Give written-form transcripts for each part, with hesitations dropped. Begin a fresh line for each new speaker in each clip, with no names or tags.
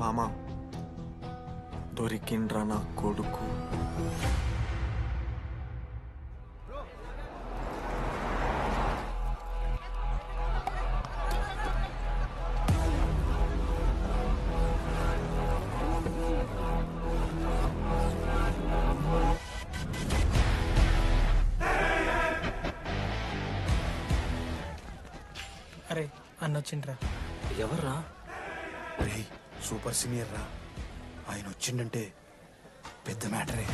మామా దొరికిండ్రా నా కొడుకు.
అరే అన్న వచ్చిండ్రా.
ఎవర్రా?
రే సూపర్ సీనియర్ రా, ఆయన వచ్చిండంటే పెద్ద మ్యాటరే.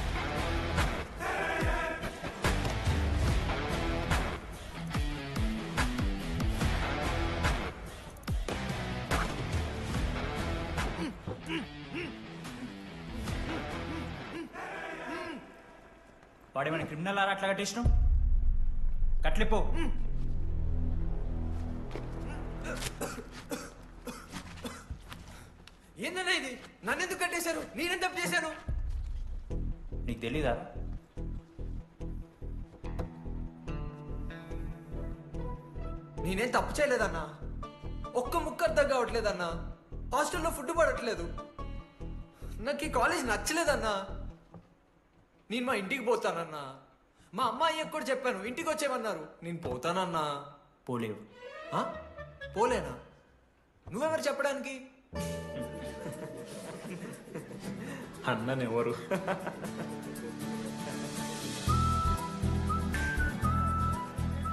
వాడేమైనా క్రిమినల్ ఆరా అట్లా కట్టేసినాం? కట్లిపో.
ఏందన్నా ఇది? నన్నెందుకు కట్టేశారు? నేనేం తప్పు చేశాను?
నీకు తెలీదా?
నేనేం తప్పు చేయలేదన్నా. ఒక్క ముక్క అర్థం కావట్లేదన్నా. హాస్టల్లో ఫుడ్ పడట్లేదు. నాకు ఈ కాలేజ్ నచ్చలేదన్నా. నేను మా ఇంటికి పోతానన్నా. మా అమ్మాయికి కూడా చెప్పాను, ఇంటికి వచ్చేయమన్నారు. నేను పోతానన్నా.
పోలేవు.
ఆ? పోలేనా? నువ్వెవరు చెప్పడానికి?
అన్ననెవరు?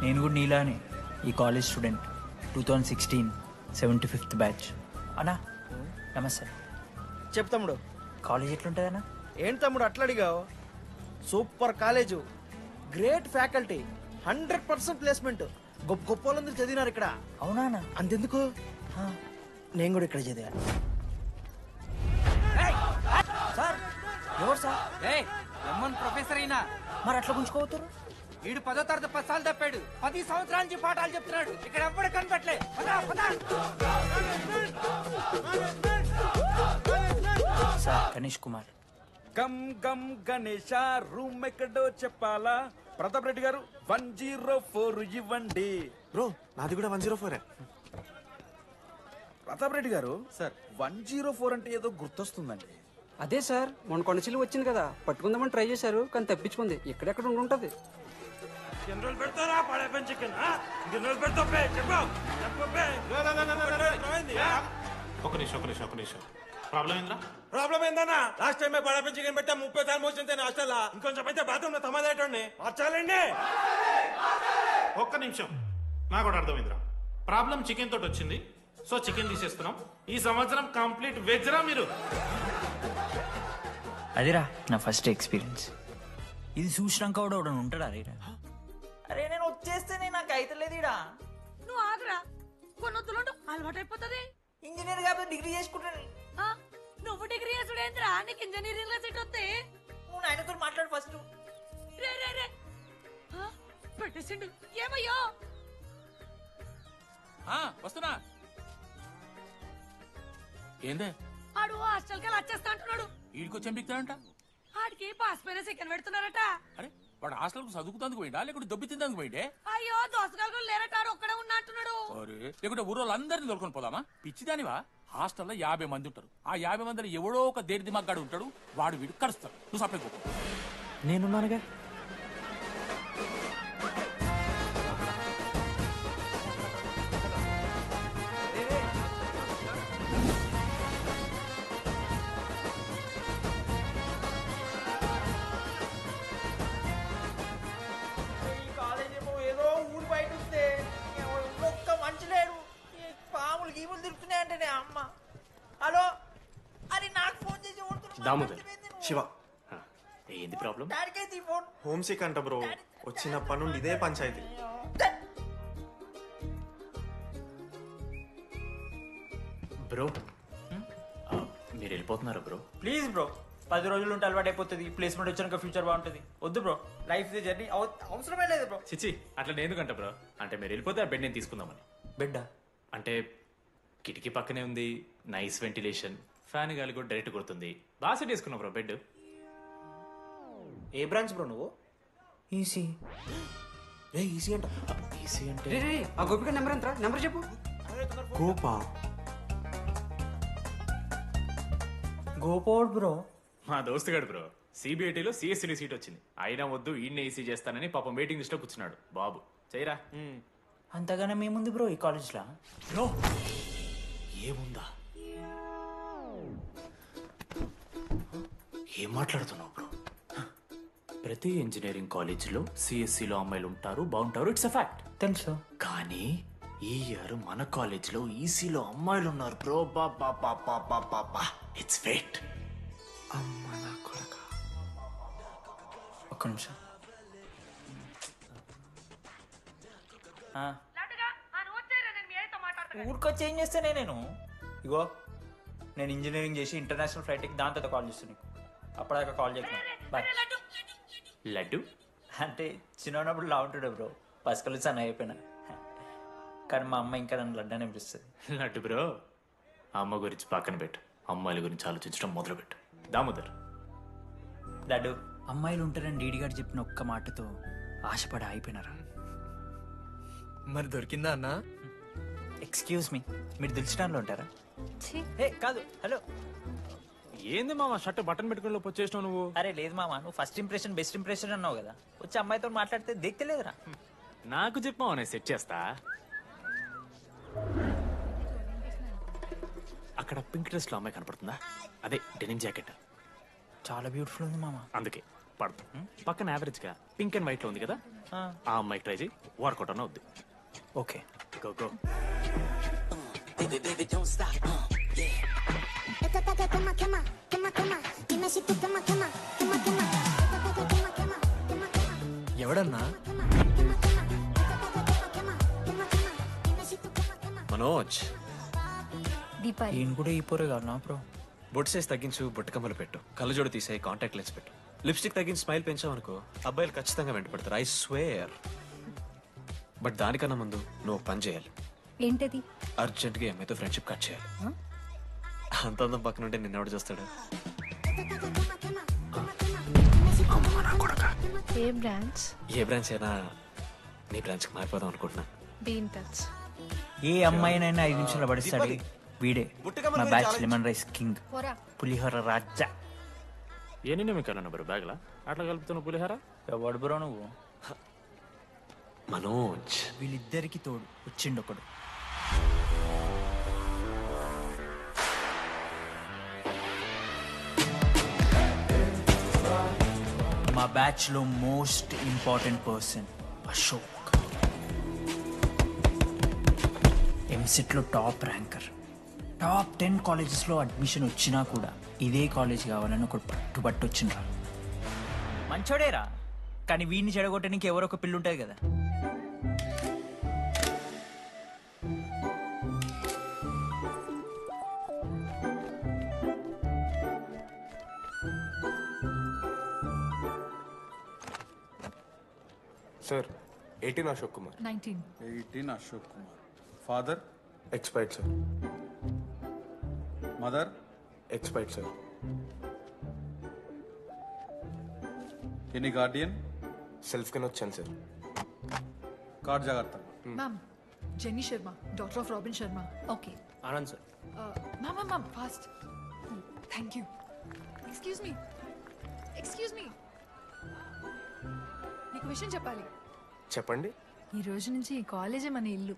నేను కూడా నీలానే ఈ కాలేజ్ స్టూడెంట్, 2016 75th బ్యాచ్. అన్నా నమస్తే.
చెప్పు తమ్ముడు.
కాలేజ్ ఎట్లుంటుంది అన్న?
ఏంటి తమ్ముడు అట్లా అడిగావు? Super college, great faculty, 100% placement. గొప్ప గొప్ప వాళ్ళందరూ చదివినారు ఇక్కడ.
అవునా అన్న?
అంతెందుకు, నేను కూడా ఇక్కడ చదివా.
సార్ ఎవరు సార్?
ప్రొఫెసర్ అయినా
మరి అట్లా గుంజుకోవతారు?
వీడు 10వ తరగతి 10 సార్లు తప్పాడు. 10 సంవత్సరాల నుంచి పాఠాలు చెప్తున్నాడు. ఇక్కడ ఎవ్వడు కనపట్లే.
Sir Ganesh Kumar.
Gum gum Ganesha, room ఎక్కడో చెప్పాలా? ప్రతాప్ రెడ్డి గారు 104 ఇవ్వండి.
బ్రో నాది కూడా 104.
ప్రతాప్ రెడ్డి గారు సార్ 104 అంటే ఏదో గుర్తొస్తుందండి.
అదే సార్, మొన్న కొండచిల్లు వచ్చింది కదా, పట్టుకుందామని ట్రై చేశారు కానీ తప్పించుకుంది. ఎక్కడెక్కడ ఉండుంటది.
ఒక నిమిషం ప్రాబ్లం ఏంద్రా?
ప్రాబ్లం ఏందన్నా? లాస్ట్ టైం పడపం చికెన్ పెట్టా 30 సార్లు మోసింది హాస్టల్లా. ఇంకొంచెం అయితే బాత్రూమ్ లో తమాదేటండి మార్చాలండి.
ఒక్క నిమిషం, నాకు కూడా అర్థమైందిరా. ప్రాబ్లం చికెన్ తోటి వచ్చింది, సో చికెన్ తీసేస్తున్నాం. ఈ సంవత్సరం కంప్లీట్ వెజ్ రా మీరు.
అదిరా నా ఫస్ట్ ఎక్స్పీరియన్స్. ఇది చూసినాక కూడా ఒకడు ఉంటాడా రేరా? అరే నేను వచ్చేస్తేనే నాకు అయితలేదు ఇడా.
నువ్వు ఆగరా, కొన్నొత్తులు అలవాటు అయిపోతుంది.
ఇంజనీర్ కాబట్టి డిగ్రీ చేసుకుంటాను.
నువ్వు డిగ్రీ చేసుడేంద్రా, నీకు ఇంజనీరింగ్ లో సీట్ వస్తే.
నువ్వు నాయనతో మాట్లాడు ఫస్ట్.
రే రే రే పెట్టేసిండు. ఏమయ్యో
వస్తున్నా. ఏందే
ఆడు హాస్టల్ కి వచ్చేస్తా అంటున్నాడు.
వీడికి చెంపిస్తాడంట.
ఆడికి పాస్ పైన సెకండ్ పెడుతున్నారట.
అరే వాడు హాస్టల్ కు చదువుకుతానికి పోయిండా లేకుంటే దొబ్బి తిందానికి పోయిండే?
అయ్యో దోసగాళ్ళు లేరట, ఆడు ఒక్కడే ఉన్నా అంటున్నాడు.
అరే లేకుంటే ఊరోళ్ళందరినీ దొరుకుని పోదామా? పిచ్చిదానివా? హాస్టల్లో 50 మంది ఉంటారు. ఆ 50 మందిలో ఎవడో ఒక దేని దిమాగ్గాడు ఉంటాడు. వాడు వీడు కరుస్తాడు. నువ్వు సప్లై పో.
నేనున్నానుగా.
ఈ కాలేజ్ ఏమో ఏదో ఊరు బయట వస్తే ఒక్క మంచి లేడు. పాములు గీములు తిరుగుతున్నాయంటే అమ్మ. హలో, అది నాకు ఫోన్ చేసి
దామోదర్, శివ,
ఏంది ప్రాబ్లం?
డాడీకైతే ఫోన్.
హోమ్ సిక్ అంట బ్రో. వచ్చినప్పటి నుండి ఇదే పంచాయతీ.
బ్రో మీరు వెళ్ళిపోతున్నారా బ్రో?
ప్లీజ్ బ్రో, 10 రోజులు ఉంటే అలవాటు అయిపోతుంది. ప్లేస్మెంట్ వచ్చాక ఫ్యూచర్ బాగుంటుంది. వద్దు బ్రో, లైఫ్ జర్నీ అవసరమే లేదు బ్రో.
చిచి అట్లా నేను ఎందుకంట బ్రో? అంటే మీరు వెళ్ళిపోతే ఆ బెడ్ నేను తీసుకుందామని.
బిడ్డ
అంటే కిటికీ పక్కనే ఉంది, నైస్ వెంటిలేషన్, ఫ్యాన్ గాలి కూడా డైరెక్ట్ కొడుతుంది. బాగా సెట్ చేసుకున్నా బ్రో బెడ్.
ఏ బ్రాంచ్ బ్రో నువ్వు? ఈసీ.
ఈసీ అంట.
ఈసీ అంటే
రే రే, ఆ గోపిక నెంబర్ ఎంతరా? నెంబర్ చెప్పు.
గోపా
గోపోడ్ బ్రో.
మా దోస్తుగాడు బ్రో సిబిఐటీలో సిఎస్సిడి సీట్ వచ్చింది. అయినా వద్దు ఈయన ఈసీ చేస్తానని పాపం వెయిటింగ్ లిస్ట్ లో కూర్చున్నాడు. బాబు చేయరా.
అంతగానే మేముంది బ్రో ఈ కాలేజ్లో.
బ్రో ఏముందా? ఏం మాట్లాడుతున్నావు బ్రో? ప్రతి ఇంజనీరింగ్ కాలేజీలో సిఎస్సిలో అమ్మాయిలు ఉంటారు, బాగుంటారు. It's a fact.
తెలుసు.
కానీ ఈ ఇయర్ మన కాలేజీలో ఈసీలో అమ్మాయిలు ఉన్నారు బ్రో. Baba it's fate.
అమ్మ నా కొడక.
ఒక్క నిమిషం. ఊరికొచ్చి ఏం చేస్తానే నేను? ఇగో నేను ఇంజనీరింగ్ చేసి ఇంటర్నేషనల్ ఫ్లైట్కి దాని తర్వాత కాల్ చేస్తాను నీకు. అప్పటిదాకా కాల్ చేస్తాను. బాయ్.
లడ్డు
అంటే చిన్నప్పుడు లా ఉంటాడు బ్రో, పసుకలు సన్న అయిపోయినా. కానీ మా అమ్మ ఇంకా నన్ను లడ్డు అని పిలుస్తుంది.
లడ్డు బ్రో అమ్మ గురించి పక్కన పెట్టు, అమ్మాయిల గురించి ఆలోచించడం మొదలుపెట్టు. దామోదర్
లడ్డు, అమ్మాయిలు ఉంటారని డీడీ గారు చెప్పిన ఒక్క మాటతో ఆశపడి అయిపోయినారా?
మరి దొరికిందా అన్నా?
ఎక్స్క్యూజ్ మీ, మీరు దిల్చడంలో ఉంటారా? ఏ కాదు, హలో.
ఏంది మామ షర్ట్ బటన్ పెట్టుకుని వచ్చేసినావు నువ్వు?
అరే లేదు మామ, నువ్వు ఫస్ట్ ఇంప్రెషన్ బెస్ట్ ఇంప్రెషన్ అన్నావు కదా, వచ్చి అమ్మాయితో మాట్లాడితే దిక్కలేదురా.
నాకు చెప్పావు నేను సెట్ చేస్తా. అక్కడ పింక్ డ్రెస్ లో అమ్మాయి కనపడుతుందా? అదే డెనిమ్ జాకెట్.
చాలా బ్యూటిఫుల్ ఉంది మామ.
అందుకే పడదు. పక్కన యావరేజ్ గా పింక్ అండ్ వైట్ లో ఉంది కదా, ఆ అమ్మాయికి ట్రై చేయి, వర్కౌట్ అన్న అవుద్ది.
Okay
go go.
ఎవడన్నా?
మనోజ్,
ఈయన కూడా ఈ పోరే కాదు నా బ్రో.
బొట్టు సైజ్ తగ్గించు, బొట్టు కమ్మలు పెట్టు, కళ్ళజోడు తీసేయి, కాంటాక్ట్ లెన్స్ పెట్టు, లిప్స్టిక్ తగ్గించి స్మైల్ పెంచావనుకో అబ్బాయిలు ఖచ్చితంగా వెంటపడతారు. I swear. బట్ దానికన్నా ముందు నువ్వు పని చేయాలి.
ఏంటది?
అర్జెంట్గా ఈ అమ్మాయితో ఫ్రెండ్షిప్ కట్ చేయాలి. అంత అందం పక్కన ఉంటే నిన్నెవడు చూస్తాడు? అమ్మ నా కొడక.
ఏ బ్రాంచ్?
ఏ బ్రాంచ్ అయినా నీ బ్రాంచ్కి మారిపోదాం అనుకుంటున్నా.
Be in touch.
ఏ అమ్మాయినైనా 5 నిమిషాలు పడిస్తాడు వీడే. మా బ్యాచ్ లెమన్ రైస్ కింగ్,
పోరా.
పులిహోర రాజా.
ఎన్ని నిమిషాలు బ్రో బ్యాగ్లా అట్లా కలుపుతున్న పులిహార?
ఎవడు బ్రో నువ్వు?
మనోజ్,
వీళ్ళిద్దరికి తోడు వచ్చిండు ఒకడు. మా బ్యాచ్ లో most important person Ashok. EAMCET లో టాప్ ర్యాంకర్. టాప్ 10 కాలేజెస్ లో అడ్మిషన్ వచ్చినా కూడా ఇదే కాలేజ్ కావాలని ఒకడు పట్టుబట్టు వచ్చిండ్రా. మంచోడేరా, కానీ వీడిని చెడగొట్టడానికి ఎవరో ఒక పిల్లు ఉంటుంది కదా.
Sir 18 Ashok Kumar.
19.
Ashok Kumar. Father?
Expired sir.
Mother?
Expired sir.
Any Guardian?
Self కింద వచ్చాను సార్.
కార్డ్ జాగ్రత్త.
Ma'am, Jenny Sharma, daughter of Robin Sharma. Okay.
Anand sir.
Ma'am, fast. Thank you. Excuse me. నీకు విషయం చెప్పాలి.
చెప్పండి.
ఈ రోజు నుంచి ఈ కాలేజే మన ఇల్లు.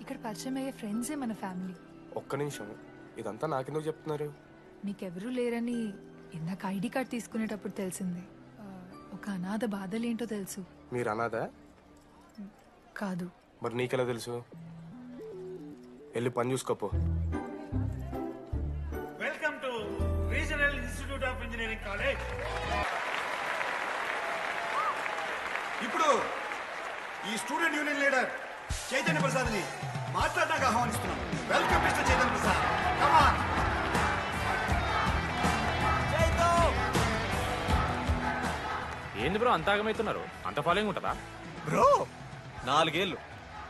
ఇక్కడ పరిచయం అయ్యే ఫ్రెండ్సే మన ఫ్యామిలీ.
ఒక్క నిమిషం, ఇదంతా నాకెందుకు చెప్తున్నారు?
మీకెవరూ లేరని ఇందాక ఐడి కార్డ్ తీసుకునేటప్పుడు తెలిసింది. ఒక అనాథ బాధలేంటో తెలుసు.
మీరు అనాదా?
కాదు.
మరి నీకెలా తెలుసు? వెళ్ళి పని చూసుకోపో.
Welcome to regional institute of engineering college.
ఇప్పుడు ఈ student union leader Chaitanya Prasad ని మాట్లాడడానికి ఆహ్వానిస్తున్నాం. Welcome mister Chaitanya Prasad. Come on.
ఏంది బ్రో అంత ఆగమవుతున్నారు? అంత ఫాలోయింగ్ ఉంటుందా
బ్రో? 4 ఏళ్ళు,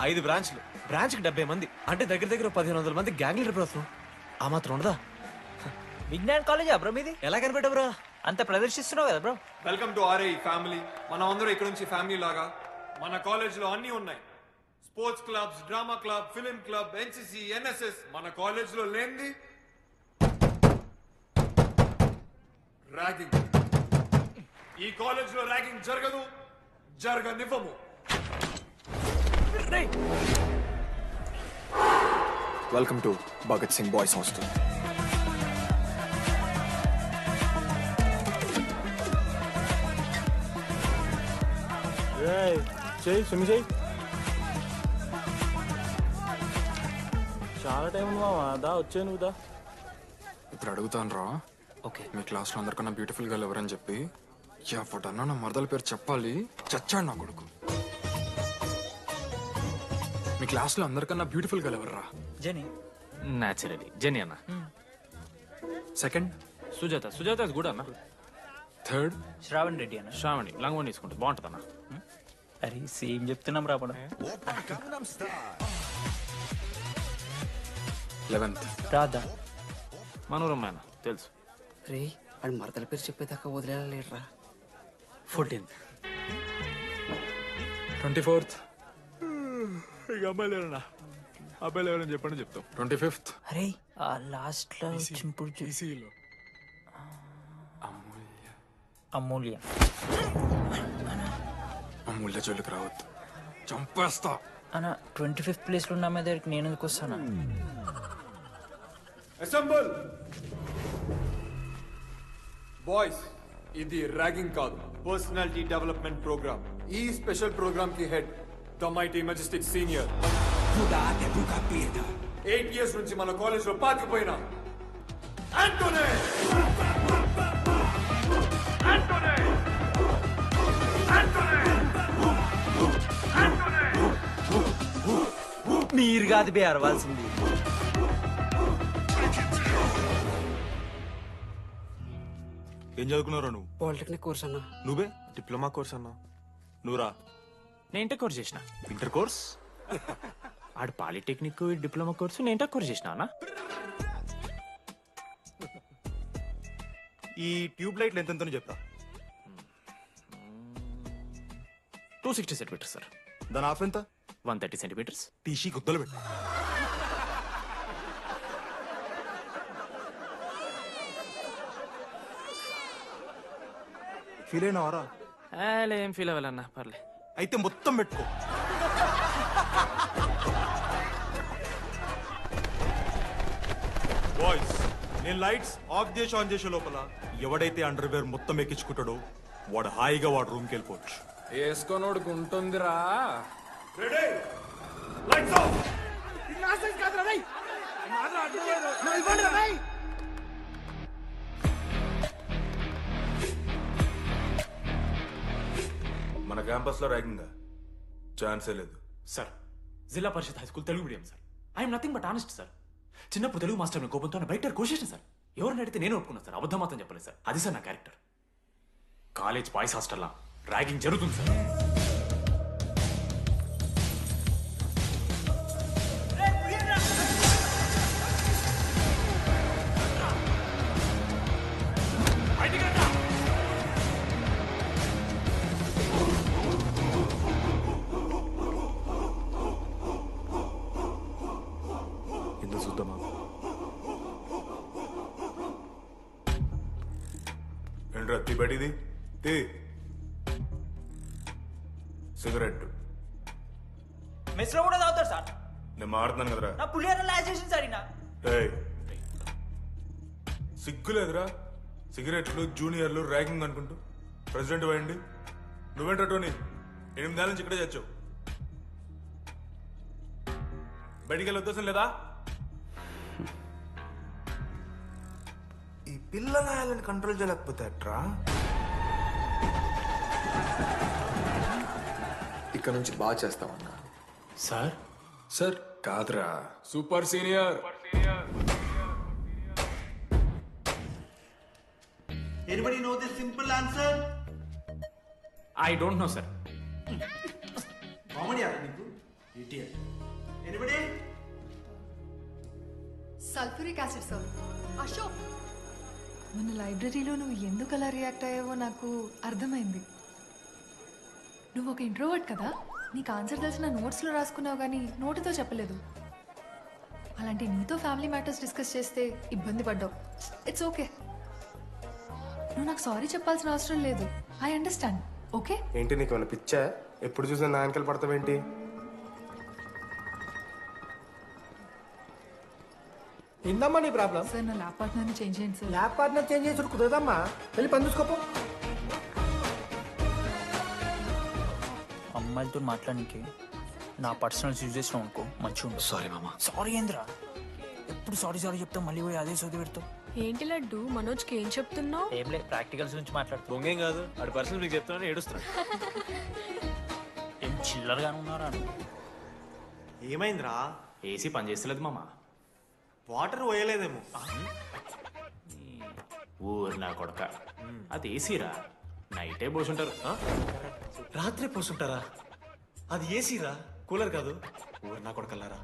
5 బ్రాంచ్లు, బ్రాంచ్కి 70 మంది, అంటే దగ్గర దగ్గర 1500 మంది గ్యాంగ్ లీడర్ బ్రో. ఆ మాత్రం ఉండదా?
విజ్ఞాన్ కాలేజా బ్రో మీది?
ఎలా కనిపెట్టా బ్రో?
అంత ప్రదర్శిస్తున్నావు కదా bro.
Welcome to R I family. మనం అందరూ ఇక్కడ నుంచి ఫ్యామిలీ లాగా. మన కాలేజ్ లో అన్ని ఉన్నాయి. Sports clubs, drama club, film club, NCC, NSS. మన కాలేజ్ లో లేనిది
ర్యాగింగ్. ఈ కాలేజ్ లో ర్యాగింగ్ జరగదు, జరగనివ్వము.
Welcome to Bhagat Singh boys hostel.
చెయ్యి స్విమ్ చెయ్యి. చాలా టైం ఉంది మామ, దా వచ్చే నువ్వు దా.
ఇప్పుడు అడుగుతాను రా.
ఓకే.
మీ క్లాస్లో అందరికన్నా బ్యూటిఫుల్ గర్ల్ ఎవరని చెప్పి ఎవడన్నా నా మరదల పేరు చెప్పాలి. చచ్చాడు నా కొడుకు. మీ క్లాస్లో అందరికన్నా బ్యూటిఫుల్ గర్ల్ ఎవర్రా?
జెనీ.
న్యాచురలీ జెనీ అన్న.
Second
Sujatha. Sujatha is good అన్న.
థర్డ్
శ్రావణ్ రెడ్డి అన్న.
శ్రావణి లంగ్ వన్ తీసుకుంటుంది, బాగుంటుంది అన్న.
అరే సేమ్ చెప్తున్నాం రాపడ.
11th
రాధా.
మనోరమ్మ తెలుసు.
రే అది మరదల పేరు చెప్పేదాకా వదిలేరా.
14th.
24th
ఇక అమ్మాయిలు ఎవరన్నా అబ్బాయిలు ఎవరని చెప్పండి చెప్తాం.
25th
అరే ఆ లాస్ట్ లో చింపుడు
ఈసీలో
అమూల్య.
అమూల్య జోలికి రావద్దు, చంపేస్తా.
అన్న 25th ప్లేస్ లో ఉన్న అమ్మాయి దగ్గరికి నేను ఎందుకు వస్తానా?
Assemble boys. ఇది ర్యాగింగ్ కాదు, పర్సనాలిటీ డెవలప్మెంట్ ప్రోగ్రామ్. ఈ స్పెషల్ ప్రోగ్రామ్ కి head the mighty Majestic senior. 8 years నుంచి మన కాలేజ్ లో పాతిపోయిన ఆంటోనీ.
మీరు కాదు బే అరవాల్సింది.
ఏం చదువుకున్నారా నువ్వు?
పాలిటెక్నిక్ కోర్స్ అన్న.
నువ్వే? డిప్లొమా కోర్స్ అన్నా. నువ్వురా?
నేను ఇంటర్ కోర్స్ చేసిన.
Inter course?
ఆడు పాలిటెక్నిక్ డిప్లొమా కోర్సు, నేను ఇంటర్ కోర్స్ చేసిన అన్న.
ఈ ట్యూబ్ లైట్లు ఎంతెంతనో చెప్తా.
260 సెంటీమీటర్స్ సార్.
దాని ఆఫ్ ఎంత?
130 సెంటీమీటర్స్.
టీసీ గుద్దలు పెట్టు. ఫీల్ అయినావారా?
ఏం ఫీల్ అవ్వాలన్నా, పర్లే.
అయితే మొత్తం పెట్టుకో. బాయ్స్, నేను లైట్స్ ఆఫ్ చేసి ఆన్ చేసే లోపల ఎవడైతే అండర్వేర్ మొత్తం ఎక్కించుకుంటాడో వాడు హాయిగా వాడు రూమ్కి వెళ్ళిపోవచ్చు.
వేసుకోనోడుకు ఉంటుందిరా.
Ready, lights off.
మన క్యాంపస్ లో ర్యాగింగ్ ఛాన్సే లేదు
sir. Zilla Parishad high school Telugu medium sir. I'm nothing but honest sir. చిన్నప్పుడు తెలుగు మాస్టర్ కోపంతో బయట కోసేసిన సార్. ఎవరిని అడిగితే నేను ఒప్పుకున్నాను సార్, అబద్ధం మాత్రం చెప్పలేదు సార్. అది సార్ నా క్యారెక్టర్. కాలేజ్ బాయ్స్ హాస్టల్లా ర్యాగింగ్ జరుగుతుంది సార్.
ఎందుకు చూద్దామా? ఏంట్రా తీబడిది? తీ సిగరెట్.
మెస్లో కూడా తాగుతారు సార్.
నేను మాడుతున్నాను కదరా.
నా పులిహోర లాస్ట్ చేసింది సార్ ఈయన.
సిగ్గులేదురా? సిగరెట్లు జూనియర్లు ర్యాగింగ్ అనుకుంటూ ప్రెసిడెంట్ పోయండి. నువ్వేంట్రా టోనీ 8 ఏళ్ళ నుంచి ఇక్కడే చచ్చావు. బయటికి వెళ్ళే ఉద్దేశం లేదా? ఈ పిల్లలని కంట్రోల్ చేయలేకపోతే అట్రా.
ఇక్కడ నుంచి బాగా చేస్తామన్నా.
సార్?
సార్ కాదురా, super senior.
Anybody know the simple answer?
I don't know, sir.
Comedy are you? Idiot. Anybody?
Sulphuric acid sir. Ashok, మన లైబ్రరీలో నువ్వు ఎందుకు అలా రియాక్ట్ అయ్యావో నాకు అర్థమైంది. నువ్వు ఒక ఇంట్రోవర్ట్ కదా, నీకు ఆన్సర్ తెలిసిన నోట్స్లో రాసుకున్నావు కానీ నోటితో చెప్పలేదు. అలాంటి నీతో ఫ్యామిలీ మ్యాటర్స్ డిస్కస్ చేస్తే ఇబ్బంది పడ్డావు. It's okay. నువ్వు నాకు సారీ చెప్పాల్సిన అవసరం లేదు. I understand. ఓకే?
ఏంటి నీకు ఏమైనా పిచ్చా? ఎప్పుడు చూసినా నా వెనకాల పడతావేంటి?
ఏందమ్మా నీ ప్రాబ్లం?
సార్ నా ల్యాబ్ పార్ట్నర్ని చేంజ్ చేయండి సార్.
ల్యాబ్ పార్ట్నర్ చేంజ్ చేసి కుదరదమ్మా. వెళ్ళి పని చూసుకోపో.
అమ్మాయిలతో మాట్లాడడానికి నా పర్సనల్ యూజ్ చేసినావు అనుకో మంచిగా ఉంటుంది.
సారీ మామా.
సారీ ఏంద్రా, ఎప్పుడు సారీ సారీ చెప్తావు, మళ్ళీ పోయి అదే సోది పెడతావు.
ఏంటి లడ్డు మనోజ్కి ఏం చెప్తున్నావు?
ఏం లేదు, ప్రాక్టికల్స్ గురించి మాట్లాడుతూ.
దొంగేం కాదు, ఆడి పర్సనల్ మీకు చెప్తున్నాను ఏడుస్తున్నాడు.
ఏం చిల్లరగానే ఉన్నారా?
ఏమైందిరా? ఏసీ పని చేస్తలేదు మామా.
వాటర్ పోయలేదేమో.
ఊరు నా కొడక, అది ఏసీరా, నైటే పోసుంటారు.
రాత్రి పోసుంటారా? అది ఏసీరా, కూలర్ కాదు. ఊరు నా కొడకల్లారా.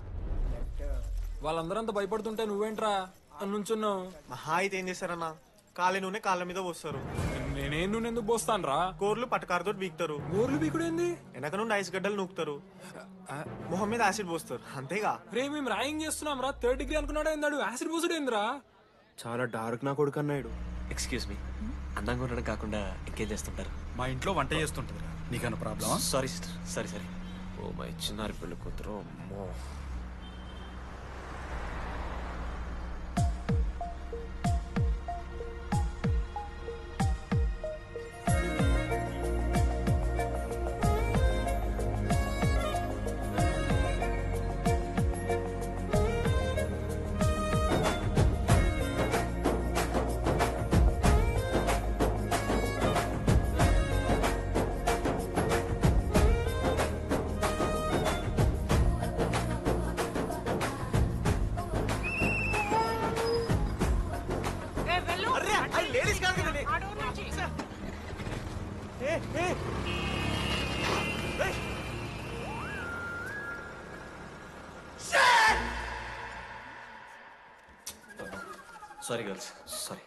వాళ్ళందరంతా భయపడుతుంటే నువ్వేంట్రా నుంచున్నావు?
మహా అయితే ఏం చేస్తారన్నా, కాళ్ళ నూనె కాళ్ళ మీద పోస్తారు.
నేనేం నూనె ఎందుకు పోస్తాను రా?
కూరలు పట్టకారుతో బీకుతారు.
గోర్లు బీకుడు ఏంది?
వెనక నుండి ఐస్ గడ్డలు నూకుతారు. మొహం మీద యాసిడ్ పోస్తారు, అంతేగా.
రే మేము ర్యాగింగ్ చేస్తున్నాం రా. 3rd డిగ్రీ అనుకున్నాడు ఏందాడు? యాసిడ్ పోసుడు ఏందిరా?
చాలా డార్క్ నా కొడుకు అన్నాడు.
ఎక్స్క్యూజ్ మీ, అందంగా ఉండడం కాకుండా ఇంకేం చేస్తుంటారు?
మా ఇంట్లో వంట చేస్తుంటారు. నీకన్నా ప్రాబ్లమా?
Sorry sister, sorry. Oh my చిన్నారి పెళ్ళి కూతురు. అమ్మో. Sorry girls, sorry.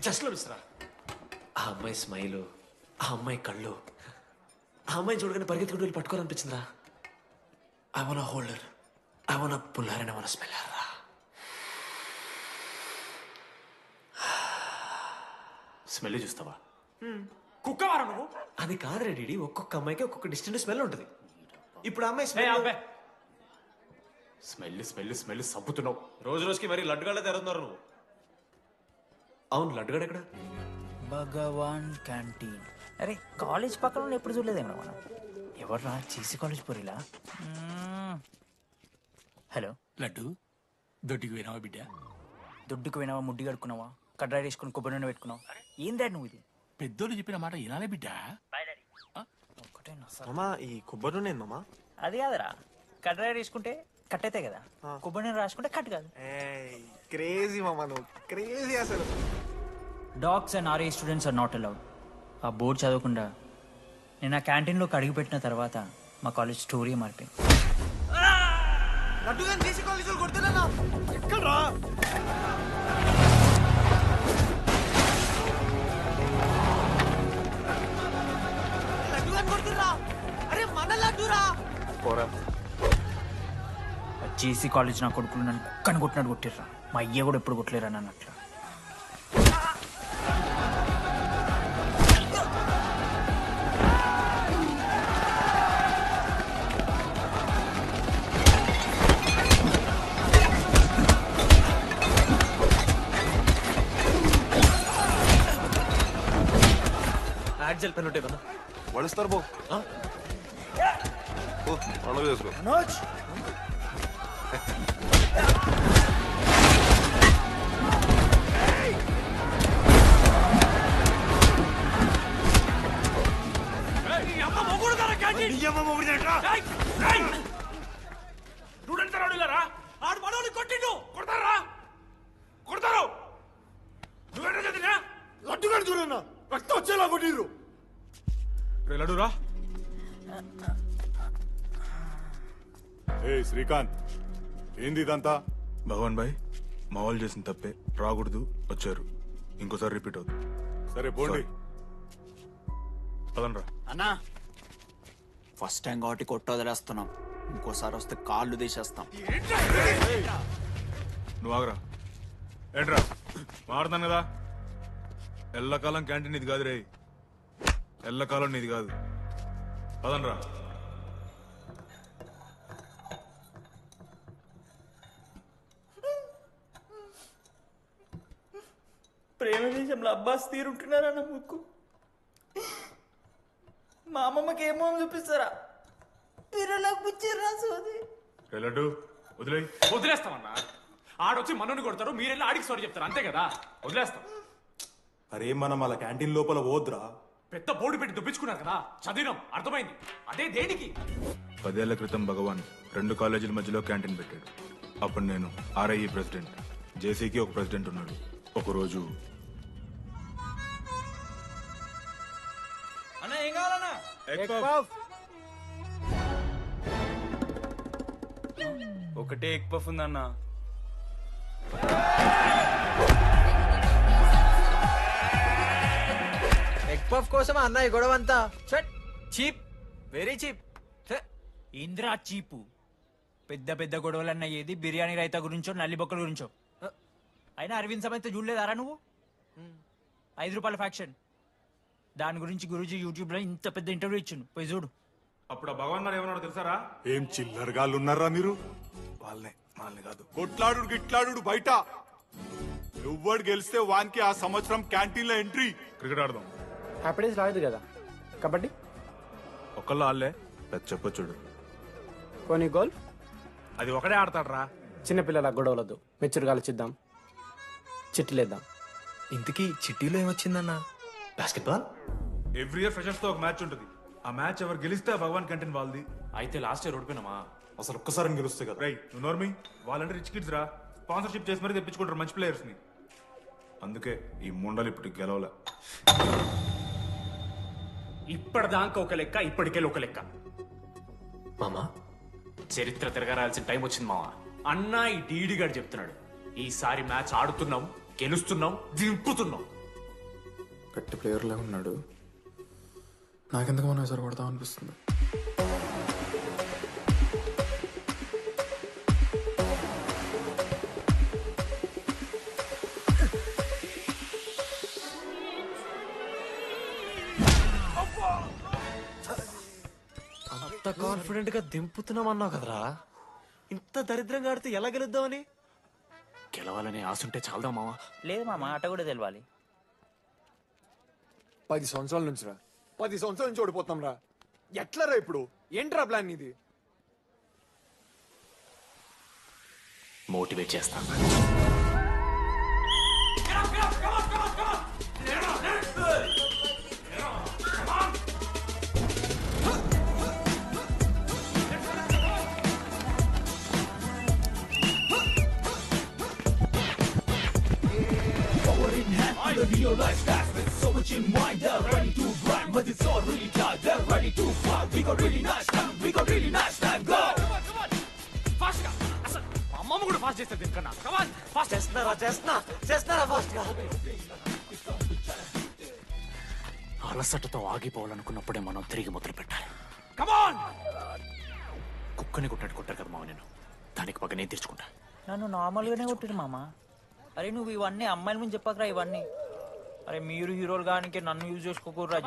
జస్ట్ లభిస్తారా? ఆ అమ్మాయి స్మైలు, ఆ అమ్మాయి కళ్ళు, ఆ అమ్మాయి చూడగానే పరిగెత్తుకుంటూ వెళ్ళి పట్టుకోవాలనిపించిందిరా. I want holder, I want puller and I want smell రా.
స్మెల్ చూస్తావా?
కుక్కవారా నువ్వు? అది కాదురా డీడీ, ఒక్కొక్క అమ్మాయికి ఒక్కొక్క డిస్టెంట్ స్మెల్ ఉంటుంది. ఇప్పుడు ఆ అమ్మాయి
స్మెల్ స్మెల్ స్మెల్ సబ్బుతున్నావు.
రోజు రోజుకి మరి లడ్డుగాళ్ళ తెరుతున్నారు నువ్వు. అవును, లడ్డుగాడు ఎక్కడ?
భగవాన్ క్యాంటీన్. అరే కాలేజ్ పక్కన ఎప్పుడు చూడలేదేమో మనం. ఎవర్రా చేసి కాలేజ్ పోరిలా? హలో
లడ్డు, దొడ్డికి పోయినావా బిడ్డ?
దొడ్డుకు పోయినావా, ముడ్డి కడుక్కున్నావా, కడ్రాయి వేసుకుని కొబ్బరి నూనె పెట్టుకున్నావు? ఏం డాడ్ నువ్వు ఇది?
పెద్దోళ్ళు చెప్పిన మాట వినాలే బిడ్డ.
మామా, ఈ కొబ్బరి నూనె ఏంది మామా?
అది కాదురా, కడ్రాయి వేసుకుంటే కట్ అవుతాయి కదా, కొబ్బరి నూనె రాసుకుంటే కట్ కాదు.
క్రేజీ మామా, నువ్వు క్రేజీ అసలు.
Dogs and R A students are not allowed. ఆ బోర్డు చదవకుండా నేను ఆ క్యాంటీన్లోకి అడుగుపెట్టిన తర్వాత మా కాలేజ్ స్టోరీ మారిపోయింది.
లడ్డుగాని దేశీ కాలేజీలు కొడుతున్నా ఎక్కడ్రా? లడ్డుగాని కొడుతున్నా? అరే మన లడ్డురా.
పోరా, జేసీ కాలేజ్ నా కొడుకులు నన్ను కుక్కని కొట్టినట్టు కొట్టిర్రా. మా అయ్య కూడా ఎప్పుడు కొట్టలేరా నన్ను అట్లా.
యాడ్జల్ పెన్ ఉంటే కదా
వడిస్తారు బో. పండుగ చేసుకో.
మనోజ్
ఆడు మనోని కొట్టిండు. కొడతారా? కొడతారు. నువ్వేంటో చదివినా?
లడ్డుగాడు చూడన్నా, రక్తం వచ్చేలా కొట్టిర్రు.
లడ్డురా.
ఏ శ్రీకాంత్, ఏంది ఇదంతా?
భగవాన్ భాయ్, మా వాళ్ళు చేసిన తప్పే, రాకూడదు, వచ్చారు, ఇంకోసారి రిపీట్ అవుతుంది.
సరే పోండి.
పదండ్రా.
అన్నా, ఫస్ట్ టైం కాబట్టి కొట్టు వదిలేస్తున్నాం, ఇంకోసారి వస్తే కాళ్ళు తీసేస్తాం.
నువ్వు ఆగరా. ఏంట్రా మారుతాను కదా, ఎల్లకాలం క్యాంటీన్ ఇది కాదు రే, ఎల్లకాలం నీది కాదు. పదనరా.
ప్రేమ దేశంలో అబ్బాస్ తీరుంటున్నారా నా ముక్కు? మా అమ్మమ్మకి ఏమో చూపిస్తారా? పిల్లలకు పుచ్చిర్రా సోది.
లడ్డు వదిలే.
వదిలేస్తామన్నా. ఆడొచ్చి మనోని కొడతారు, మీరెళ్ళి ఆడికి సారీ చెప్తారు, అంతే కదా? వదిలేస్తాం.
అరే మనం అలా క్యాంటీన్ లోపల పోద్రా.
పెద్ద బోర్డు పెట్టి దుబ్బించుకున్నారు కదా, చదివినాం, అర్థమైంది. అదే దేనికి?
10 ఏళ్ల క్రితం భగవాన్ 2 కాలేజీల మధ్యలో క్యాంటీన్ పెట్టాడు. అప్పుడు నేను ఆర్ఐఈ ప్రెసిడెంట్, జేసీకి ఒక ప్రెసిడెంట్ ఉన్నాడు. ఒకరోజు
అన్న ఏం కావాలన్నా?
ఒకటే ఎగ్ పఫ్ ఉందన్న.
ఎగ్ పఫ్ కోసం అన్న ఈ గొడవ అంతా.
Cheap, very cheap. ఇంద్రా చీపు. పెద్ద పెద్ద గొడవలన్న ఏది బిర్యానీ రైతా గురించో నల్లి బొక్కల గురించో. అయినా అరవింద్ సమేత చూడలేదారా నువ్వు? 5 రూపాయల ఫ్యాక్షన్ దాని గురించి గురూజీ యూట్యూబ్ లో ఇంత పెద్ద ఇంటర్వ్యూ ఇచ్చిండు, పోయి చూడు.
అప్పుడు ఆ భగవాన్ గారు ఏమన్నాడు తెలుసారా?
ఏం చిల్లరగాళ్ళు ఉన్నారా మీరు?
వాళ్ళనే, మనల్ని కాదు.
కొట్లాడు గిట్లాడు బయట. ఎవ్వడు గెలిస్తే వానికి ఆ సంవత్సరం క్యాంటీన్ లో ఎంట్రీ.
క్రికెట్ ఆడదాం.
హ్యాపీడేస్ రాలేదు కదా. కబడ్డీ
ఒకళ్ళు ఆడలే, పెద్ద చెప్పొచ్చుడు.
పోనీ గోల్
అది ఒకడే ఆడతాడు రా.
చిన్నపిల్లల గొడవలొద్దు, మెచ్యూర్గా ఆలోచిద్దాం, చిట్లేద్దాం.
ఇంతకీ చిట్టీలో ఏమొచ్చిందన్న?
బాస్కెట్బాల్.
ఎవ్రీ ఇయర్ ఫ్రెషర్స్ తో ఒక మ్యాచ్ ఉంటుంది. ఆ మ్యాచ్ ఎవరు గెలిస్తే ఆ భగవాన్ క్యాంటీన్ వాళ్ళది.
అయితే లాస్ట్ ఇయర్ ఓడిపోయినామా?
అసలు ఒక్కసారి గెలుస్తాయి కదా.
రై నువ్వు నోర్మి. వాళ్ళంటే రిచ్ కిడ్స్ రా, స్పాన్సర్షిప్ చేసి మరీ తెప్పించుకుంటారు మంచి ప్లేయర్స్ ని. అందుకే ఈ ముండలు ఇప్పుడు గెలవలే.
ఇప్పటిదాకా ఒక లెక్క, ఇప్పటికెళ్ళి ఒక లెక్క.
మామా
చరిత్ర తిరగరాల్సిన టైం వచ్చింది మావా. అన్నా ఈ డీడీ గారు చెప్తున్నాడు, ఈసారి మ్యాచ్ ఆడుతున్నాం, గెలుస్తున్నాం, దింపుతున్నాం.
గట్టి ప్లేయర్లా ఉన్నాడు. నాకెందుకు మనం ఎసరు కొడతాం అనిపిస్తుంది.
అంత కాన్ఫిడెంట్ గా దింపుతున్నాం అన్నావు కదరా. ఇంత దరిద్రంగా ఆడితే ఎలా గెలుద్దామని?
గెలవాలనే ఆశుంటే చాలదా మావా?
లేదు మామ, ఆట కూడా తెలవాలి.
10 సంవత్సరాల నుంచి రా, 10 సంవత్సరాల నుంచి ఓడిపోతాం రా. ఎట్లా రా ఇప్పుడు? ఏంట్రా ప్లాన్ ఇది?
మోటివేట్ చేస్తాను. అమ్మమ్మ కూడా ఫాస్ట్ చేస్తారు దీనికన్నా. కమాన్ ఫాస్ట్
చేస్తున్నారా ఫాస్ట్ గా.
అలసటతో ఆగిపోవాలనుకున్నప్పుడే మనం తిరిగి మొదలు పెట్టాలి. కమాన్. కుక్కని కొట్టాడు కొట్టారు కదా మావ, నేను దానికి పక్క నేను తెచ్చుకుంటా.
నన్ను నార్మల్గానే కొట్టిరు మామ. అరే నువ్వు ఇవన్నీ అమ్మాయిల ముందు చెప్పకరా ఇవన్నీ. అరే మీరు హీరోలు కానీ నన్ను యూజ్ చేసుకోకూడరా.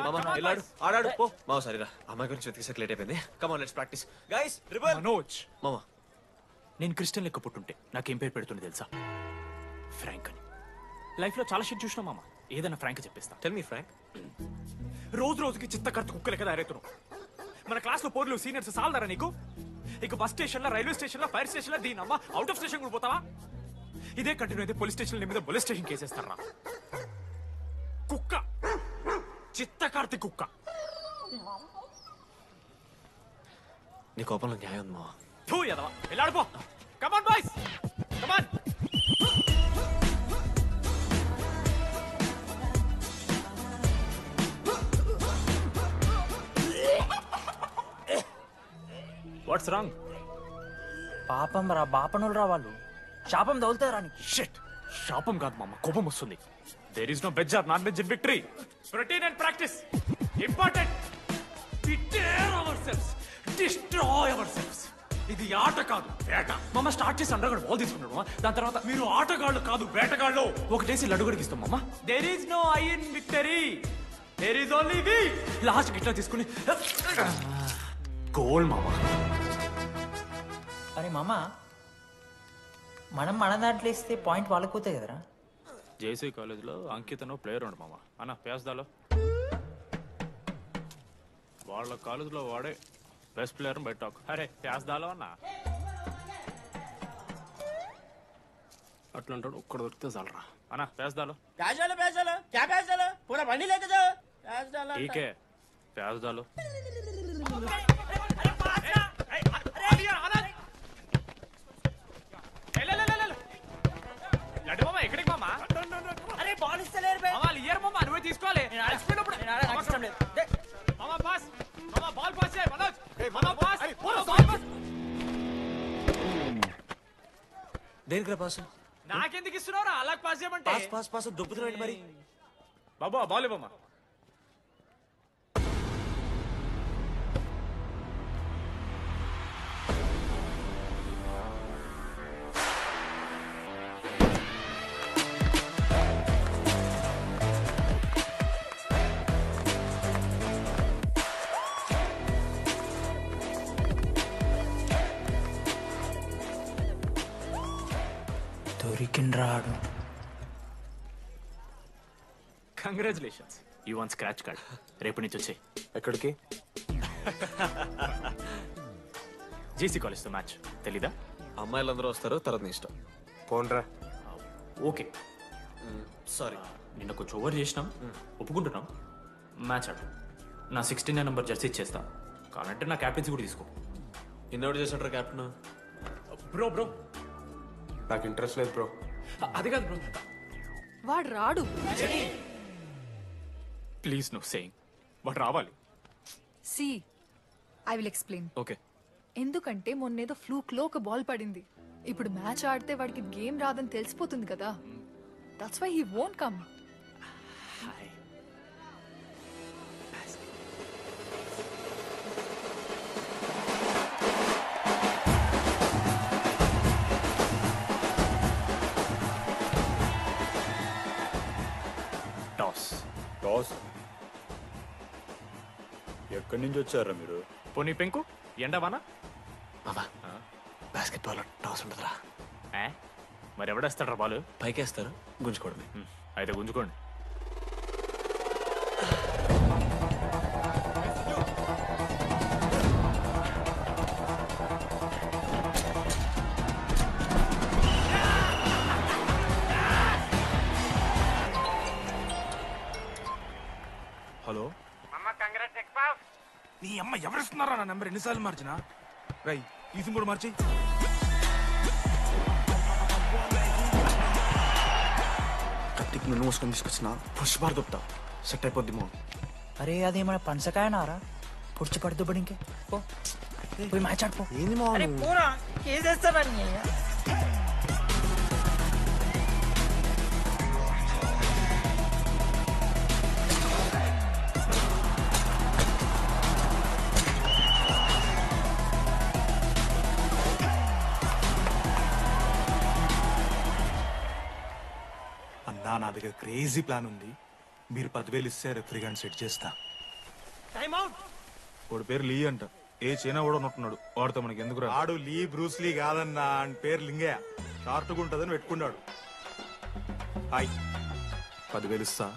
ఆడాడు పో మామ. సరేరా, అమ్మాయి గురించి వెతికేసరికి లేట్ అయిపోయింది. Come on let's practice guys.
Manoj
మామ,
నేను క్రిస్టియన్ లెక్క పుట్టుంటే నాకేం పేరు పెడుతుంది తెలుసా? ఫ్రాంక్ అని. లైఫ్ లో చాలా షిట్ చూసినా మామ, ఏదైనా ఫ్రాంక్ చెప్పేస్తా.
Tell me prank.
రోజు రోజుకి చిత్తకర్త కుక్క లెక్క తయారవుతున్నావు. మన క్లాస్ లో పోర్లు సీనియర్స్ సాల్దారా నీకు? ఇక బస్ స్టేషన్ లో, రైల్వే స్టేషన్ లో, ఫైర్ స్టేషన్ లో దీని అమ్మ అవుట్ ఆఫ్ స్టేషన్ కూడా పోతావా? ఇదే కంటిన్యూ అయితే పోలీస్ స్టేషన్ మీద పోలీస్ స్టేషన్ కేసేస్తారా? కుక్క, చిత్తకార్తి కుక్క.
నీ కోపంలో న్యాయం ఉంది మామ.
థూ ఎదవా, వెళ్ళాడిపో. Come on boys, come on. What's wrong?
పాపం రా, బాపనులు రా వాళ్ళు. శాపం తగులుతారా నీకు?
షిట్, శాపం కాదు మామ, కోపం వస్తుంది. There is no veg or non veg in victory. Protein and practice important. We tear ourselves, destroy ourselves. ఇది ఆట కాదు వేట. మామ స్టార్ట్ చేసి అండర్గాడు బాల్ తీసుకున్నాడు మామ. దాని తర్వాత మీరు ఆటగాళ్ళు కాదు వేటగాళ్ళు ఒకటేసి లడ్డుగడికి ఇస్తాం మామ. There is no I in victory, there is only we. Last గిట్లా తీసుకుని గోల్ మామ.
అరే మామ, మనం మన దాంట్లో ఇస్తే పాయింట్ వాళ్ళకి పోతాయి కదరా.
జేసీ కాలేజ్లో అంకితను ప్లేయర్ ఉండు మామ. అన్న పేస్దాలో వాళ్ళ కాలేజ్లో వాడే బెస్ట్ ప్లేయర్ బయట. అరే పేస్దాలో అన్న అట్లా అంటాడు. ఒక్కడ దొరికితే చాలరా అన్న. పేస్దాలో ఠీకే పేస్దాలో. లడ్డు మామ ఎక్కడికి మామ?
అరే బాల్ ఇస్తలేరు బే.
మామ ఇయర్ మామ నువ్వే తీసుకోవాలి. మామ పాస్, మామ బాల్ పాస్ చేయి మనోజ్. మామ పాస్, బాల్ పాస్.
దేనికి పాస్?
నాకెందుకు ఇస్తున్నావురా అలా పాస్ చేయమంటే?
పాస్ పాస్ పాస్ దొబ్బుతున్నాడు మరి.
బాబా బాల్ ఇవ్వమ్మ.
దొరికిండ్రాడు.
Congratulations, you won scratch card. రేపు నుంచి వచ్చాయి.
ఎక్కడికి?
జేసీ కాలేజ్తో మ్యాచ్ తెలీదా?
అమ్మాయిలందరూ వస్తారు, తర్వాత నీ ఇష్టం.
పోన్రా.
ఓకే
సారీ,
నిన్న కొంచెం ఓవర్ చేసినాం, ఒప్పుకుంటున్నాం. మ్యాచ్ ఆడు. నా 69 నెంబర్ జెర్సీ ఇచ్చేస్తా. కావాలంటే నా క్యాప్టెన్సీ కూడా తీసుకో.
ఇన్నోడు చేసినట్టు కెప్టెన్.
బ్రో బ్రో
నాకు ఇంట్రెస్ట్ లేదు బ్రో.
అది కాదు బ్రో.
వాడు రాడు.
Please no saying. వాడు రావాలి.
See I will explain.
Okay.
ఎందుకంటే మొన్నేదో ఫ్లూక్ లో ఒక బాల్ పడింది. ఇప్పుడు మ్యాచ్ ఆడితే వాడికి గేమ్ రాదని తెలిసిపోతుంది కదా. That's why he won't come.
Toss ఎక్కడి నుంచి వచ్చారా మీరు?
పోనీ పెంకు ఎండవానా?
బాబా బాస్కెట్ బాల్ టాస్ ఉండదురా.
మరి ఎవడేస్తాడ్రా బాల్?
పైకేస్తారు, గుంజుకోవడమే.
అయితే గుంజుకోండి.
హలో,
నీ అమ్మ ఎవరిస్తున్నారా నా నెంబర్? ఎన్నిసార్లు మార్చినా?
రై ఈసం కూడా మార్చి.
కత్తికి నన్ను మోసుకొని తీసుకొచ్చిన పుష్పార్ దొప్తా సెట్ అయిపోద్ది మో.
అరే అది మన పనసకాయనారా? పుడిచి పడుతూ పడి ఇంకే పోయి మ్యాచ్ ఆడిపో.
ఏంది మా
కేసేస్తారని.
అన్నా నా దగ్గర క్రేజీ ప్లాన్ ఉంది. మీరు 10,000 ఇస్తే రెఫ్రీ గాని సెట్ చేస్తా. వాడి పేరు లీ అంట. ఏ చైనా కూడా ఉంటున్నాడు. వాడితో మనకి ఎందుకు? ఆడు లీ బ్రూస్ లీ కాదన్నా, అని పేరు లింగయ్య. షార్ట్గా ఉంటుందని పెట్టుకున్నాడు. హాయ్, 10,000 ఇస్తా.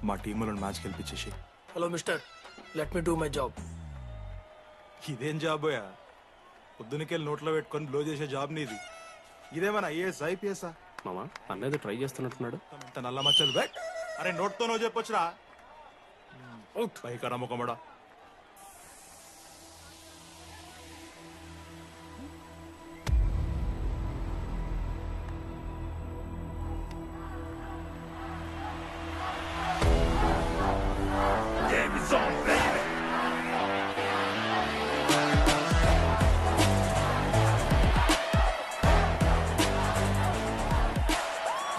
మా టీంలో మ్యాచ్ గెలిపించేసి.
Hello mister, let me do my job.
ఇదేం జాబోయా? పొద్దునకెళ్ళి నోట్లో పెట్టుకొని బ్లో చేసే జాబ్ నీది. ఇదేమన్నా ఐఏఎస్ ఐపీఎస్ఆ?
మామా అన్నది ట్రై చేస్తున్నట్టున్నాడు.
నల్ల మచ్చలు బెట్. అరే నోట్తో నువ్వు చెప్పొచ్చురా. పైకరా ముఖమడా.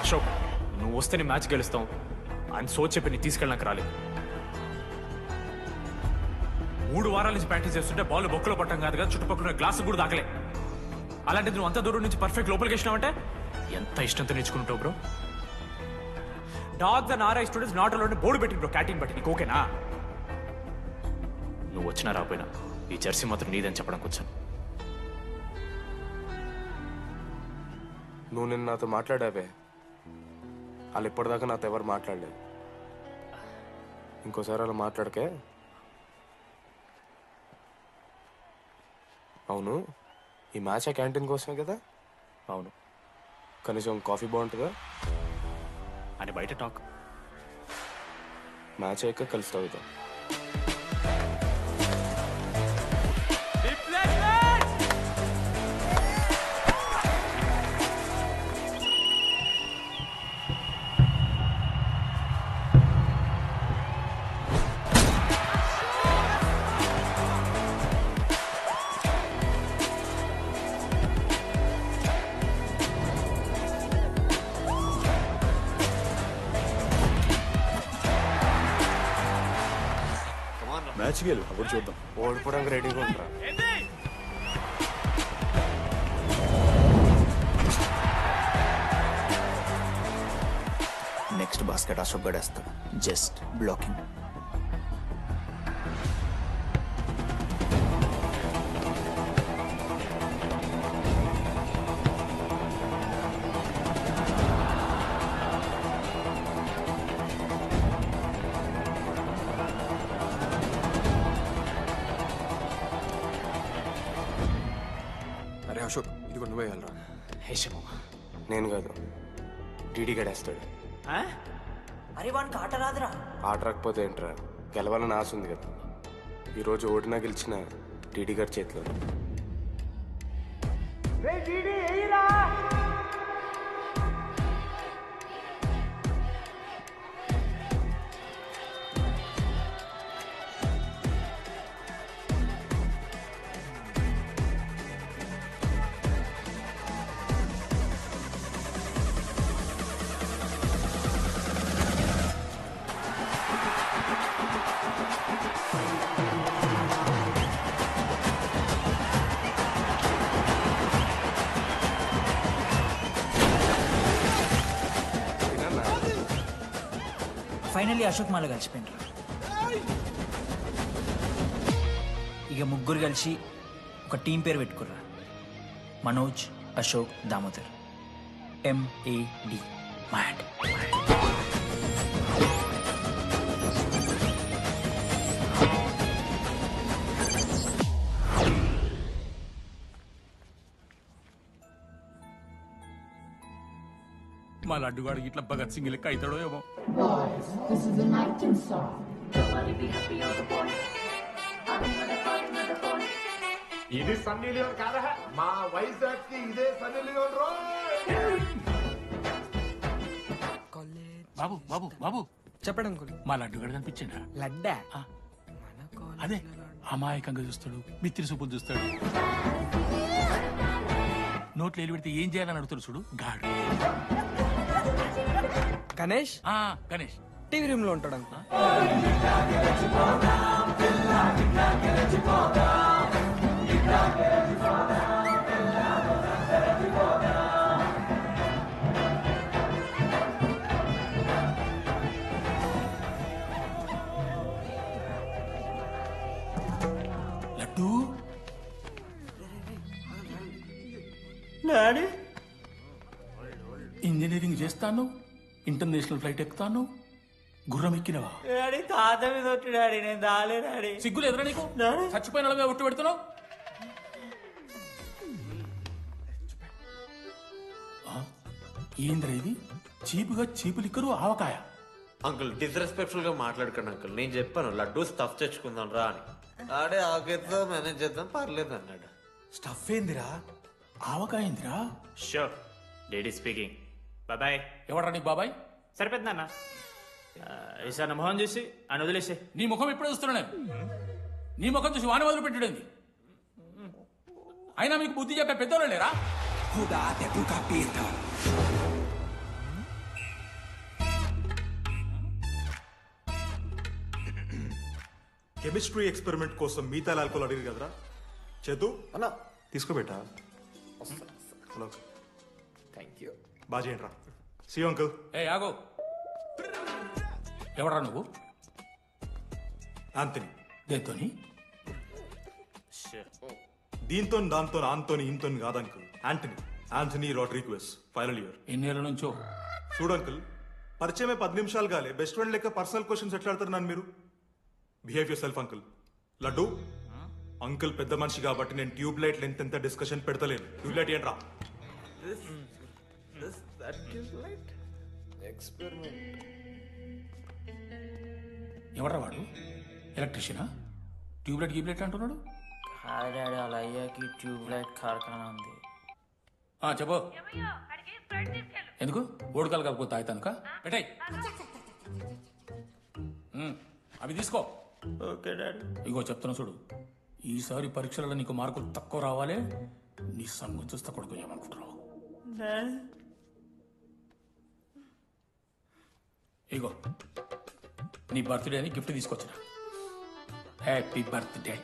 అశోక్, నువ్వు వస్తేనే మ్యాచ్ గెలుస్తాం. ఆయన సోచ్ చెప్పి నీ తీసుకెళ్ళడానికి రాలేదు. 3 వారాల నుంచి ప్రాక్టీస్ చేస్తుంటే బాల్ బొక్కలో పట్టం కాదు కదా, చుట్టుపక్కల గ్లాసు కూడా దాకలే. అలాంటిది నువ్వు అంత దూరం నుంచి పర్ఫెక్ట్ లోపలికి వేసినావంటే ఎంత ఇష్టంతో నేర్చుకుంటావు bro. Dogs and RI students not allowed board పెట్టి బ్రో, క్యాటీన్ బట్టి. నీకు ఓకేనా? నువ్వు వచ్చినా రాపోయినా ఈ జెర్సీ మాత్రం నీదని చెప్పడానికి వచ్చాను.
నువ్వు నిన్న నాతో మాట్లాడావే, వాళ్ళు ఇప్పటిదాకా నాతో ఎవరు మాట్లాడలేదు. ఇంకోసారి అలా మాట్లాడకే. అవును, ఈ మ్యాచ్ ఆ క్యాంటీన్ కోసమే కదా?
అవును.
కనీసం కాఫీ బాగుంటుందా
అని బయట టాక్.
మ్యాచ్ అయ్యాక కలిసి తాగుతాం.
మ్యాచ్కి వెళ్ళు, అప్పుడు చూద్దాం.
ఓడిపోవడానికి రెడీగా ఉంటారా?
నెక్స్ట్ బాస్కెట్ అశోక్ గడేస్తాడు. Just blocking.
అరే అశోక్, ఇదిగో నువ్వే వెళ్ళరా.
హేషము
నేను కాదు, టీడీ గడేస్తాడు.
అరే వానికి ఆట రాదురా.
ఆట రాకపోతే ఏంట్రా, గెలవాలని ఆశ ఉంది కదా. ఈరోజు ఓడినా గెలిచిన టీడీ గారి చేతిలో.
ఫైనల్లీ అశోక్ మాల కలిసిపోయినరా. ఇక ముగ్గురు కలిసి ఒక టీం పేరు పెట్టుకుర్రా. మనోజ్, అశోక్, దామోదర్. MAD. మ్యాడ్.
మా లడ్డుగాడికి ఇట్లా భగత్ సింగ్ లెక్క అవుతాడో ఏమో.
ఇది సన్నీ లియోన్ కాదా? మా వైజాగ్ కి ఇదే సన్నీ లియోన్ రో.
బాబు బాబు బాబు
చెప్పండి అంకుల్.
మా లడ్డుగాడు కనిపించాడా?
లడ్డా?
అదే అమాయకంగా చూస్తాడు, మిత్రి సూపులు చూస్తాడు, నోట్లు ఎలి పెడితే ఏం చేయాలని అడుగుతాడు చూడు గాడు.
గణేష్?
గణేష్
టీవీ రూమ్ లో ఉంటాడు అంకుల్.
లడ్డు
డాడీ
ఇంజనీరింగ్ చేస్తాను, ఇంటర్నేషనల్ ఫ్లైట్ ఎక్కుతాను, గుర్రం ఎక్కినవా?
డాడీ తాత మీద ఒట్టు డాడీ, నేను దాలే డాడీ.
సిగ్గులు ఎదురా నీకు? చచ్చిపోయిన వాళ్ళ మీద ఒట్టు పెడుతున్నావు. ఏంద్రా ఇది? చీపుగా చీపు లిక్కరు ఆవకాయ.
అంకుల్ డిస్రెస్పెక్ట్ఫుల్ గా మాట్లాడకండి అంకుల్. నేను చెప్పాను లడ్డూ స్టఫ్ తెచ్చుకుందాం రా అని. ఆడే ఆకేద్దో మేనేజ్ చేద్దాం పర్లేదు అన్నాడు.
స్టఫ్ ఏందిరా? ఆవకాయ ఏందిరా?
Sure daddy speaking. బాబాయ్.
ఎవడ్రా నీకు బాబాయ్?
సరిపోతుందన్న. ఈసారి నా మొహం చూసి అని వదిలేసే.
నీ ముఖం ఎప్పుడే చూస్తున్నా నేను. నీ ముఖం చూసి వాని వదిలి పెట్టడండి. అయినా మీకు బుద్ధి చెప్పే పెద్దోళ్ళు లేరా?
కెమిస్ట్రీ ఎక్స్పెరిమెంట్ కోసం మీథైల్ ఆల్కహాల్ అడిగారు కదరా చేతు
అన్నా
తీసుకోబెట్టా హలో
థ్యాంక్ యూ
బాగా చేయండి రా సీ అంకుల్
ఏ ఆగో ఎవరా నువ్వు
ఆంథనీ
దేంతోని
దీంతో దాంతో ఆంతోని ఇంతో కాదు అంకుల్ ఆంథనీ రాడ్రిగ్వెస్ ఫైనల్ ఇయర్
ఎన్నేళ్ళ నుంచో
చూడు అంకుల్ పరిచయమే 10 నిమిషాలు కాలే బెస్ట్ ఫ్రెండ్ లెక్క పర్సనల్ క్వశ్చన్స్ ఎట్లా ఆడతారు నన్ను మీరు behave your self uncle laddu uncle పెద్ద మనిషి కాబట్టి నేను ట్యూబ్ లైట్ లెంత్ ఎంత డిస్కషన్ పెడతలేను ట్యూబ్ లైట్ ఏంట్రా
ఎవరా వాడు ఎలక్ట్రీషియనా ట్యూబ్లైట్ గీబ్లైట్ అంటున్నాడు
డాడీ అలా అయ్యాకి ట్యూబ్ లైట్ కార్ఖానా ఉంది.
చెప్పు ఎందుకు ఓడికాలు కాకపోతే తాగుతానుక పెట్టాయి అవి తీసుకో
ఓకే డాడీ.
ఇగో చెప్తున్నా చూడు ఈసారి పరీక్షలలో నీకు మార్కులు తక్కువ రావాలి నీ సంగతి చూస్తే కొడుకు ఏమనుకుంటున్నావు ఇగో నీ బర్త్డే అని గిఫ్ట్ తీసుకొచ్చిన హ్యాపీ బర్త్డే.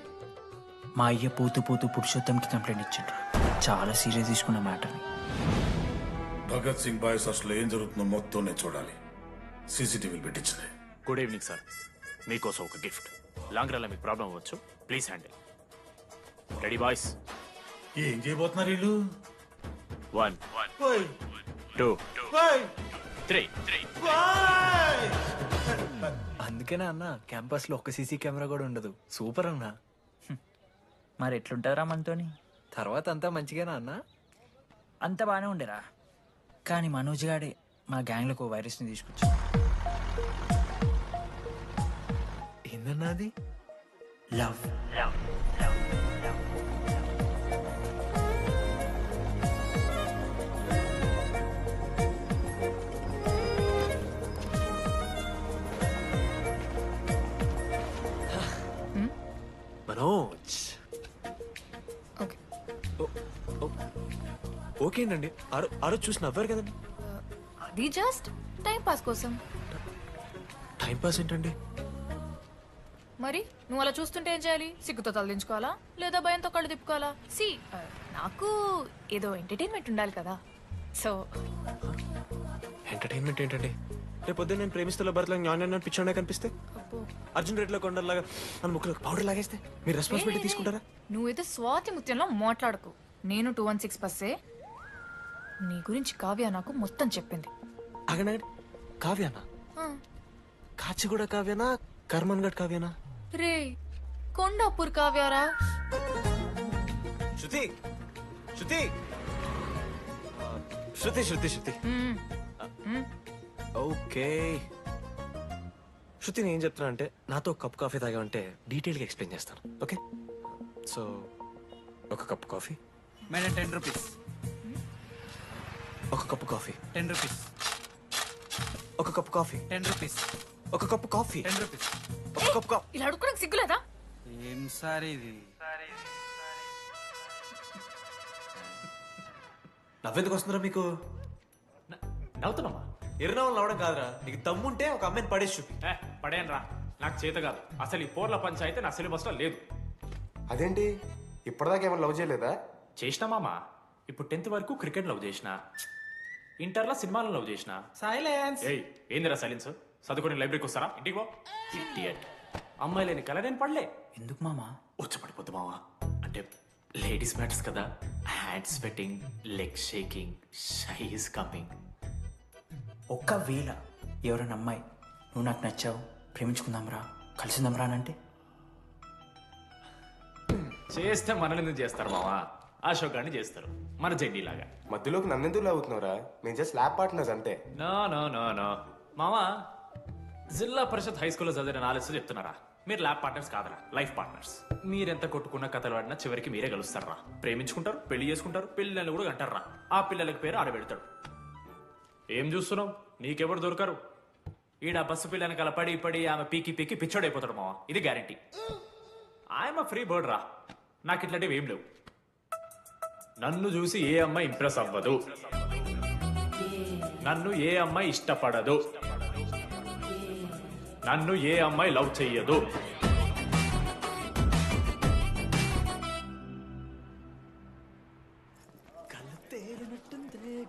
మా అయ్య పోతూ పోతూ పురుషోత్తంకి కంప్లైంట్ ఇచ్చిండ్రు. చాలా సీరియస్ తీసుకున్న మ్యాటర్ని.
భగత్ సింగ్ బాయ్స్ అసలు ఏం జరుగుతుందో మొత్తం నేను చూడాలి. సీసీటీవీలు పెట్టించింది.
గుడ్ ఈవినింగ్ సార్, మీకోసం ఒక గిఫ్ట్. లాంగ్ రన్లో మీకు ప్రాబ్లం అవ్వచ్చు, ప్లీజ్ హ్యాండిల్. Ready boys?
ఏం చేయబోతున్నారు వీళ్ళు?
1 2 3.
అందుకేనా అన్న క్యాంపస్ లో ఒక సీసీ కెమెరా కూడా ఉండదు. సూపర్ అన్నా.
మరి ఎట్లుంటారా మనతోని?
తర్వాత అంతా మంచిగానా అన్న?
అంత బాగానే ఉండేరా, కానీ మనోజ్ గాడే మా గ్యాంగ్లకు ఓ వైరస్ని తీసుకొచ్చా.
ఏందన్నా అది?
లవ్.
మనోజ్ ఓకేనండి. ఆరో చూసి నవ్వారు కదండి.
అది జస్ట్ టైం పాస్ కోసం.
టైం పాస్ ఏంటండి?
మరి నువ్వు అలా చూస్తుంటే ఏం చేయాలి? సిగ్గుతో తలదించుకోవాలా లేదా భయంతో కళ్ళు తిప్పుకోవాలా? సి నాకు ఏదో ఎంటర్టైన్మెంట్ ఉండాలి కదా. సో
ఎంటర్టైన్మెంట్ ఏంటండి? రేపు పొద్దున్న నేను ప్రేమిస్తున్న భర్తలో జ్ఞానం పిచ్చోడే కనిపిస్తే, అర్జున్ రెడ్డిలో కొండలాగా మన ముక్కలకు పౌడర్ లాగేస్తే మీరు రెస్పాన్సిబిలిటీ తీసుకుంటారా?
నువ్వైతే స్వాతి ముత్యంలో మాట్లాడకు. నేను 216 బస్సే. నీ గురించి కావ్య నాకు మొత్తం చెప్పింది.
అగనాడు కావ్యానా? కాచిగూడ కావ్యానా? కర్మన్ గడ్ కావ్యానా?
రే కొండాపూర్ కావ్యారా?
శృతి శృతి శృతి శృతి శృతి ఓకే. శృతి నేను చెప్తున్నా అంటే నాతో ఒక కప్ కాఫీ తాగామంటే డీటెయిల్గా ఎక్స్ప్లెయిన్ చేస్తాను. ఓకే, సో ఒక కప్ కాఫీ.
Madam 10 rupees.
ఒక కప్పు కాఫీ
10 రూపీస్.
ఒక కప్పు కాఫీ
10 రూపీస్.
ఒక కప్పు కాఫీ
10 రూపీస్.
ఒక కప్పు కాఫీ.
ఇలా అడుక్కోడానికి సిగ్గులేదా?
ఏం సార్ ఇది?
నవ్వెందుకు వస్తున్నారా మీకు?
నవ్వుతున్నామా?
ఎర్రనవ్వులు నవ్వడం కాదురా, నీకు దమ్ముంటే ఒక అమ్మాయిని పడేసి చూపి.
పడేయను రా, నాకు చేత కాదు. అసలు ఈ పోర్ల పంచాయితీ నా సిలబస్లో లేదు.
అదేంటి ఇప్పటిదాకా ఏమైనా లవ్ చేయలేదా?
చేసినా మామా. ఇప్పుడు 10th వరకు క్రికెట్ లవ్ చేసిన, ఇంటర్లో సినిమాలను లవ్ చేసిన.
సైలెన్స్.
ఏయ్ ఏందిరా సైలెన్స్? చదువుకొని లైబ్రరీకి వస్తారా? ఇంటికి పో. ఇడియట్. అమ్మాయి లేని కల నేను పడలే.
ఎందుకు మామా?
వచ్చపడిపోద్దు మావా. అంటే లేడీస్ మ్యాటర్స్ కదా. Hand sweating, leg shaking, shy is coming.
ఒక్కవేళ ఎవరైనా అమ్మాయి నువ్వు నాకు నచ్చావు, ప్రేమించుకుందాంరా, కలిసిందాంరా అని అంటే
చేస్తే మనల్ని ఎందుకు చేస్తారు మావా? అశోక్ గారిని చేస్తారు, మన జెండీలాగా.
మధ్యలోకి నన్నెందుకు లాగుతున్నావురా? నేను జస్ట్ ల్యాబ్ పార్ట్నర్స్ అంతే.
నో నో నో నో మావా, జిల్లా పరిషత్ హై స్కూల్లో చదివిన నాలెడ్జ్ చెప్తున్నారా? మీరు ల్యాబ్ పార్ట్నర్స్ కాదరా, లైఫ్ పార్ట్నర్స్. మీరెంత కొట్టుకున్న కథలు ఆడినా చివరికి మీరే కలుస్తారా. ప్రేమించుకుంటారు, పెళ్లి చేసుకుంటారు, పిల్లల్ని కూడా కంటారా. ఆ పిల్లలకి పేరు ఆడబెడతాడు. ఏం చూస్తున్నావు? నీకెవరు దొరకరు. ఈడ బస్సు పిల్లని కల పడి పడి ఆమె పీకి పీకి పిచ్చోడైపోతాడు మావా. ఇది గ్యారంటీ. ఆయమ ఫ్రీ బర్డ్ రా. నాకు ఇట్లాంటివి ఏం లేవు. నన్ను చూసి ఏ అమ్మాయి ఇంప్రెస్ అవ్వదు, నన్ను ఏ అమ్మాయి ఇష్టపడదు, నన్ను ఏ అమ్మాయి లవ్ చెయ్యదు.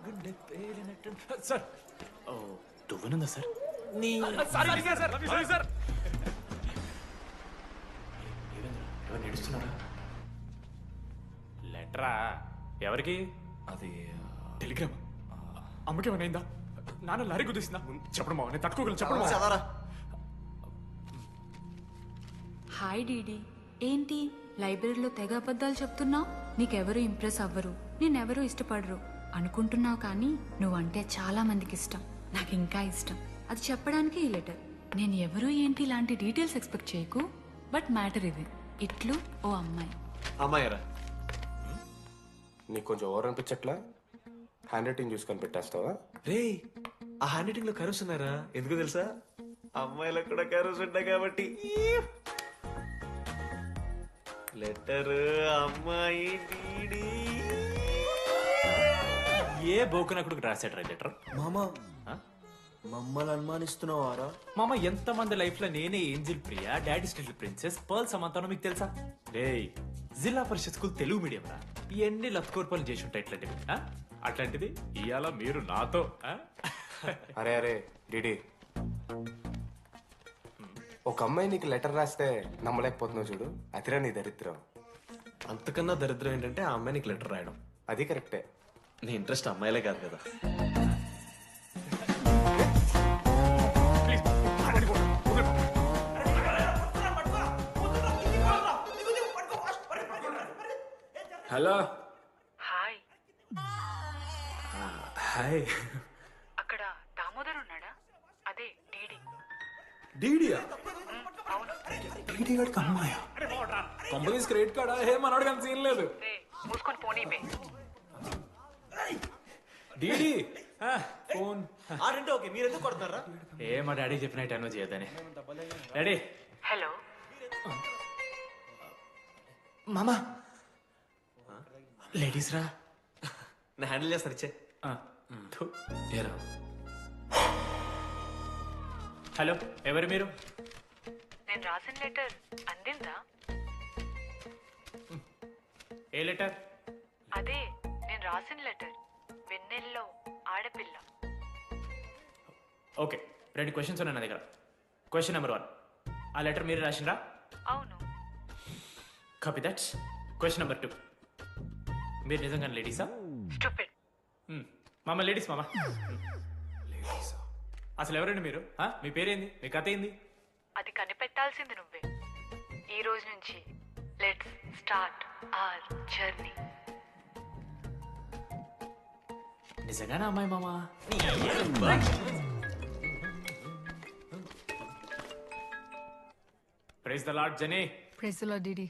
గుండె పేలినట్టు సార్. ఓ దువ్వనుందా సార్?
నీ
సార్ ఎవరు నడుస్తున్నారా? లెటరా ఎవరికి?
అది
టెలిగ్రామ్. అమ్మకి ఏమైనా నాన్న లారీ కుదిసిందా? చెప్పడం మా నేను తట్టుకోగలను. చెప్పడం
చదవరా.
హాయ్ డీడీ, ఏంటి లైబ్రరీలో తెగ అబద్ధాలు చెప్తున్నావు? నీకెవరూ ఇంప్రెస్ అవ్వరు, నేనెవరూ ఇష్టపడరు అనుకుంటున్నావు, కానీ నువ్వంటే చాలా మందికి ఇష్టం, నాకు ఇంకా ఇష్టం. అది చెప్పడానికి ఈ లెటర్. నేను ఎవరు ఏంటి ఇలాంటి డీటెయిల్స్ ఎక్స్పెక్ట్ చేయకు, బట్ మ్యాటర్ ఇది. ఇట్లు ఓ అమ్మాయి.
అమ్మాయరా నీకు కొంచెం ఓవర్ అనిపించట్లా? హ్యాండ్ రైటింగ్ చూసుకొని పెట్టేస్తావా?
రే, ఆ హ్యాండ్ రైటింగ్ లో కర్వ్స్ ఉన్నారా? ఎందుకు తెలుసా? అమ్మాయిలకు కూడా కర్వ్స్ ఉంటాయి కాబట్టి. లెటర్ అమ్మాయి డీడీ.
ఏ బోకునకుడికి రాశాడు రా లెటర్?
మామా మమ్మల్ని అనుమానిస్తున్నావారా?
మామ ఎంతమంది లైఫ్ లో నేనే angel Priya, daddy still princess, pearl సమంతానో మీకు తెలుసా? రే జిల్లా పరిషత్ స్కూల్ తెలుగు మీడియం రా. ఎన్ని లత్కోర్పాలు చేసి ఉంటాయి ఇట్లాంటివి. అట్లాంటిది ఇవాళ మీరు నాతో.
అరే అరే డిడి, ఒక అమ్మాయి నీకు లెటర్ రాస్తే నమ్మలేకపోతున్నావు చూడు, అదిరా నీ దరిద్రం.
అంతకన్నా దరిద్రం ఏంటంటే ఆ అమ్మాయి నీకు లెటర్ రాయడం.
అది కరెక్టే.
నీ ఇంట్రెస్ట్ అమ్మాయిలే కాదు కదా.
హలో.
హాయ్.
హాయ్.
అక్కడ దామోదర్ ఉన్నాడా? అదే డీడీ.
డీడీయా?
అవును.
డీడీ గారికి అమ్మాయా? Companies credit కార్డా? హే మనోడు కానీ సీన్ లేదు.
మూసుకొని పోనీ బే.
DD phone.
ఆ రెండు ఓకే, మీరు ఎందుకు కొడుతున్నారా?
ఏ మా డాడీ చెప్పిన టైం చేయదని. డాడీ.
హలో
మామా. లేడీస్ రా.
నా హ్యాండిల్ చేస్తాను, ఇచ్చే. ఏరా.
హలో, ఎవరు మీరు?
నేను రాసిన లెటర్ అందిందా?
ఏ లెటర్?
అదే నేను రాసిన లెటర్, వెన్నెల్లో ఆడపిల్ల.
ఓకే, 2 క్వశ్చన్స్ ఉన్నాయి నా దగ్గర. క్వశ్చన్ నెంబర్ 1, ఆ లెటర్ మీరు రాసిండ్రా?
అవును.
Copy that. క్వశ్చన్ నెంబర్ 2, మీరు నిజంగా లేడీసా?
స్టూపిడ్.
మామ లేడీస్ మామ. అసలు ఎవరండి మీరు? మీ పేరేంది? మీ కథ ఏంది?
అది కనిపెట్టాల్సింది నువ్వే. ఈ రోజు నుంచి లెట్స్ స్టార్ట్ అవర్ జర్నీ.
నిజంగానే అమ్మాయి మామ? Praise the Lord Jani.
Praise the Lord DD.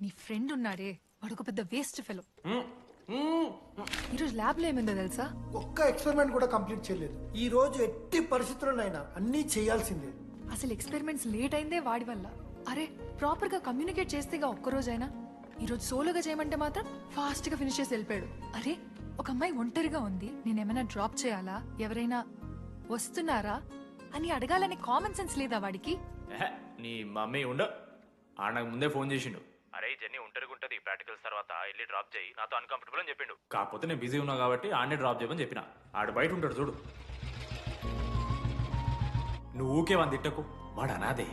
నీ ఫ్రెండ్ ఉన్నాడే, వాడు ఒక పెద్ద వేస్ట్ ఫెలో. ఈరోజు ల్యాబ్ లో ఏమైందో తెలుసా?
ఒక్క ఎక్స్పెరిమెంట్ కూడా కంప్లీట్ చేయలేదు. ఈ రోజు ఎట్టి పరిస్థితుల్లోనైనా అన్నీ చేయాల్సిందే.
అసలు ఎక్స్పెరిమెంట్స్ లేట్ అయిందే వాడి వల్ల. అరే ప్రాపర్ గా కమ్యూనికేట్ చేస్తేగా ఒక్కరోజైనా. ఈరోజు సోలోగా చేయమంటే మాత్రం ఫాస్ట్ గా ఫినిష్ చేసి వెళ్ళిపోయాడు. అరే ఒక అమ్మాయి ఒంటరిగా ఉంది, నేనేమైనా డ్రాప్ చేయాలా, ఎవరైనా వస్తున్నారా అని అడగాలనే కామన్ సెన్స్ లేదా వాడికి?
నీ మమ్మీ ఉండ నాకు ముందే ఫోన్ చేసిండు. అరే జర్నీ ఉంటది, ప్రాక్టికల్స్ తర్వాత వెళ్ళి డ్రాప్ చేయి, నాతో అన్కంఫర్టబుల్ అని చెప్పిండు. కాకపోతే నేను బిజీ ఉన్నా కాబట్టి ఆడనే డ్రాప్ చేయమని చెప్పిన. ఆడు బయట ఉంటాడు చూడు. నువ్వు ఊకే వాని తిట్టకు, వాడు అనాదే.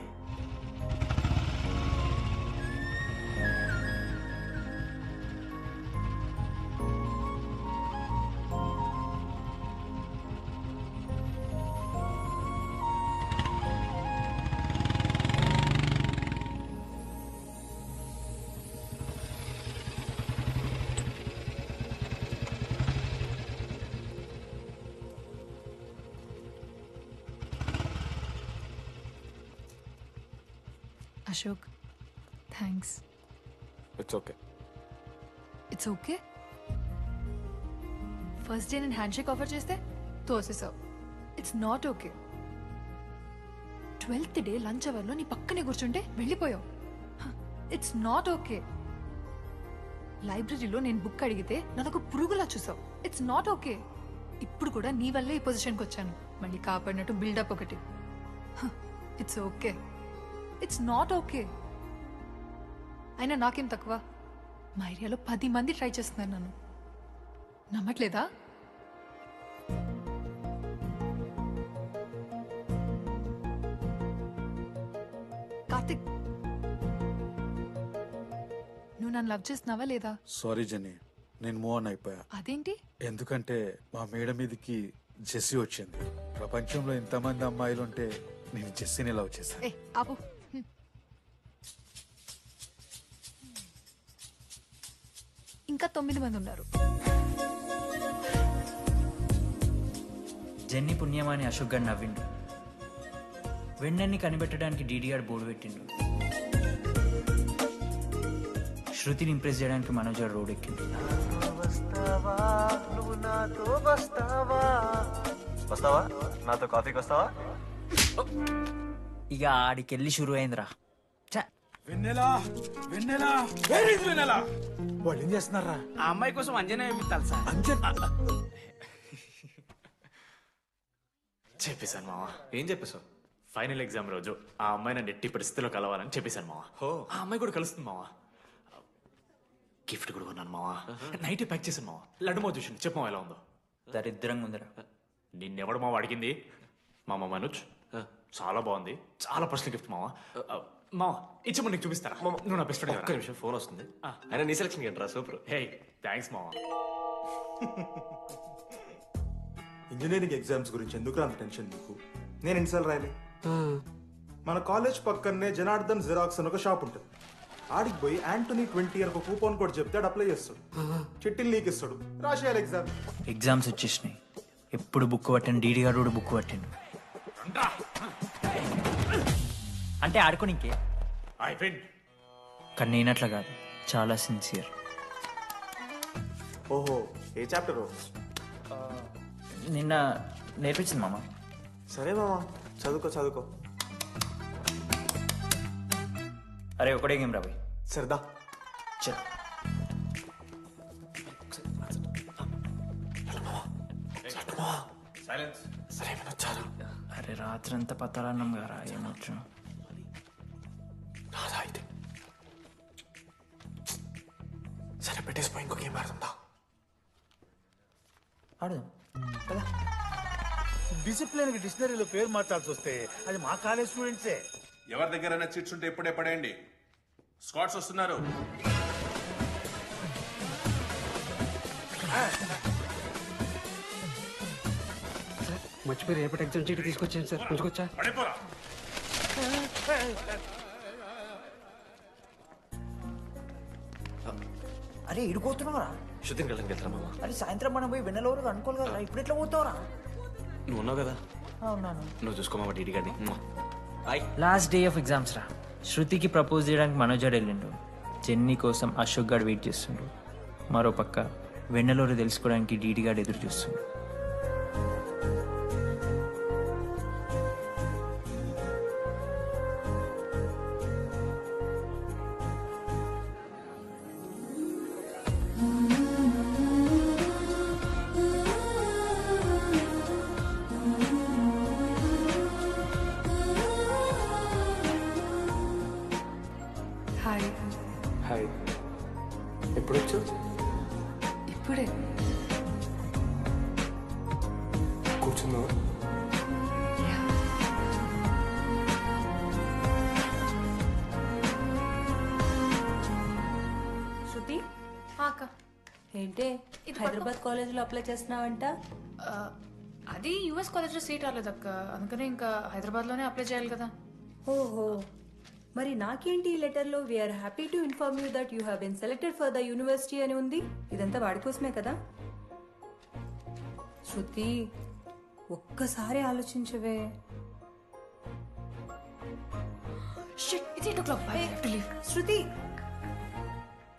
Ashok, thanks.
It's okay.
It's okay. First day నేను హ్యాండ్ షేక్ ఆఫర్ చేస్తే తోసేసావు. It's not okay. 12th day lunch అవర్లో నీ పక్కనే కూర్చుంటే వెళ్ళిపోయావు. It's not okay. లైబ్రరీలో నేను బుక్ అడిగితే నన్ను పురుగులా చూసావు. It's not okay. ఇప్పుడు కూడా నీ వల్లే ఈ పొజిషన్కి వచ్చాను. మళ్ళీ కాపాడినట్టు బిల్డప్ ఒకటి. It's okay. It's not okay. అయినా నాకేం తక్కువ? మా ఏరియాలో 10 మంది ట్రై చేస్తున్నారు నన్ను. నమ్మట్లేదా? నన్ను లవ్ చేస్తున్నావా లేదా?
సారీ జెన్నీ, నేను మూవ్ ఆన్ అయిపోయా.
అదేంటి?
ఎందుకంటే మా మేడ మీదకి జెస్సీ వచ్చింది. ప్రపంచంలో ఇంతమంది అమ్మాయిలు ఉంటే నేను జెస్సీని లవ్ చేశాను.
ఏ ఆపు. ఇంకా 9 మంది ఉన్నారు.
జెన్నీ పుణ్యమాని అశోక్ గారు నవ్విండు. వెన్నెన్ని కనిపెట్టడానికి డీడీఆర్ బోర్డు పెట్టిండు. శృతిని ఇంప్రెస్ చేయడానికి మనోజ్ గారు రోడ్ ఎక్కిండు.
వస్తావా నాతో కాఫీకి వస్తావా?
ఇక ఆడికెళ్ళి షురు అయిందిరా.
వెన్నెలా వెన్నెలా వెన్నెలా వాళ్ళు ఏం చేస్తున్నారా?
ఆ అమ్మాయి కోసం అంజనా వేపిస్తాను సార్.
చెప్పేశాను మావా.
ఏం చెప్పేశావు?
ఫైనల్ ఎగ్జామ్ రోజు ఆ అమ్మాయి నన్ను ఎట్టి పరిస్థితిలో కలవాలని చెప్పేశాను మావా. ఆ అమ్మాయి కూడా కలుస్తుంది మావా. గిఫ్ట్ కూడా కొన్నాను మావా. నైట్ ప్యాక్ చేశాను మావా. లడ్డు మావ చూసింది. చెప్పు మావా ఎలా ఉందో.
దరిద్రంగా ఉందిరా.
నిన్నెవడు మావా అడిగింది? మామ మనోజ్. చాలా బాగుంది. చాలా పర్సనల్ గిఫ్ట్ మావా. మావా ఇచ్చి నీకు చూపిస్తారా? నువ్వు నా బెస్ట్ ఫ్రెండ్.
ఒక్క నిమిషం, ఫోన్ వస్తుంది. అయినా నీ సెలక్షన్ ఏంట్రా? సూపర్.
హే థ్యాంక్స్ మావా.
ఇంజనీరింగ్ ఎగ్జామ్స్ గురించి ఎందుకు అంత టెన్షన్ నీకు? నేను ఎన్నిసార్లు రాయలే. మన కాలేజ్ పక్కనే జనార్దన్ జిరాక్స్ అని ఒక షాప్ ఉంటుంది. ఆడికి పోయి యాంటోనీ 20 అని ఒక కూపన్ కోడ్ చెప్తే అప్లై చేస్తాడు. చిట్టిల్ నీకు ఇస్తాడు, రాసేయాలి ఎగ్జామ్.
ఎగ్జామ్స్ వచ్చేసినాయి. ఎప్పుడు బుక్ పట్టాను డీడీ గారు కూడా బుక్ పట్టిండు. అంటే ఆడుకోనికే కానీ నేనట్లా కాదు, చాలా సిన్సియర్.
ఓహో, ఏ చాప్టర్?
నిన్న నేర్పించింది మామ.
సరే మామ, చదువుకో.
అరే ఒకటే గేమ్ రాబోయ్.
సరదా
చల్. అరే రాత్రంతా పత్తాలన్నం గారా ఏమొచ్చు.
సరే పెట్టేసిపోయి ఇంకో గేమ్ ఆడుతుందా?
ఆడదాం.
డిసిప్లిన్ కి డిక్షనరీలో పేరు మార్చాల్సి వస్తే అది మా కాలేజ్ స్టూడెంట్సే.
ఎవరి దగ్గరైనా చిట్స్ ఉంటే ఇప్పుడే పడేయండి. స్కాట్స్ వస్తున్నారు.
మర్చిపోయి రేపటి ఎగ్జామ్ చీటి తీసుకొచ్చాను సార్, ఉంచుకొచ్చా?
అరే ఇడిపోతున్నావురా.
శృతిని వెళ్ళడానికి వెళ్తారా మామ?
అరే సాయంత్రం మనం పోయి వెన్నెలవరకు అనుకోవాలి కదా, ఇప్పుడు ఎట్లా పోతావురా?
నువ్వు ఉన్నావు కదా,
అవునాను.
నువ్వు చూసుకో మామ డీడీ గారిని.
లాస్ట్ డే ఆఫ్ ఎగ్జామ్స్ రా. శృతికి ప్రపోజ్ చేయడానికి మనోజ్ గారు వెళ్ళిండు. జెన్నీ కోసం అశోక్ గారు వెయిట్ చేస్తుండు. మరో పక్క వెన్నెలూరు తెలుసుకోవడానికి డీడీ గారు ఎదురు చూస్తుండు.
హాయ్.
హాయ్. ఎప్పుడు వచ్చావు?
ఇప్పుడే.
కూర్చున్నావా?
శృతి
అక్క
ఏంటే హైదరాబాద్ కాలేజీలో అప్లై చేస్తున్నావంట?
అది యుఎస్ కాలేజ్లో సీట్ రాలేదు అక్క, అందుకనే ఇంకా హైదరాబాద్లోనే అప్లై చేయాలి కదా.
ఓహో, మరి నాకేంటి ఈ లెటర్లో we're happy to inform you that you have been selected for the university అని ఉంది. ఇదంతా వాడి కోసమే కదా? శృతి ఒక్కసారి ఆలోచించవే. శృతి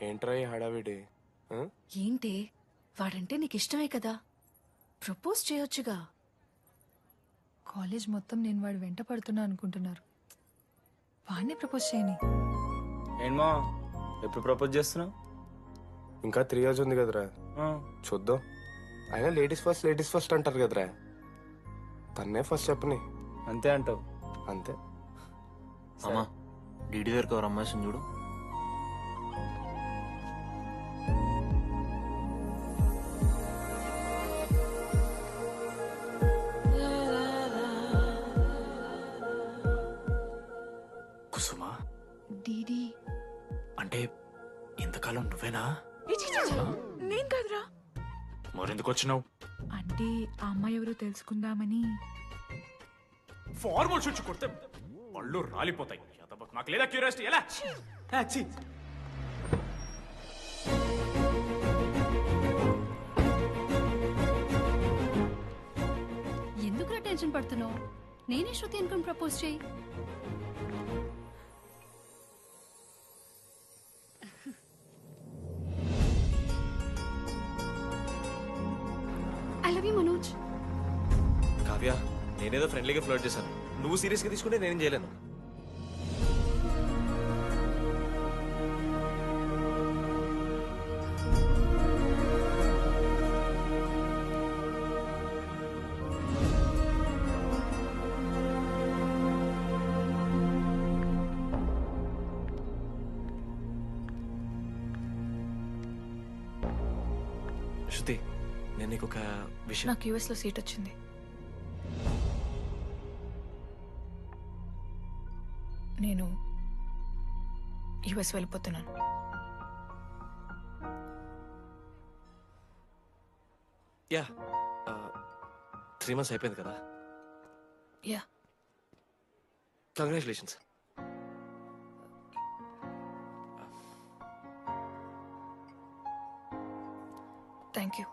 ఏంట్రా ఈ హడావిడి?
ఏంటి వాడంటే నీకు ఇష్టమే కదా, ప్రపోజ్ చేయొచ్చుగా. కాలేజ్ మొత్తం నేను వాడు వెంట పడుతున్నా అనుకుంటున్నారు. వాడిని ప్రపోజ్ చేయని.
ఏంటమ్మా ఎప్పుడు ప్రపోజ్ చేస్తున్నావు?
ఇంకా 3 years ఉంది కదరా, చూద్దాం. అయినా లేడీస్ ఫస్ట్ అంటారు కదరా, తన్నే ఫస్ట్ చెప్పని.
అంతే అంటావు?
అంతే.
అమ్మా డీడీ దగ్గరకు ఎవరు అమ్మాయిని చూడు.
కుసుమా
డీడీ
అంటే ఇంతకాలం కాలం నువ్వేనా
నేను కాదురా.
మరెందుకు వచ్చినావు?
అంటే ఆ అమ్మాయి ఎవరో తెలుసుకుందామని.
ఫార్మల్ షూట్ కొడితే పళ్ళు రాలిపోతాయి. నాకు లేదా క్యూరియాసిటీ ఎలా?
ఎందుకు టెన్షన్ పడుతున్నావు? నేనే శృతి అనుకుని ప్రపోజ్ చేయి. I love you Manoj.
Kavya, నేనేదో ఫ్రెండ్లీగా ఫ్లర్ట్ చేశాను. నువ్వు సీరియస్గా తీసుకుంటే నేనేం చేయలేను. శృతి, నేను నీకు ఒక విషయం.
నాకు యూఎస్లో సీట్ వచ్చింది. నేను యూఎస్ వెళ్ళిపోతున్నాను.
యా, 3 months అయిపోయింది కదా.
Yeah,
congratulations.
Thank you.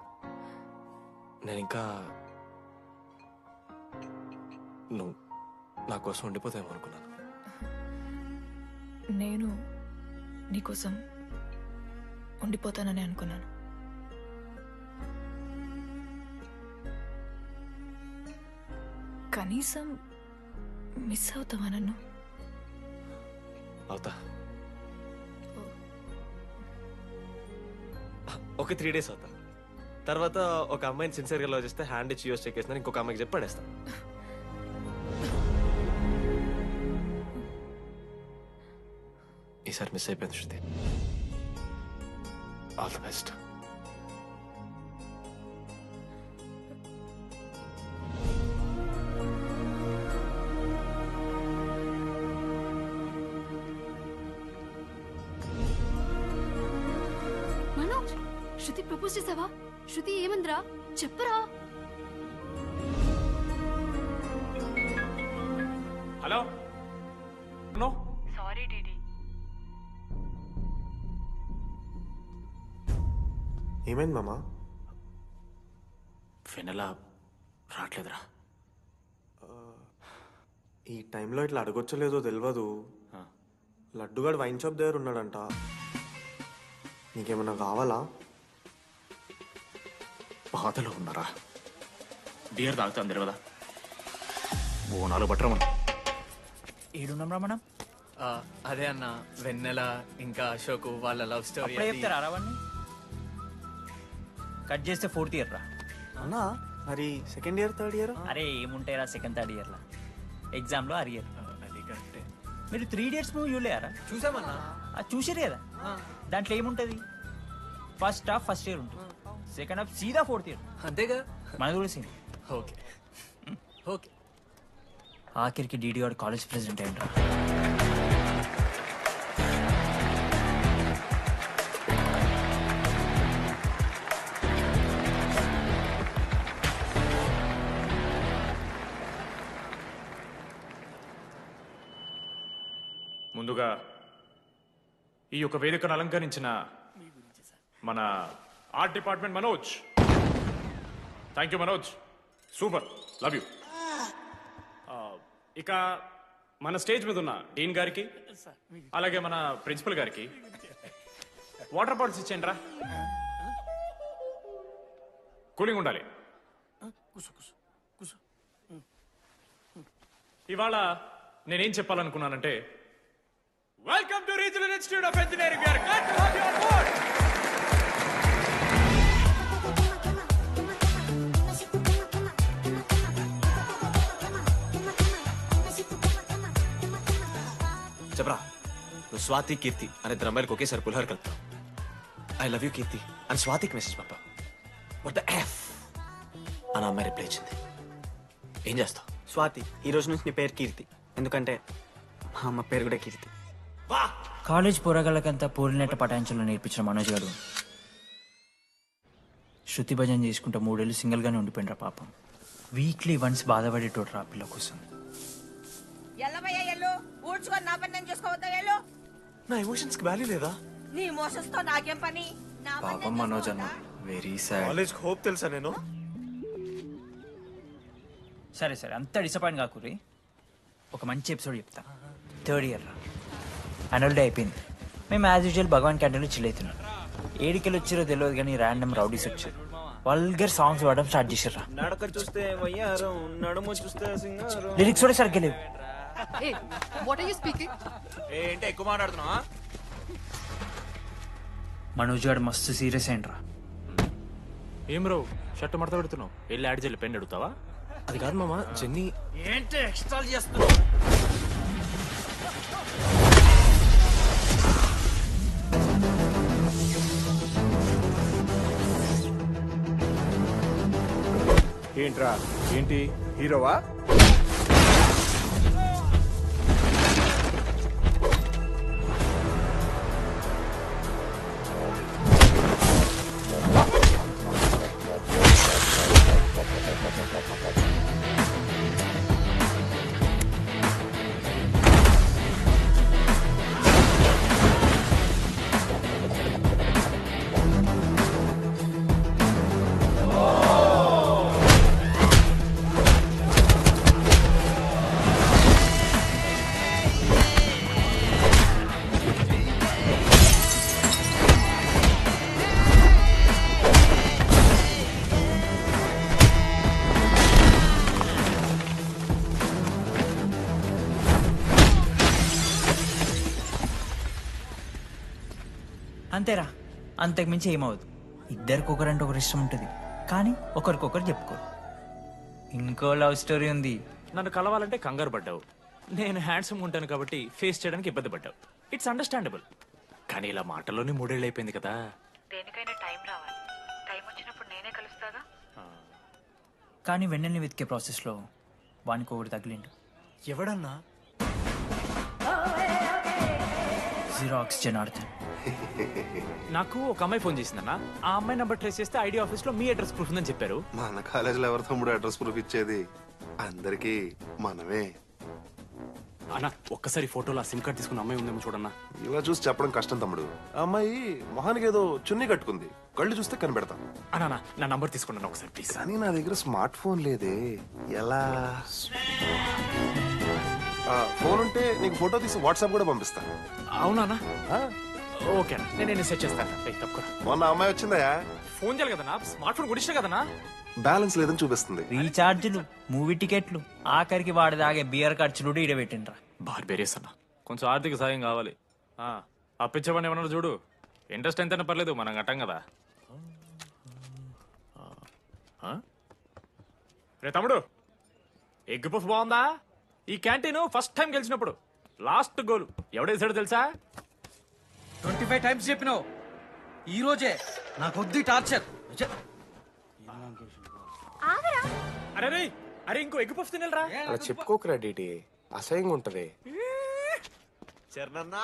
నేను ఇంకా నువ్వు నా కోసం ఉండిపోతాయేమో అనుకున్నాను.
నేను నీకోసం ఉండిపోతానని అనుకున్నాను. కనీసం మిస్ అవుతావా నన్ను?
అవుతా. ఒక 3 days అవుతా. తర్వాత ఒక అమ్మాయిని సిన్సియర్గా లవ్ చేస్తే హ్యాండ్ ఇచ్చి యూస్ చెక్ చేసిన ఇంకొక అమ్మాయికి చెప్పి పడేస్తాను. ఈసారి మిస్ అయిపోయింది Shruti. All the best.
Manoj, Shruti propose చేసావా? శృతి ఏమందిరా చెప్పరా?
హలో. No
sorry DD.
ఏమైంది మామా?
వెనెలా రావట్లేదురా.
ఈ టైంలో ఇట్లా అడగొచ్చలేదో తెలియదు. లడ్డుగాడు వైన్ షాప్ దగ్గర ఉన్నాడంట. నీకేమన్నా కావాలా?
బాధలో ఉన్నారా? బియర్ తాగుతా అందరు కదా. బోనాలు బట్టరా మనం.
ఏడున్నాం రా మనం?
అదే అన్న, వెన్నెల ఇంకా అశోక్ వాళ్ళ లవ్ స్టోరీ.
అప్పుడే చెప్తారా రావన్నీ? కట్ చేస్తే 4th year రా.
అన్నా మరి 2nd year 3rd year?
అరే ఏముంటాయిరా 2nd 3rd year లా. ఎగ్జామ్లో అరియర్.
అది కరెక్టే.
మీరు 3 Idiots మూవీ చూడలేరా?
చూసామన్నా.
చూసారు కదా. దాంట్లో ఏముంటుంది? ఫస్ట్ హాఫ్ ఫస్ట్ ఇయర్ ఉంటుంది, సెకండ్ హాఫ్ సీదా 4th year.
అంతేగా.
మనది కూడా సీన్.
Okay okay.
ఆఖరికి డీడీ వాడు కాలేజ్ ప్రెసిడెంట్ అయ్యిండ్రా.
ముందుగా ఈ యొక్క వేదికను అలంకరించిన మన art department Manoj. Thank you Manoj, super, love you. ఇక మన స్టేజ్ మీద ఉన్న డీన్ గారికి అలాగే మన ప్రిన్సిపల్ గారికి వాటర్ బాటిల్స్ ఇచ్చేయండి రా. కూలింగ్ ఉండాలి. ఇవాళ నేనేం చెప్పాలనుకున్నానంటే, welcome to regional institute of engineering. We are glad to have you on board.
చెప్పరా, నువ్వు స్వాతి కీర్తి అనే ఇద్దరు అమ్మాయిలకు ఒకేసారి పులిహోర కలుపుతావు. ఐ లవ్ యూ కీర్తి అని స్వాతికి మెసేజ్ పంపా. వాట్ ద ఎఫ్ అని అమ్మాయి రిప్లై ఇచ్చింది. ఏం చేస్తావు?
స్వాతి, ఈ రోజు నుంచి నీ పేరు కీర్తి, ఎందుకంటే మా అమ్మ పేరు కూడా కీర్తి.
కాలేజ్ పోరగాళ్ళకంతా పూరినట్ట పటాయించలో నేర్పించిన మనోజ్ గారు శృతి భజన చేసుకుంటా 3 ఏళ్ళు సింగిల్గానే ఉండిపోయినరా పాపం. వీక్లీ వన్స్ బాధపడేటోడు రా పిల్ల కోసం.
నా ఎమోషన్స్ కి వాల్యూ లేదా?
నీ ఎమోషన్స్ తో నాకేం పని?
పాపం మనోజ్ అన్న, వెరీ సాడ్.
కాలేజ్ హోప్ తెలుసా నేను?
సరే సరే అంత డిసప్పాయింట్ కాకురి. ఒక మంచి ఎపిసోడ్ చెప్తా. 3rd ఇయర్ రా, యాన్యువల్ డే అయిపోయింది. మేము యాజ్ యూజువల్ భగవాన్ క్యాంటీన్లో చిల్ అవుతున్నాం. ఏడికెళ్ళి వచ్చారో తెలియదు కానీ ర్యాండమ్ రౌడీస్ వచ్చారు. వల్గర్ సాంగ్స్ పాడడం స్టార్ట్ చేశారు.
నడక చూస్తే వయ్యారం, నడుము చూస్తే సింగారం.
లిరిక్స్ కూడా సరిగ్గా లేవు.
What are you speaking?
ఏంటి ఎక్కువ మాట్లాడుతున్నావా?
మనోజ్ గారు మస్తు సీరియస్ అయిండ్రా.
ఏం రో షర్ట్ మడత పెడుతున్నావు? వెళ్ళి యాడ్ చేయాలి, పెన్ అడుగుతావా?
అది కాదు మామ, జెన్నీ.
ఏంటి ఎక్స్ట్రా చేస్తున్నావు?
ఏంట్రా ఏంటి హీరోవా?
అంతేరా, అంతకుమించి ఏమవుదు. ఇద్దరికి ఒకరంటే ఒకరు ఇష్టం ఉంటుంది, కానీ ఒకరికొకరు చెప్పుకోరు. ఇంకో లవ్ స్టోరీ ఉంది.
నన్ను కలవాలంటే కంగారు పడ్డావు. నేను హ్యాండ్సమ్ ఉంటాను కాబట్టి ఫేస్ చేయడానికి ఇబ్బంది పడ్డావు. It's understandable. కానీ ఇలా మాటల్లోనే 3 ఏళ్ళు అయిపోయింది కదా.
దేనికైనా టైం రావాలి. టైం వచ్చినప్పుడు నేనే కలుస్తాగా.
కానీ వెన్నెల్ని వెతికే ప్రాసెస్లో వానికి ఒకటి తగిలిండు.
ఎవడన్నా?
జిరాక్స్ జనార్దన్.
నాకు ఒక అమ్మాయి ఫోన్ చేసిందన్న. ఆ అమ్మాయి నంబర్ ట్రేస్ చేస్తే ఐడి ఆఫీస్ లో మీ అడ్రస్ ప్రూఫ్ ఉందని చెప్పారు.
మన కాలేజీలో ఎవరి తమ్ముడు అడ్రస్ ప్రూఫ్ ఇచ్చేది? అందరికి మనమే.
అన్న ఒక్కసారి ఫోటోలో సిమ్ కార్డ్ తీసుకున్న అమ్మాయి ఉందేమో చూడన్నా.
ఇలా చూసి చెప్పడం కష్టం తమ్ముడు. ఆ అమ్మాయి మొహానికి ఏదో చున్నీ కట్టుకుంది, కళ్ళు చూస్తే కనిపెడతా.
అన్నా నా నంబర్ తీసుకున్నాను ఒకసారి ప్లీజ్.
కానీ నా దగ్గర స్మార్ట్ ఫోన్ లేదే, ఎలా? ఫోన్ ఉంటే నీకు ఫోటో తీసి వాట్సాప్ కూడా పంపిస్తా.
అవునా? ఓకే అన్న, నేను సెట్ చేస్తాను. తక్కువ
మొన్న అమ్మాయి వచ్చిందయా?
ఫోన్ చేయాలి కదన్నా, స్మార్ట్ ఫోన్ కొనిష్టం కదన్నా.
బ్యాలెన్స్ లేదని చూపిస్తుంది.
రీఛార్జ్లు, మూవీ టికెట్లు, ఆఖరికి వాడి దాగే బియర్ ఖర్చులు కూడా ఇడబెట్టిండ్రా.
బార్బేరియస్ అన్న, కొంచెం ఆర్థిక సాయం కావాలి. అప్పించమని ఏమన్నా చూడు. ఇంట్రెస్ట్ ఎంతైనా పర్లేదు, మనం కట్టాం కదా. రే తమ్ముడు, ఎగ్ పఫ్ బాగుందా? ఈ క్యాంటీన్ ఫస్ట్ టైం గెలిచినప్పుడు లాస్ట్ గోల్ ఎవడేసాడో తెలుసా?
25 టైమ్స్ చెప్పినావు. ఈ రోజే నాకు వద్దు టార్చర్.
అరే అరే ఇంకో ఎగ్ పఫ్ తినరా.
అలా చెప్పుకోకరా డీటీ, అసహ్యంగా ఉంటది.
చరణన్నా,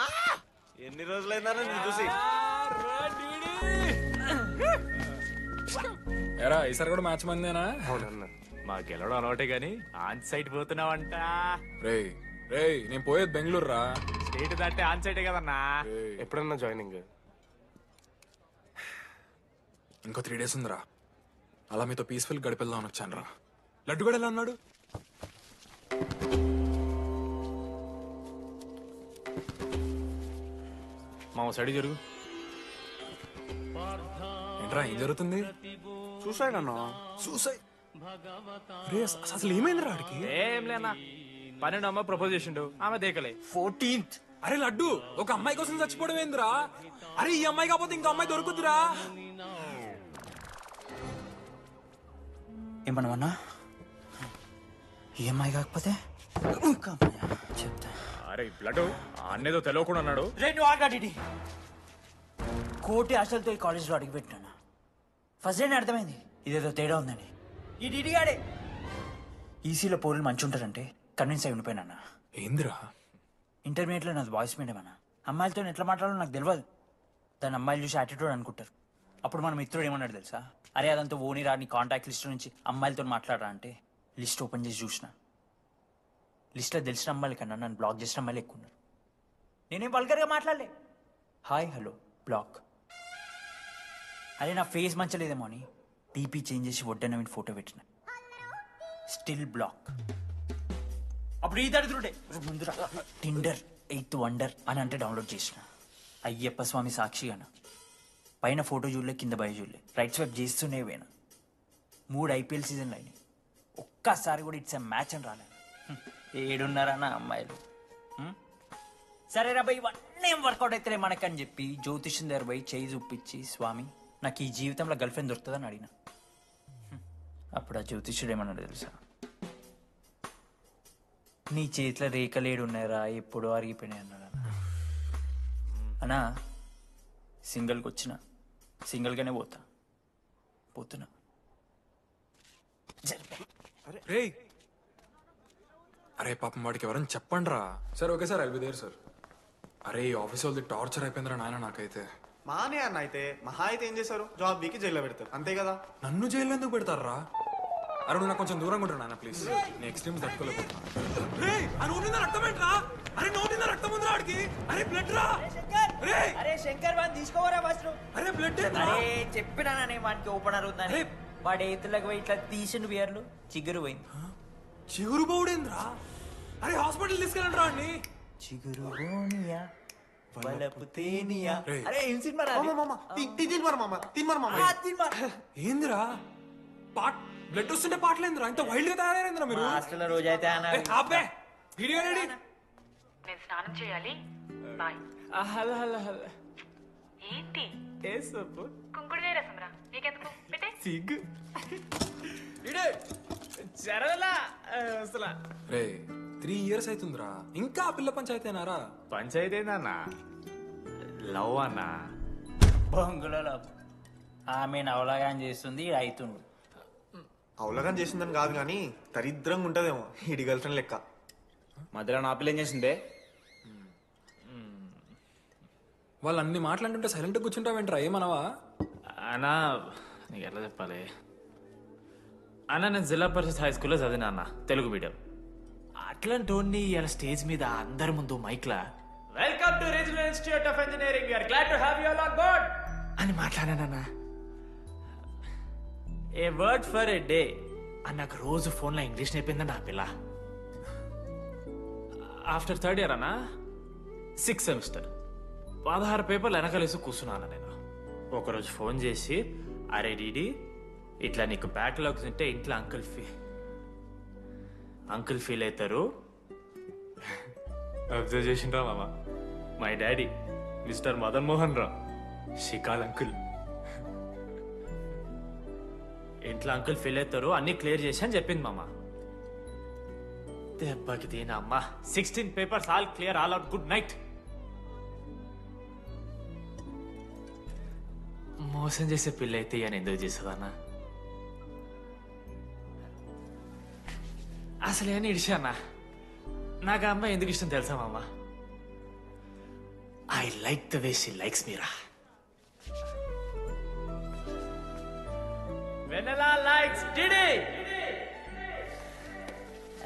ఎన్ని రోజులైందా నేను చూసి?
ఎరా ఈసారి కూడా మ్యాచ్ మందేనా?
అవునన్నా.
మా గెలవడం అలవాటే గానీ ఆన్ సైట్ పోతున్నావంట.
రే రే నేను పోయేది బెంగళూరు రా.
స్టేట్ దాటే ఆన్ సైటే కదన్నా.
ఎప్పుడన్నా జాయినింగ్?
ఇంకో 3 days ఉందిరా. అలా మీతో పీస్ఫుల్ గడిపెళ్దామని వచ్చాను రా. లడ్డు కూడా ఎలా ఉన్నాడు?
మా సైడ్ జరుగు.
ఏంట్రా ఏం జరుగుతుంది?
సూసైడ్ అన్నా.
సూసైడ్? అసలు ఏమైందిరా ఆడికి?
ఏం లేనా, 12 అమ్మాయి ప్రపోజ్ చేసిండు, ఆమె దేకలే.
14th. అరే లడ్డు, ఒక అమ్మాయి కోసం చచ్చిపోవడం ఏందిరా? అరే ఈ అమ్మాయి కాకపోతే ఇంకో అమ్మాయి దొరుకుతురా.
ఏమన్నా ఈఎంఐ కాకపోతే చెప్తా.
అరే బ్లడ్ అన్నేదో తెలియకుండా అన్నాడు.
కోటి ఆశలతో ఈ కాలేజ్లో అడిగిపెట్టినా. ఫస్ట్ డే అర్థమైంది ఇదేదో తేడా ఉందని. ఈ డిడిగాడే ఈసీలో పౌరులు మంచి ఉంటారంటే కన్విన్స్ అయి ఉండిపోయినా.
ఏందిరా?
ఇంటర్మీడియట్లో నాది బాయ్స్ మీడియం అన్న. అమ్మాయిలతో ఎట్లా మాట్లాడాలో నాకు తెలియదు. దాని అమ్మాయిలు చూసి యాటిట్యూడ్ అనుకుంటారు. అప్పుడు మన మిత్రుడు ఏమన్నాడు తెలుసా? అరే అదంతా ఓనిరా, నీ కాంటాక్ట్ లిస్ట్ నుంచి అమ్మాయిలతో మాట్లాడరా అంటే లిస్ట్ ఓపెన్ చేసి చూసిన. లిస్ట్లో తెలిసిన అమ్మాయిల కన్నా నన్ను బ్లాక్ చేసిన అమ్మాయిలు ఎక్కువ ఉన్నారు. నేనేం వల్గర్గా మాట్లాడలే. Hi hello block. అరే నా ఫేస్ మంచలేదేమో అని డీపీ చేంజ్ చేసి వడ్డన ఫోటో పెట్టిన. Still block. అప్పుడు ఈ దరిద్రుడే ముందు టిండర్ 8th వండర్ అని అంటే డౌన్లోడ్ చేసిన. అయ్యప్ప స్వామి సాక్షిగాన పైన ఫోటో చూడలే, కింద బయ చూడలే, రైట్ స్వైప్ చేస్తూనే పోయినా. 3 IPL సీజన్లు అయినాయి. ఒక్కసారి కూడా ఇట్స్ మ్యాచ్ అని రాలేదు. ఏడున్నారన్న అమ్మాయిలు. సరే రా భయ్, ఇవన్నీ ఏం వర్కౌట్ అవుతాయి మనకని చెప్పి జ్యోతిష్యం దగ్గర పోయి చేయి చూపించి, స్వామి నాకు ఈ జీవితంలో గర్ల్ ఫ్రెండ్ దొరుకుతుందని అడిగిన. అప్పుడు ఆ జ్యోతిష్యుడు ఏమన్నాడు తెలుసా? నీ చేతిలో రేఖలేడు ఉన్నాయరా, ఎప్పుడో అరిగిపోయినాయి అన్నాడు. అన్నా సింగిల్కి వచ్చిన సింగిల్గానే పోతున్నా.
రే అరే పాపం వాడికి ఎవరైనా చెప్పండి రా. Sir okay sir, I'll be there sir. అరే ఈ ఆఫీస్ వాళ్ళది టార్చర్ అయిపోయిందిరా నాయన నాకైతే.
మానే అన్న అయితే మహా అయితే ఏం చేశారు, జాబ్ వీకి జైల్లో పెడతారు అంతే కదా.
నన్ను జైల్లో ఎందుకు పెడతారా? అరే నువ్వు నాకు కొంచెం దూరంగా ఉంటాడు నాన్న ప్లీజ్. నేను ఎక్స్ట్రీమ్ తట్టుకోలేకపోతున్నా.
అరే శంకర్ వాడిని తీసుకోవరా ఫస్ట్. అరే చెప్పినా వానికి ఓపెనర్ ఉందని. వాడి ఎత్తులకు పోయి ఇట్లా తీసిన బియర్లు చిగురు పోయింది.
చిగురు బౌడేంద్రా? అరే హాస్పిటల్ తీసుకెళ్ళండి రా అండి.
చిగురు బోనియా బలపు తేనియా. అరే ఏం సినిమా
ఏందిరా బ్లడ్ వస్తుంటే పాటలేందిరా? ఇంత వైల్డ్ గా తయారైందిరా మీరు.
హాస్టల్లో రోజైతే
నేను స్నానం చేయాలి. బాయ్.
Hello hello hello.
ఏంటి
ఏ సోపు?
కుంకుడుగాయ రసం రా. నీకెందుకు పెట్టే.
సిగ్గు చరవలా అసలు.
రే 3 years అవుతుందిరా, ఇంకా ఆ పిల్ల పంచాయతీ అయినారా?
పంచాయతీ ఏందన్నా? లవ్ అన్నా.
బొంగులో లవ్. ఆమె నవలగాని చేస్తుంది, అవుతుండు.
అవలగాని చేసిందని కాదు కానీ దరిద్రంగా ఉంటదేమో ఇడి గర్ల్ ఫ్రెండ్ లెక్క.
మధ్యలో నా పిల్ల ఏం చేసిందే?
వాళ్ళు అన్ని మాట్లాడుతుంటే సైలెంట్గా కూర్చుంటావేంట్రా? ఏమనవా?
అన్నా నీకు ఎట్లా చెప్పాలి అన్న, నేను జిల్లా పరిషత్ హై స్కూల్లో చదివినా అన్న, తెలుగు మీడియం. అట్లాంటి వాడిని ఇలా స్టేజ్ మీద అందరి ముందు మైక్లా welcome to regional institute of engineering, we are glad to have you all on board అని మాట్లాడానన్నా. A word for a day అని నాకు రోజు ఫోన్లో ఇంగ్లీష్ నేర్పిందని నా పిల్ల. ఆఫ్టర్ 3rd year అన్నా 6th semester 16 పేపర్లు వెనకాలేసి కూర్చున్నాను నేను. ఒకరోజు ఫోన్ చేసి, అరే డీడీ ఇట్లా నీకు బ్యాక్లాగ్స్ ఉంటే ఇంట్లో అంకుల్ ఫీల్ అవుతారు. అబ్జర్వ్ చేసిండ్రా మామ, my daddy mister Madan Mohan Rao షికాల్ అంకుల్. ఇంట్లో అంకుల్ ఫీల్ అవుతారు, అన్ని క్లియర్ చేసి అని చెప్పింది మామ. దెబ్బకి దీనమ్మా 16 papers all clear, all out, good night. మోసం చేసే పిల్ల అయితే అని ఎందుకు చేసేదన్నా? అసలు ఏమని ఇడిచానా? నాకు ఆ అమ్మాయి ఎందుకు ఇష్టం తెలుసా మామ? I like the way she likes మీరా. Vanilla likes DD.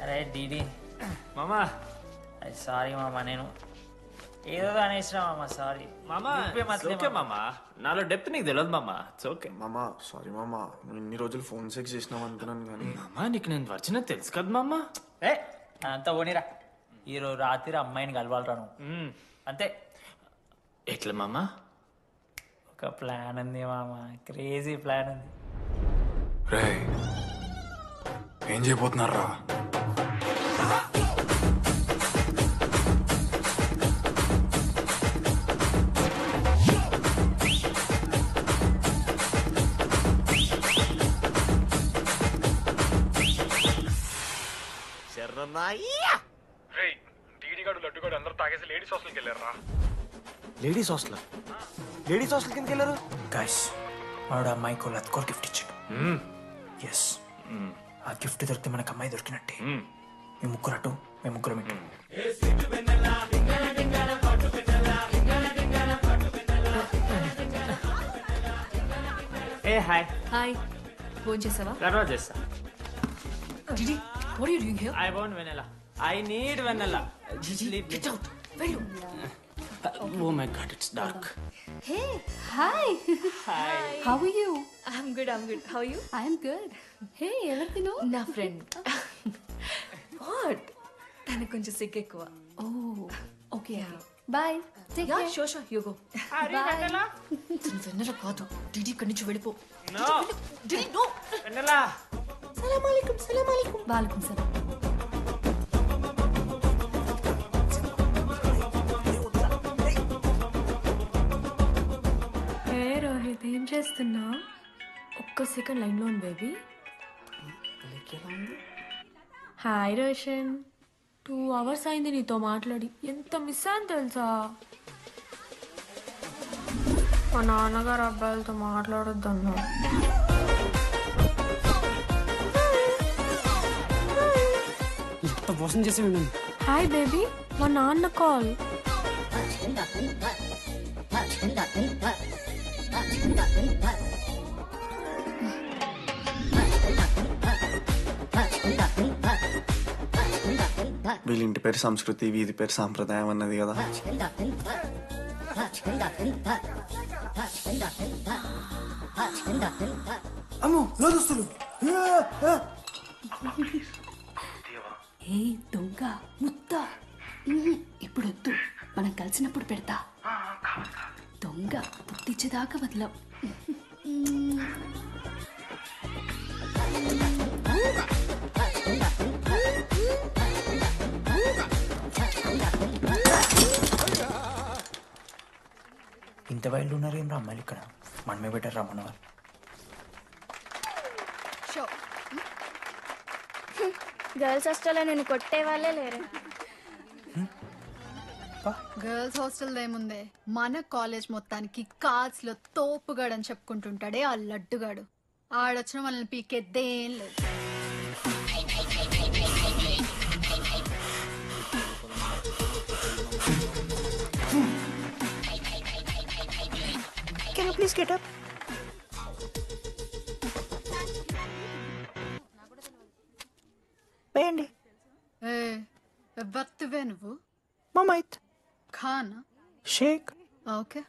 అరే డిడి
మామా,
సారీ మామా, నేను ఏదో అనేసిన మామా, సారీ
మామా. ఓకే మామా, నాలో డెప్త్ నీకు తెలియదు మామా. ఇట్స్ ఓకే
మామా. సారీ మామా, నువ్వు ఇన్ని రోజులు ఫోన్ సెక్స్ చేసినావు అనుకున్నాను కానీ.
మామా నీకు నేను వచ్చిన తెలుసు కదా మామా.
ఏ అంతా పోనీరా, ఈరోజు రాత్రి అమ్మాయిని కలవాలరా నువ్వు అంతే.
ఎట్లా మామా?
ఒక ప్లాన్ ఉంది మామా, క్రేజీ ప్లాన్ ఉంది.
రే ఏం చేయబోతున్నారా? లడ్డుగాడు అందరూ తాగేసి లేడీస్ హాస్టల్కి వెళ్ళారా?
Ladies hostel? లేడీస్ హాస్టల్ కిందకి వెళ్ళారు?
గైస్ వాడు అమ్మాయికి లత్కోర్ గిఫ్ట్ ఇచ్చాడు. ఎస్, ఆ గిఫ్ట్ దొరికితే మనకు అమ్మాయి దొరికినట్టే. మీ ముగ్గురు అటు, మేము ముగ్గురం ఇటు. ఏ హాయ్
హాయ్ ఫోన్ చేసావా
తర్వాత చేస్తా.
DD what are you doing here
I want Vennela. I need Vennela.
Get out వెళ్ళు
oh my God it's dark.
Hey hi
hi
how are you
I'm good how you
I am good hey ఎవరిది నువ్వు
నా friend what తనకు కొంచెం సిగ్గు ఎక్కువ
oh okay bye take
ya
care
sure you go
bye
తను వెన్నెల కాదు DD ఇక్కడి నుంచి వెళ్ళిపో
నో
డిడి నో
వెనెలా.
సలాం అలైకుం
వాలేకుం సలాం
హే రోహిత్ ఏం చేస్తున్నా ఒక్క సెకండ్ లైన్లో ఉంది బేబీ హాయ్ రోషన్ 2 hours అయింది నీతో మాట్లాడి ఎంత మిస్ అని తెలుసా మా నాన్నగారు అబ్బాయిలతో మాట్లాడొద్దన్నా
ఎంత మోసం చేసి ఉన్నాను.
హాయ్ బేబీ మా నాన్న కాల్
వీళ్ళ ఇంటి పేరు సంస్కృతి, వీధి పేరు సాంప్రదాయం అన్నది కదా.
అమ్మో లోదుస్తులు.
ఏ దొంగ ముత్త ఇప్పుడు వద్దు మనం కలిసినప్పుడు పెడతా దొంగ పుట్టించేదాకా వదలం
ఇంత వైల్డ్ ఉన్నారు ఏం రా అమ్మాయిలు ఇక్కడ. మనమే బెటర్ రా మన వాళ్ళు.
గర్ల్స్ హాస్టల్లో నేను కొట్టే వాళ్ళే లేరు.
గర్ల్స్ హాస్టల్ ఏముందే మన కాలేజ్ మొత్తానికి కార్స్ లో తోపుగాడని చెప్పుకుంటుంటాడే ఆ లడ్డుగాడు. ఆడొచ్చిన వాళ్ళని పీకెద్దేం లేదు.
Can you please get up? వేయండి.
ఏ ఎవరివే నువ్వు?
మమైత్
ఖాన్
షేక్.
ఓకే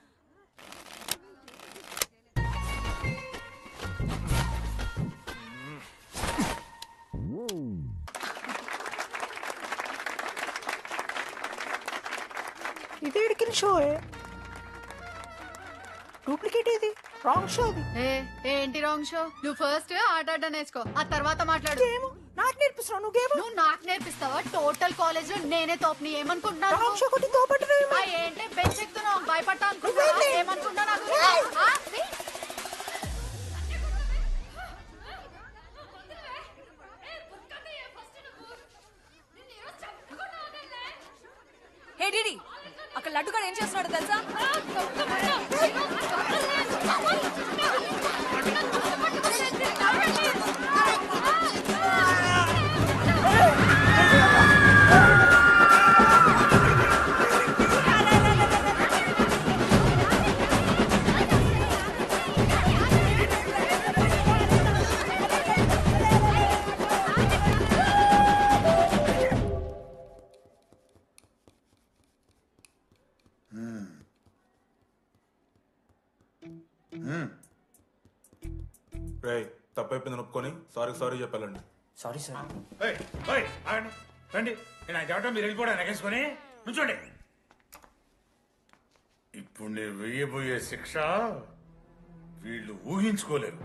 ఇదేడికి షో డూప్లికేట్ ఇది రాంగ్ షో అది.
ఏంటి రాంగ్ షో? నువ్వు ఫస్ట్ ఆట ఆట నేర్చుకో, ఆ తర్వాత మాట్లాడు.
నాకు నేర్పిస్తున్నావు నువ్వు గేమ్.
నువ్వు నాకు నేర్పిస్తావా? టోటల్ కాలేజ్ లో నేనే తోపుని ఏమనుకుంటున్నాను?
రాంగ్ షో కొట్టి తోపట్టు.
ఏంటి బెంచ్ ఎక్కుతున్నావు? భయపడతా అనుకుంటున్నా? ఏమనుకుంటా నాకు?
హే డిడి అక్కడ లడ్డుగాడు ఏం చేస్తున్నాడు తెలుసా?
రేయ్ తప్పైపోయింది ఒప్పుకొని సారీ చెప్పాలండి.
Sorry sir.
రండి నేను చెప్పడం మీరు వెళ్ళిపోవడానికి ఎగేసుకొని నుంచోండి. ఇప్పుడు నేను వెయ్యబోయే శిక్ష వీళ్ళు ఊహించుకోలేరు.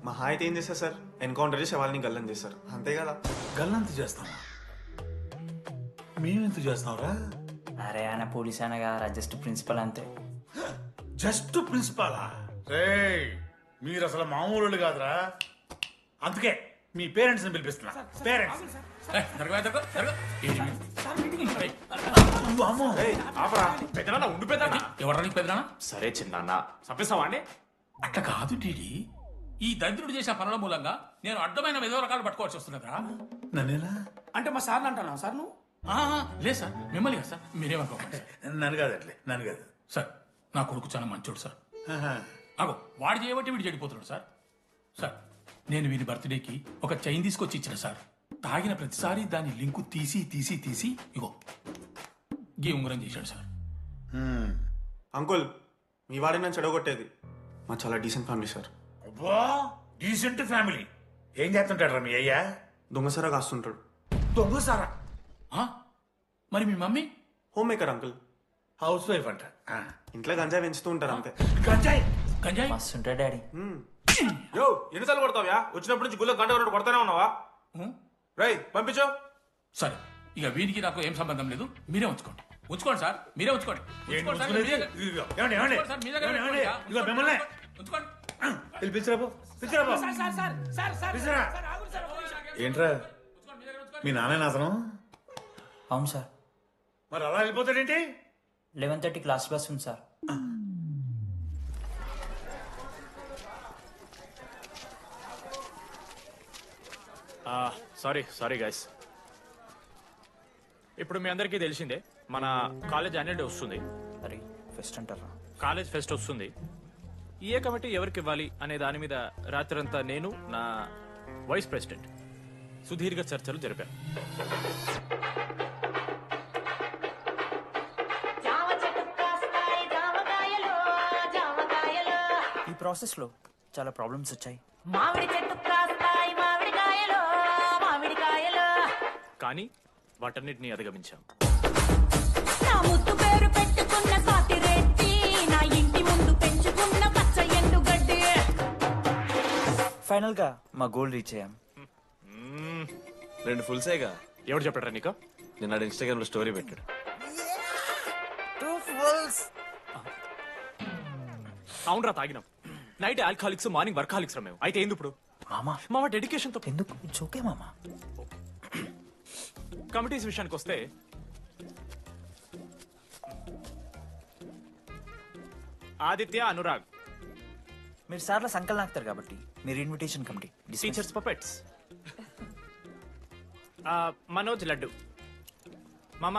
మహా అయితే ఏం చేస్తారు సార్? ఎన్కౌంటర్ చేసి వాళ్ళని గల్లం చేస్తారు అంతే కదా.
గల్లంత చేస్తావా? మేమెంత చేస్తావరా?
అరే ఆయన పోలీస్ అనగా జస్ట్ ప్రిన్సిపల్ అంతే.
జస్ట్ ప్రిన్సిపాలా? రేయ్ మీరు అసలు మామూలు కాదురా. అందుకే మీ పేరెంట్స్ ని పిలిపిస్తున్నా. పేరెంట్స్
ఉండు పెద్దనా.
ఎవరా పెద్దనా?
సరే చిన్న చంపేస్తావా అండి?
అట్లా కాదు టీడీ. ఈ దరిద్రుడు చేసిన పనుల మూలంగా నేను అడ్డమైన విధవ రకాలు పట్టుకోవాల్సి వస్తుంది కదా. నన్నేనా
అంటే మా సార్ని అంటున్నావు సార్ నువ్వు?
లేదు సార్ మిమ్మల్ని కదా సార్. మీరేమనుకోకండి. నన్ను కాదు అట్లే నన్ను కాదు సార్. నా కొడుకు చాలా మంచోడు సార్. అగో వాడు చేయబట్టి వీడు చెడిపోతున్నాడు సార్. సార్ నేను వీరి బర్త్డేకి ఒక చైన్ తీసుకొచ్చి ఇచ్చిన సార్. తాగిన ప్రతిసారి దాని లింకు తీసి తీసి తీసి ఇగో గీ ఉంగరం చేశాడు సార్.
అంకుల్ మీ వాడిని నేను చెడగొట్టేది మా చాలా డీసెంట్ ఫ్యామిలీ సార్.
అబ్బా డీసెంట్ ఫ్యామిలీ. ఏం చేస్తుంటాడు రా మీ అయ్యా?
దొంగసారా కాస్తుంటాడు.
దొంగసారా? మరి మీ mummy?
Home maker uncle.
House wife అంట.
ఇంట్లో గంజాయి పెంచుతూ ఉంటారు అంతే.
గంజాయి గంజాయి
మస్తుంటాడు డాడీ.
యో ఎన్నిసార్లు కొడతావ్యా? వచ్చినప్పటి నుంచి గుళ్ళో గంట కొట్టు కొడతానే ఉన్నావా? రై పంపించు.
సరే ఇక వీరికి నాకు ఏం సంబంధం లేదు, మీరే ఉంచుకోండి. ఉంచుకోండి సార్, మీరే ఉంచుకోండి. ఉంచుకోండి సార్, మీరే- ఉంచుకోండి సార్, మీ దగ్గర ఉంచుకోండి. ఉంచుకోండి. ఏంట్రా మీ నాన్న అతను?
అవును సార్.
మరి అలా వెళ్ళిపోతాడేంటి?
11:30 క్లాస్ బస్ ఉంది సార్.
Sorry guys. ఇప్పుడు మీ అందరికీ తెలిసిందే మన కాలేజ్ యాన్యువల్ డే వస్తుంది.
అరే ఫెస్ట్ అంటారా?
కాలేజ్ ఫెస్ట్ వస్తుంది. ఏ కమిటీ ఎవరికి ఇవ్వాలి అనే దాని మీద రాత్రంతా నేను నా వైస్ ప్రెసిడెంట్ సుదీర్ఘ చర్చలు జరిపాను.
ఈ ప్రాసెస్లో చాలా ప్రాబ్లమ్స్ వచ్చాయి.
మామిడి చెట్టు కాస్తాయి మామిడికాయలు మామిడికాయలు.
కానీ వాటన్నిటిని అధిగమించాం.
నా ముద్దు పేరు పెట్టుకున్న కాతిరెట్టి నా ఇంటి ముందు పెంచుకున్న పచ్చ ఎండుగడ్డి.
ఫైనల్ గా మా గోల్ రీచ్ అయ్యాం.
2 ఫుల్సేగా.
ఎవరు చెప్పారా నీకు?
నిన్న ఇన్స్టాగ్రామ్ లో స్టోరీ పెట్టాడు.
2 ఫుల్స్.
అవునరా తాగినాం. నైట్ ఆల్కహాలిక్స్, మార్నింగ్ వర్కాలిక్స్ రా మేము. అయితే ఏంది ఇప్పుడు? మా డెడికేషన్ తో
ఎందుకు? ఇట్స్ ఓకే మామా.
కమిటీస్ విషయానికి వస్తే ఆదిత్య, అనురాగ్
మీరు సార్ల సంకల్ నాకుతారు కాబట్టి మీరు invitation committee.
Teachers puppets. Manoj, laddu. మామ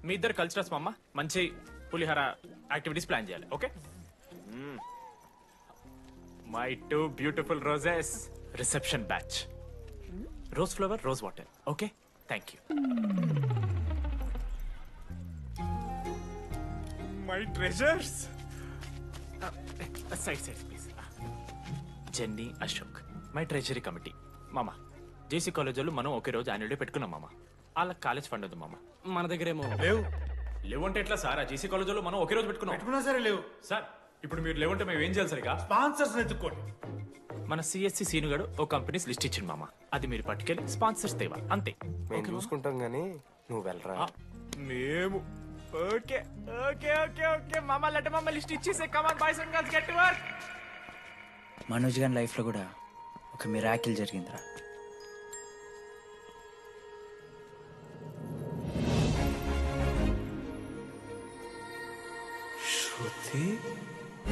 మీ ఇద్దరు కల్చరల్స్ మామ. మంచి పులిహార యాక్టివిటీస్ ప్లాన్ చేయాలి. Okay? My 2 beautiful roses. Reception batch. Rose flower, rose water. Okay, thank you. My treasures. Side please. Jenny, Ashok my treasury committee. మామ జేసీ కాలేజ్ వాళ్ళు మనం ఒకే రోజు యాన్యువల్ డే పెట్టుకున్నాం మామ. వాళ్ళకి కాలేజ్ ఫండ్ ఉంది మామ. మన దగ్గర ఏమో లేవు అంటే ఎట్లా సార్? ఆ జేసీ కాలేజ్ వాళ్ళు మనం ఒకే రోజు పెట్టుకున్నా
సరే లేవు
సార్. ఇప్పుడు మీరు లేవంటే మేము ఏం చేయాలి సరిగా?
స్పాన్సర్స్ ఎత్తుక్కోండి.
మన సిఎస్సి సీనుగాడు ఓ కంపెనీస్ లిస్ట్ ఇచ్చింది మామ. అది మీరు పట్టుకెళ్ళి స్పాన్సర్స్ తేవాలి అంతే.
మేము చూసుకుంటాం గానీ నువ్వు వెళ్ళరా.
మేము ఓకే ఓకే ఓకే ఓకే మామ. లెట్ మామ లిస్ట్ ఇచ్చేసే. Come on boys and girls, get to work.
Manoj గారి లైఫ్ లో కూడా ఒక మిరాకిల్ జరిగిందిరా.
శృతి.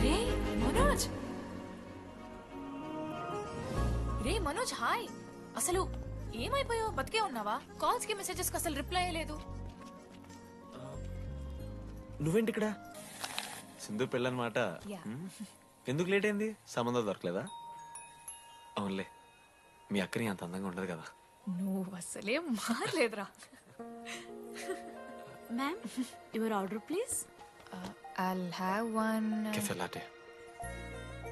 రే మనోజ్. రే మనోజ్, హాయ్. అసలు ఏమైపోయావు? బతికే ఉన్నావా? కాల్స్ కి మెసేజెస్ కి అసలు రిప్లై లేదు.
నువ్వేంటి ఇక్కడ? సింధు పెళ్ళనమాట. ఎందుకు లేట్ అయింది? సంబంధం దొరకలేదా? అవునులే, మీ అక్కని అంత అందంగా ఉండదు కదా.
నువ్వు అసలే మారలేదురా.
Ma'am your order please.
I'll have one.
Cafe latte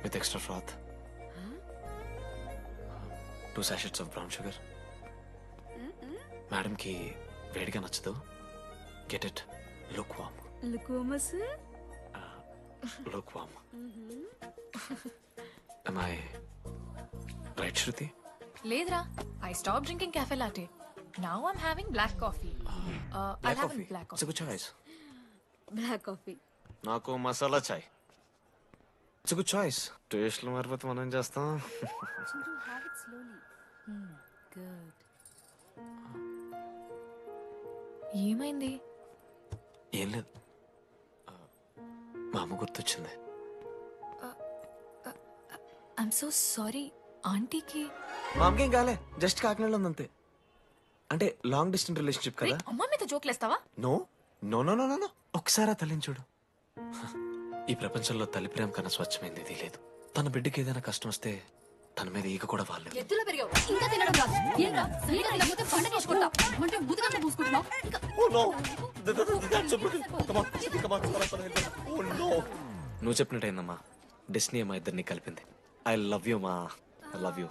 with extra froth. 2 sachets of brown sugar. Madam కి వేడిగా నచ్చదు. Get it. Lukewarm.
లుకోమస్.
Lukewarm. Am I right, Shruti?
లేదురా, I stopped drinking cafe latte. Now I'm having black coffee. I'll have a black
It's a
coffee.
good choice.
Black coffee.
నాకు masala chai. It's good choice. టేస్ట్లు మారిపోతే మనం ఏం చేస్తాం?
ఏమైంది?
ఏం లేదు, మా అమ్మ గుర్తొచ్చింది.
I'm so sorry. ఆంటీకి
మా అమ్మకేం కాలే, జస్ట్ కాకినాడలో ఉందంతే. అంటే లాంగ్ డిస్టెన్స్ రిలేషన్షిప్ కదా.
అమ్మ మీద జోక్లేస్తావా?
No no no no no. ఒకసారి ఆ తల్లిని చూడు. ఈ ప్రపంచంలో తల్లి ప్రేమ కన్నా స్వచ్ఛమైంది ఇది లేదు. తన బిడ్డకి ఏదైనా కష్టం వస్తే తన మీద ఈగ కూడా వాళ్ళలేదు.
ఎత్తులో పెరిగావు ఇంకా తినడం రాదు. ఏంట్రా సరిగా తినకపోతే పంట తీసుకుంటా అంటే ముదుగంట పూసుకుంటున్నావు.
నువ్వు చెప్పినట్టయిందమ్మా. డెస్టినీ మా ఇద్దరిని కలిపింది. ఐ లవ్ యూ మా. I love you.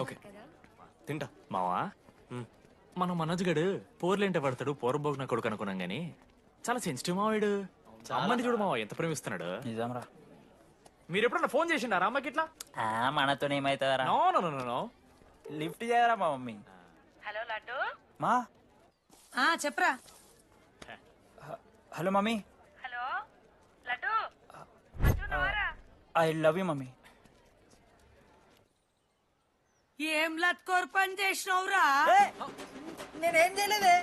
ఓకే తింటా.
మావా మనం మనోజ్ గడు పోర్లేంటే పడతాడు పోరబోగున కొడుకు అనుకున్నాం గానీ చాలా సెన్సిటివ్ మావాడు. అమ్మని చూడు మావా ఎంత ప్రేమిస్తున్నాడు.
నిజంరా.
మీరు ఎప్పుడన్నా ఫోన్ చేసిండారా అమ్మకి ఇట్లా?
మనతో ఏమైతుందరా?
No no no no
lift చేయరా మా మమ్మీ.
హలో లడ్డు.
మా
చెప్పరా.
Hello mummy.
Hello Laddu.
I love you mummy.
ఏం లత్కోర్ పని చేసినవురా?
నేనేం చేయలేదే.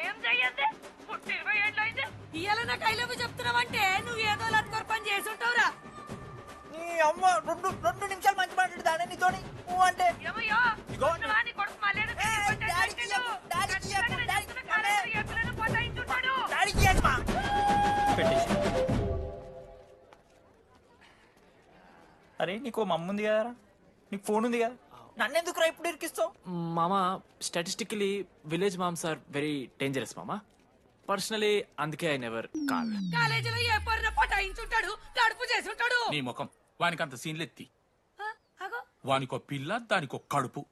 ఏం చెయ్యద్దే పుట్టి 20 ఏళ్ళు అయితే
ఇవాళ నాకు ఐ లవ్ యూ చెప్తున్నావంటే నువ్వు ఏదో లత్కోర్ పని చేసి ఉంటావురా.
నీ అమ్మ రెండు నిమిషాలు మంచి మాట్లాడు దాని నీతోని నువ్వు అంటే
ఏమయ్యో నీ కొడుకు మళ్ళీ
అరే నీకు మమ్మ ఉంది కదరా, నీకు ఫోన్ ఉంది కదా, నన్నెందుకురా ఇప్పుడు ఇరికిస్తావు?
మామా statistically village moms are very dangerous మామా. పర్సనలీ అందుకే ఐ నెవర్ కాల్.
కాలేజీలో ఏ పొరిన పటాయించుంటాడు, కడుపు చేసి ఉంటాడు.
నీ ముఖం వానికి అంత సీన్లెత్తి. వానికో పిల్ల దానికో కడుపు.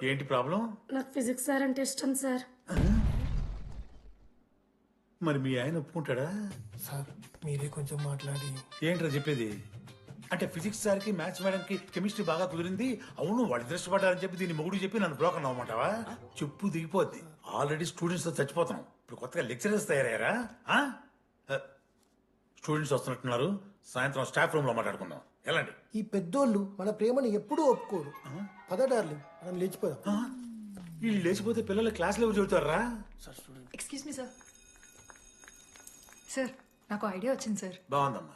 ఏంటి ప్రాబ్లం?
నాకు ఫిజిక్స్ సార్ అంటే ఇష్టం సార్.
మరి మీ ఆయన ఒప్పుకుంటాడా?
సార్ మీరే కొంచెం మాట్లాడి.
ఏంట్రా చెప్పేది? అంటే ఫిజిక్స్ సార్కి మ్యాథ్స్ మేడంకి కెమిస్ట్రీ బాగా కుదిరింది, అవును వాళ్ళు దృష్టపడ్డారని చెప్పి దీన్ని మొగుడు చెప్పి నన్ను బ్రోకర్ అవ్వమంటావా? చెప్పు దిగిపోద్ది. ఆల్రెడీ స్టూడెంట్స్ తో చచ్చిపోతాం, ఇప్పుడు కొత్తగా లెక్చరర్స్ తయారయ్యారా? స్టూడెంట్స్ వస్తున్నట్టున్నారు, సాయంత్రం స్టాఫ్ రూమ్ లో మాట్లాడుకుందాం. ఎలాంటి
ఈ పెద్దోళ్ళు మన ప్రేమని ఎప్పుడూ ఒప్పుకోరు. పద డార్లింగ్ మనం లేచిపోదాం.
వీళ్ళు లేచిపోతే పిల్లలు క్లాస్లో ఎవరు చెబుతారా?
Excuse me sir. సార్ నాకు ఐడియా వచ్చింది సార్.
బాగుందమ్మా.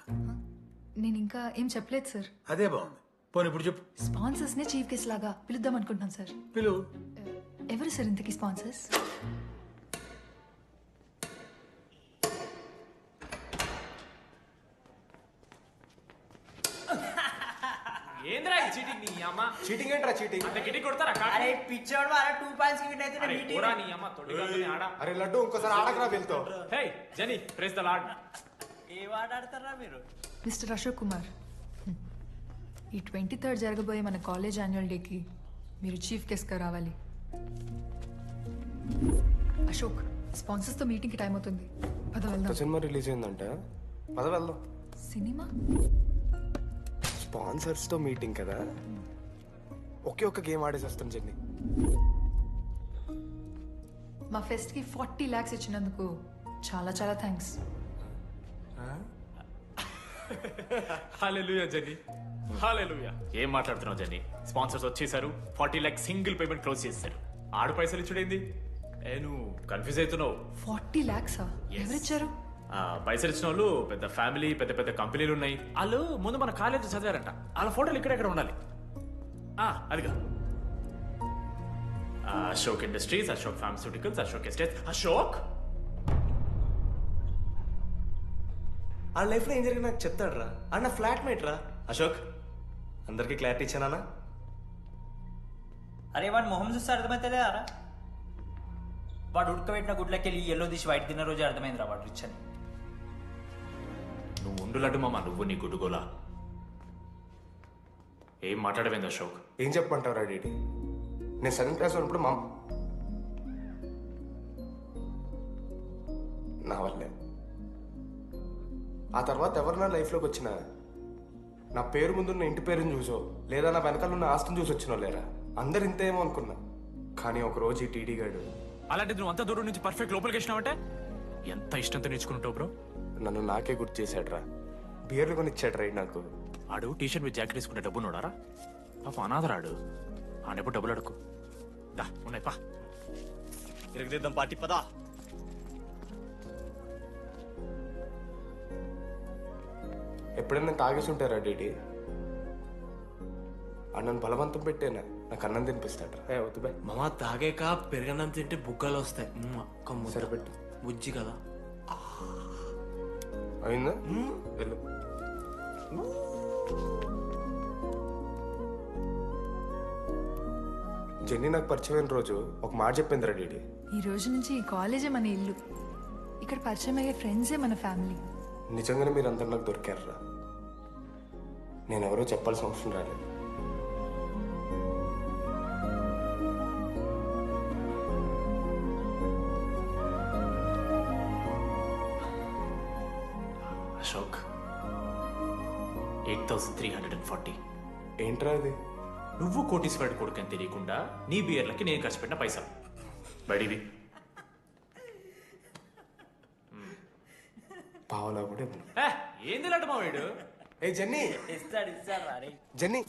నేను ఇంకా ఏం చెప్పలేదు సార్.
అదే బాగుంది. పోనీ ఇప్పుడు చెప్పు.
స్పాన్సర్స్ నే చీఫ్ గెస్ట్ లాగా పిలుద్దాం అనుకుంటున్నాను సార్.
పిలువు.
ఎవరు సార్ ఇంతకీ స్పాన్సర్స్?
ఏంద్రా ఈ చీటింగ్ నీ అమ్మ?
చీటింగ్ ఏంట్రా చీటింగ్?
అంత గిటి కొడతారా?
అరే పిచ్చోడు వారా 2 పాయింట్స్ కి విన్ అయితే
అరే
మీటింగ్.
పోరా నీ అమ్మ తొడిగాని ఆడ.
అరే లడ్డు ఇంకోసారి ఆడకరా వెళ్తావు.
హే జెనీ ప్రెస్ ద లార్డ్.
ఏ వాడాడతారా మీరు?
మిస్టర్ అశోక్ కుమార్, ఈ 23rd జరగబోయే మన కాలేజ్ యాన్యువల్ డేకి మీరు చీఫ్ గెస్ట్గా రావాలి. అశోక్, స్పాన్సర్స్తో మీటింగ్కి టైం అవుతుంది, పద వెళ్దాం.
సినిమా రిలీజ్ అయిందంట, పద వెళ్దాం.
సినిమా?
స్పాన్సర్స్తో మీటింగ్ కదా, ఒకే ఒక్క గేమ్ ఆడేసి వస్తాం జెన్నీ.
మా ఫెస్ట్కి 40 lakhs ఇచ్చినందుకు చాలా చాలా థ్యాంక్స్.
హల్లెలూయా జెన్నీ, హల్లెలూయా. ఏం మాట్లాడుతున్నావు జెన్నీ? స్పాన్సర్స్ వచ్చేసారు, 40 lakhs సింగిల్ పేమెంట్ క్లోజ్ చేశారు. ఆడు పైసలు ఇచ్చుడేంది? నువ్వు కన్ఫ్యూజ్ అవుతున్నావు.
40 lakhs ఎవరిచ్చారు?
పైసలు ఇచ్చిన వాళ్ళు పెద్ద ఫ్యామిలీ, పెద్ద పెద్ద కంపెనీలు ఉన్నాయి. వాళ్ళు ముందు మన కాలేజ్ చదివారంట, వాళ్ళ ఫోటోలు ఇక్కడెక్కడ ఉండాలి. అదిగా Ashok industries, Ashok pharmaceuticals, Ashok estates. Ashok
ఆ లైఫ్ లో ఏం జరిగింది నాకు చెప్తాడు రా. అన్న ఫ్లాట్ మేట్ రా అశోక్. అందరికి క్లారిటీ ఇచ్చానా?
అరే వాడు మొహం చూస్తే అర్థమైతే అరా, వాడు ఉడకబెట్టిన గుడ్లకి వెళ్ళి ఎల్లో తీసి వైట్ తిన్న రోజు అర్థమైందిరా వాడు రిచ్ అని.
నువ్వు ఉండులడ్డు మామ, నువ్వు నీ గుడ్డుగోలా. ఏం మాట్లాడవేంది అశోక్?
ఏం చెప్పమంటావురా డీటీ? నేను 7th క్లాస్ ఉన్నప్పుడు మా నా వల్లే. ఆ తర్వాత ఎవరు నా లైఫ్లోకి వచ్చినా నా పేరు ముందున్న ఇంటి పేరుని చూసో లేదా నా వెనకాల ఉన్న ఆస్తిని చూసి వచ్చినో లేరా, అందరు ఇంతేమో అనుకున్నా. కానీ ఒకరోజు ఈ టీడీ గాడు,
అలాంటిది నువ్వు అంత దూరం నుంచి పర్ఫెక్ట్ లోపలికి వేసినావంటే ఎంత ఇష్టంతో నేర్చుకుంటావు బ్రో.
నన్ను నాకే గుర్తు చేశాడు రా, బియర్లు కొని ఇచ్చాడు రా నాకు.
ఆడు టీషర్ట్ మీద జాకెట్ వేసుకుంటే డబ్బు నోడారా? పాప అనాథరాడు, ఆడెప్పుడు డబ్బులు అడుకు. దా ఉన్నాయి పా,
ఇరగదిద్దాం పార్టీ పదా.
ఎప్పుడైనా తాగేసి ఉంటారా డీటీ? నన్ను బలవంతం పెట్టేనా నాకు అన్నం తినిపిస్తాడు వద్దు బే
మామ తాగాక పెరగన్నం తింటే బుగ్గలు వస్తాయి
సరిపెట్టు
బుజ్జి కదా
అయిందా వెళ్ళు జెన్నీ నాకు పరిచయమైన రోజు ఒక మాట చెప్పిందిరా డీడీ
ఈ రోజు నుంచి ఈ కాలేజే మన ఇల్లు. ఇక్కడ పరిచయం అయ్యే ఫ్రెండ్సే మన ఫ్యామిలీ.
నిజంగానే మీరందరూ నాకు దొరికారురా నేను ఎవరో చెప్పాల్సిన అవసరం రాలేదు
అశోక్ 8,340.
ఏంట్రా అది
నువ్వు కోటీశ్వరుడి కొడుకు అని తెలియకుండా నీ బియర్లకి నేను ఖర్చు పెట్టిన పైసలు బడివి.
పావలా కూడా
ఏంది లాంటి మా వీడు?
ఏ జెన్నీ జెన్నీ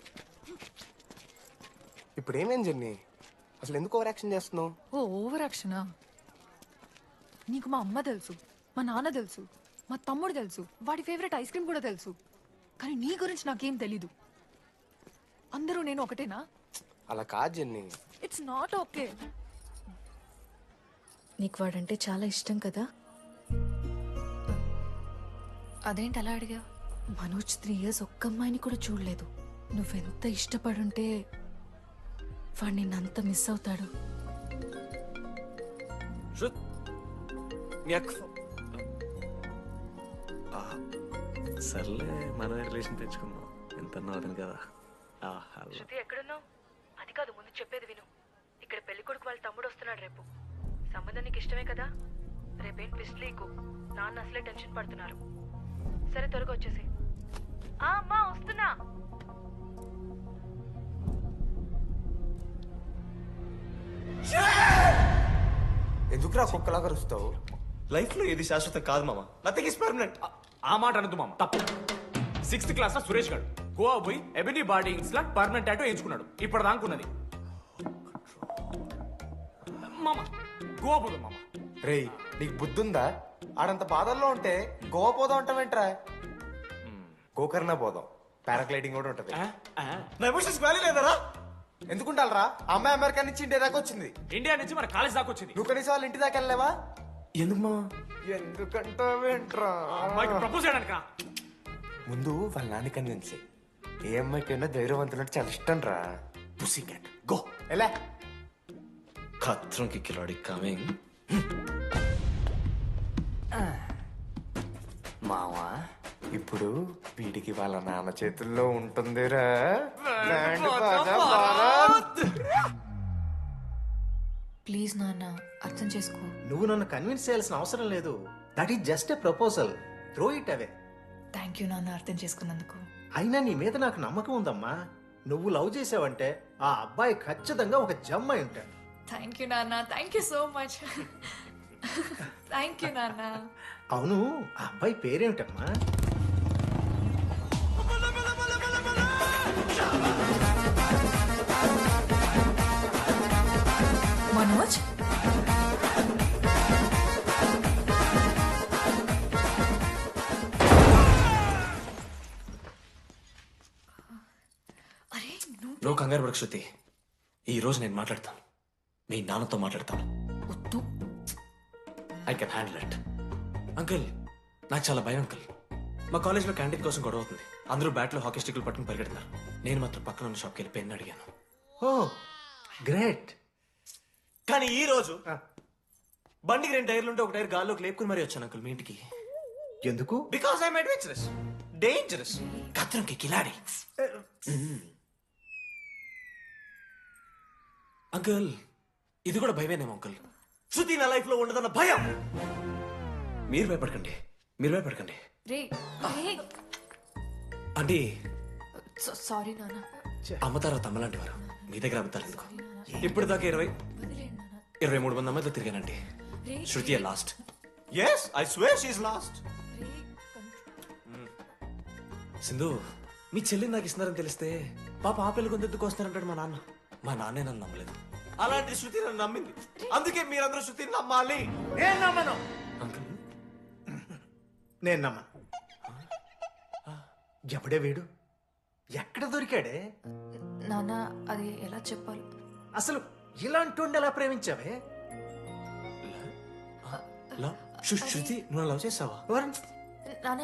ఇప్పుడు ఏమేం జెన్నీ అసలు ఎందుకు ఓవర్ యాక్షన్ చేస్తున్నావు
ఓ ఓవర్ యాక్షనా? నీకు మా అమ్మ తెలుసు, మా నాన్న తెలుసు, మా తమ్ముడు తెలుసు, వాడి ఫేవరెట్ ఐస్ క్రీమ్ కూడా తెలుసు. కానీ నీ గురించి నాకేం తెలీదు. అందరూ నేను ఒకటేనా?
అలా కాదు జెన్నీ.
It's not okay.
నీకు వాడంటే చాలా ఇష్టం కదా?
అదేంటి అలా అడిగా?
మనోజ్ 3 years ఒక్క అమ్మాయిని కూడా చూడలేదు. నువ్వెంత ఇష్టపడుంటే వాడు నిన్నంత మిస్ అవుతాడు.
సర్లే మనమే రిలేషన్ తెచ్చుకుందాం ఎంత అతను కదా.
శృతి ఎక్కడున్నావు? అది కాదు, ముందు చెప్పేది విను. ఇక్కడ పెళ్లి కొడుకు వాళ్ళ తమ్ముడు వస్తున్నాడు రేపు. సంబంధం నీకు ఇష్టమే కదా? రేపేం ట్విస్ట్ లీకు. నాన్న అసలే టెన్షన్ పడుతున్నారు. సరే త్వరగా వచ్చేసి. అమ్మా వస్తున్నా.
ఎందుకురా కుక్కలాగా రుస్తావు?
లైఫ్ లో ఏది శాశ్వతం కాదు మామ. Nothing is permanent.
ఆ మాట అనదు మామ, తప్పు. 6th క్లాస్ లో సురేష్ గారు గోవా పోయి ఎబినీ బాడీస్ లా పర్మనెంట్ టాటూ ఎంచుకున్నాడు. ఇప్పుడు దానుకున్నది మామ. గోవా పోదాం మామ.
రేయ్ నీకు బుద్ధుందా? ఆడంత బాధల్లో ఉంటే గోవా పోదాం అంటావేంట్రా? గోకర్ణ పోదాం, పారాగ్లైడింగ్ కూడా ఉంటది.
నా ఎమోషన్స్ వాల్యూ లేదరా?
ఎందుకుంటారా? అమ్మాయి అమెరికా నుంచి ఇండియా దాకా వచ్చింది.
ఇండియా నుంచి మన కాలేజ్ దాకా వచ్చింది.
నువ్వు కనీసం వాళ్ళ ఇంటి దాకా వెళ్ళలేవా?
ఎందుకు మా?
ఎందుకంటావేంట్రా?
అమ్మాయికి ప్రపోజ్ చేయడానికి
ముందు వాళ్ళ నాన్న కన్విన్స్. ఏ అమ్మాయికైనా ధైర్యవంతులంటే చాలా ఇష్టం రా.
పుసి క్యాట్ గో
ఎలా
ఖత్రం కి కిలాడి కమింగ్.
మావా ఇప్పుడు వీడికి వాళ్ళ నాన్న చేతుల్లో ఉంటుందిరా.
ప్లీజ్ నాన్న అర్థం చేసుకో.
నువ్వు నన్ను కన్విన్స్ చేయాల్సిన అవసరం లేదు. That is just a proposal. Throw it away.
Thank you నాన్న అర్థం చేసుకున్నందుకు.
అయినా నీ మీద నాకు నమ్మకం ఉందమ్మా. నువ్వు లవ్ చేసావంటే ఆ అబ్బాయి ఖచ్చితంగా ఒక జమ్మాయి ఉంటాడు.
థ్యాంక్ యూ నాన్న, thank you so much. Thank you నాన్న.
అవును, ఆ అబ్బాయి పేరేమిటమ్మా?
మనోజ్.
నువ్వు కంగారు పడకు శృతి. ఈ రోజు నేను మాట్లాడతాను, మీ నాన్నతో మాట్లాడతాను. I can handle it. Uncle నాకు చాలా భయం అంకుల్. మా కాలేజ్లో క్యాంటీన్ కోసం గొడవ అవుతుంది. అందరూ బ్యాట్లో హాకీ స్టిక్లు పట్టుకుని పరిగెడుతున్నారు. నేను మాత్రం పక్కన ఉన్న షాప్కి వెళ్ళి పెన్ అడిగాను.
ఓ గ్రేట్.
కానీ ఈ రోజు బండికి 2 టైర్లు ఉంటే ఒక టైర్ గాల్లోకి లేపుకుని మరీ వచ్చాను అంకుల్ మీ ఇంటికి.
ఎందుకు?
బికాస్ ఐఎమ్ అడ్వెంచరస్, డేంజరస్, కత్రంకి కిలాడి. అంకుల్ ఇది కూడా భయమేనేమో అంకుల్. శృతి నా లైఫ్ లో ఉండదన్న భయం. మీరు భయపడకండి, మీరు భయపడకండి. అంటే
సారీ నాన్న.
అమ్మతారా తమ్మలాంటి వారు మీ దగ్గర అమ్ముతారు ఎందుకు? ఇప్పుడు దాకా 23 మంది అమ్మాయితో తిరిగానండి. Shruti last. Yes I swear she is last. Sindhu మీ చెల్లిని నాకు ఇస్తున్నారని తెలిస్తే పాప ఆ పెళ్లి కొందెందుకు వస్తారంటాడు మా నాన్న. మా నాన్నే నన్ను నమ్మలేదు. అలాంటి శృతి నన్ను నమ్మింది. అందుకే మీరందరూ శృతిని నమ్మాలి.
నేను నమ్మను.
అంకుల్
నేను నమ్మను. ఎప్పుడే వీడు ఎక్కడ దొరికాడే?
నాన్న అది ఎలా చెప్పాలి?
అసలు ఇలాంటి ఎలా ప్రేమించావే?
శృతి నువ్వు లవ్ చేసావా?
నాన్న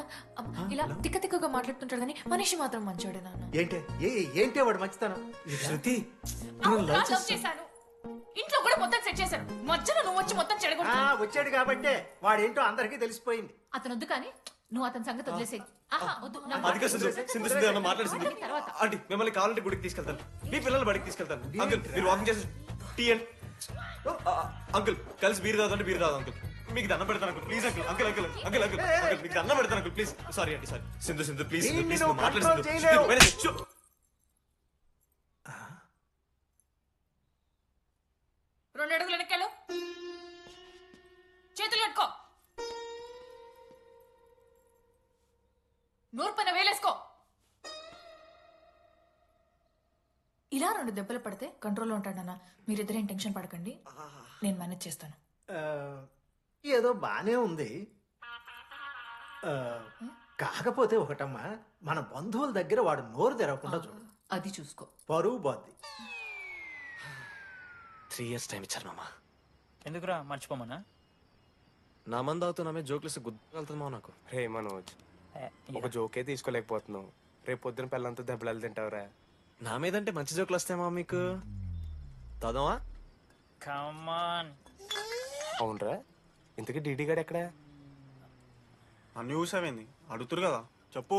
ఇలా తిక్క తిక్కగా మాట్లాడుతుంటాడు కానీ మనిషి మాత్రం మంచోడే నాన్న.
ఏంటే వాడు మంచితనం?
శృతి
లవ్ చేశాను, ఇంట్లో కూడా మొత్తం సెట్ చేశాను, మధ్యలో నువ్వు వచ్చి మొత్తం చెడగొట్టావు.
వచ్చాడు కాబట్టే వాడేంటో అందరికీ తెలిసిపోయింది.
అతను వద్దు కానీ నువ్వు అతని సంగతి వదిలేసేయి.
అదిగా సింధు సింధు సింధు ఏమన్నా మాట్లాడుతుంది. ఆంటీ మిమ్మల్ని కావాలంటే గుడికి తీసుకెళ్తాను, మీ పిల్లలు బడికి తీసుకెళ్తాను. అంకుల్ మీరు వాకింగ్ చేసి టీ అండ్ అంకుల్ కలిసి బీరు తాగుతుంటే బీరు తాగు అంకుల్. మీకు దండం పెడతాను uncle please uncle. Uncle uncle uncle uncle uncle మీకు దండం పెడతాను అంకుల్ ప్లీజ్. సారీ అండి sorry. Sindhu Sindhu please please మాట్లాడుతుంది.
2 అడుగులు వెనక్కాలు, చేతులు కట్టుకో, నూరు పైన వేలేసుకో. ఇలా 2 దెబ్బలు పడితే కంట్రోల్లో ఉంటాడన్న. మీరిద్దరేం టెన్షన్ పడకండి, నేను మేనేజ్ చేస్తాను.
ఏదో బానే ఉంది. కాకపోతే ఒకటమ్మా, మన బంధువుల దగ్గర వాడు నోరు తెరవకుండా చూడు.
అది చూసుకో,
పరువు బాద్ది.
3 years టైం ఇచ్చారు మామ.
ఎందుకురా మర్చిపోమన్నా?
నా మంది అవుతున్నా మీద జోక్లేసి గుర్తుకెళ్తుంది మామ నాకు.
రే మనోజ్, ఒక జోకే తీసుకోలేకపోతున్నావు, రేపు పొద్దున పిల్లలంతా దెబ్బలు తింటావురా.
నా మీదంటే మంచి జోకులు వస్తాయమ్మా మీకు. తదమా
కమాన్.
అవునరా, ఇంతకీ డీడీ గాడు ఎక్కడా?
అన్ని చూసావేంది? అడుగుతురు కదా చెప్పు.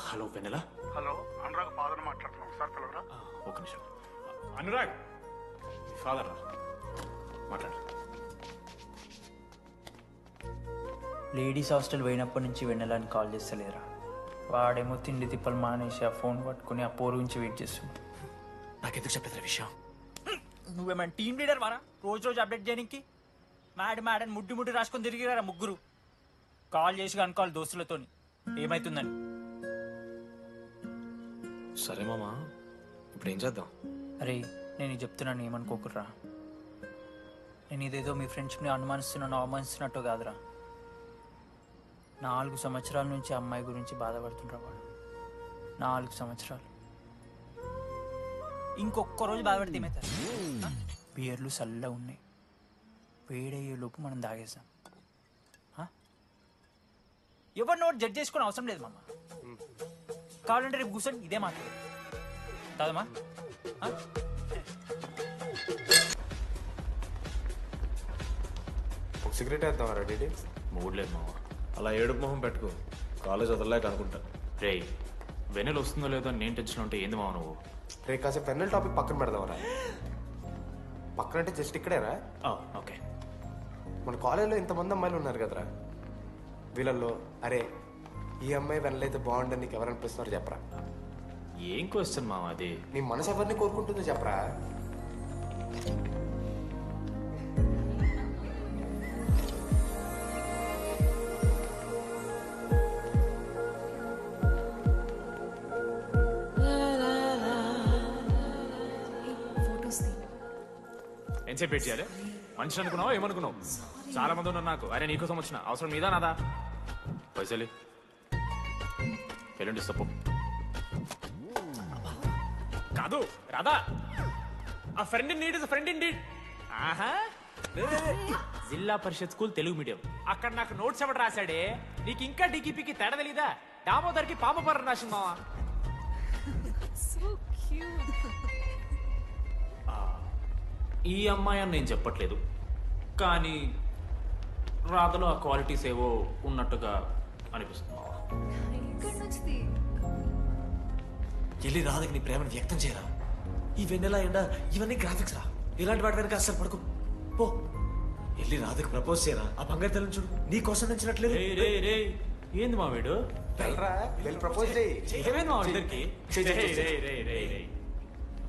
హలో వెన్నెల.
హలో అనురాగ్ ఫాదర్ మాట్లాడుతున్నాం సార్, పిలవరా?
ఒక నిమిషం. అనురాగ్ ఫాదర్ మాట్లాడు.
లేడీస్ హాస్టల్ పోయినప్పటి నుంచి వెన్నెలని కాల్ చేస్తలేరా? వాడేమో తిండి తిప్పలు మానేసి ఆ ఫోన్ పట్టుకుని ఆ పోరు గురించి వెయిట్ చేస్తుంది.
నాకెందుకు చెప్పలేదు విషయం?
నువ్వేమైనా టీమ్ లీడర్ వారా రోజు రోజు అప్డేట్ చేయడానికి? మేడం ముడ్డి ముడ్డి రాసుకొని తిరిగిరారా ముగ్గురు. కాల్ చేసి అనుకోవాలి దోస్తులతోని ఏమైతుందని.
సరే మామా, ఇప్పుడు ఏం చేద్దాం?
అరే నేను ఇది చెప్తున్నాను ఏమనుకోకుర్రా. నేను ఇదేదో మీ ఫ్రెండ్స్ని అనుమానిస్తున్నాను అవమానిస్తున్నట్టు కాదురా. 4 సంవత్సరాల నుంచి అమ్మాయి గురించి బాధపడుతుండ్రా వాడు. 4 సంవత్సరాలు. ఇంకొక్క రోజు బాధపడితే ఏమవుతారు? బియర్లు చల్లగా ఉన్నాయి, వేడయ్యే లోపు మనం తాగేసాం. ఎవరు నోట్ జడ్జ్ చేసుకుని అవసరం లేదు మామ. కావాలంటే రేపు కూర్చొని ఇదే మాట్లాడు కాదమ్మా.
ఒక సిగరెట్ వేద్దాం డీడీ.
మూడ్లేదు మామ.
అలా ఏడుపు మొహం పెట్టుకో, కాలేజ్ వదలలేక అనుకుంటా.
రే వెన్నెల వస్తుందో లేదో నేను టెన్షన్ ఉంటే ఏంది మావ నువ్వు?
రే కాసేపు వెన్నెల టాపిక్ పక్కన పెడదామరా. పక్కన అంటే జస్ట్ ఇక్కడేరా.
ఓకే.
మన కాలేజ్లో ఇంతమంది అమ్మాయిలు ఉన్నారు కదరా, వీళ్ళల్లో అరే ఈ అమ్మాయి వెన్నెలైతే బాగుండని నీకు ఎవరు అనిపిస్తున్నారు చెప్పరా?
ఏం క్వశ్చన్ మామ అది?
నీ మనసు ఎవరిని కోరుకుంటుందో చెప్పరా?
ఎంతసేపు వెయిట్ చేయాలి? మనిషి అనుకున్నావు ఏమనుకున్నావు? చాలా మంది ఉన్నారు నాకు. అరే నీకోసం వచ్చిన అవసరం మీదా నాదా? పైసలి ఎల్లుండి తప్పు కాదు రాదా. ఆ friend in need is friend in need. ఆహా, జిల్లా పరిషత్ స్కూల్ తెలుగు మీడియం. అక్కడ నాకు నోట్స్ ఎవడు రాశాడే? నీకు ఇంకా డీకీపీకి తేడా తెలీదా? దామోదర్కి పామపర్ర రాసింది మావా. ఈ అమ్మాయి అని నేను చెప్పట్లేదు, కానీ రాధలో ఆ క్వాలిటీస్ ఏవో ఉన్నట్టుగా అనిపిస్తుంది.
వెళ్ళి రాధకి నీ ప్రేమను వ్యక్తం చేయరా. ఈ వెన్నెల ఎండ ఇవన్నీ గ్రాఫిక్స్ రా. ఇలాంటి వాటి వెనక అస్సలు పడుకో. పో వెళ్ళి రాధకి ప్రపోజ్ చేయరా. ఆ బంగారు తెల్లని చూడు నీ కోసం నచ్చినట్లేదు.
ఏంది మా వీడు?
ప్రపోజ్
చేయలేదు మా ఇద్దరికి.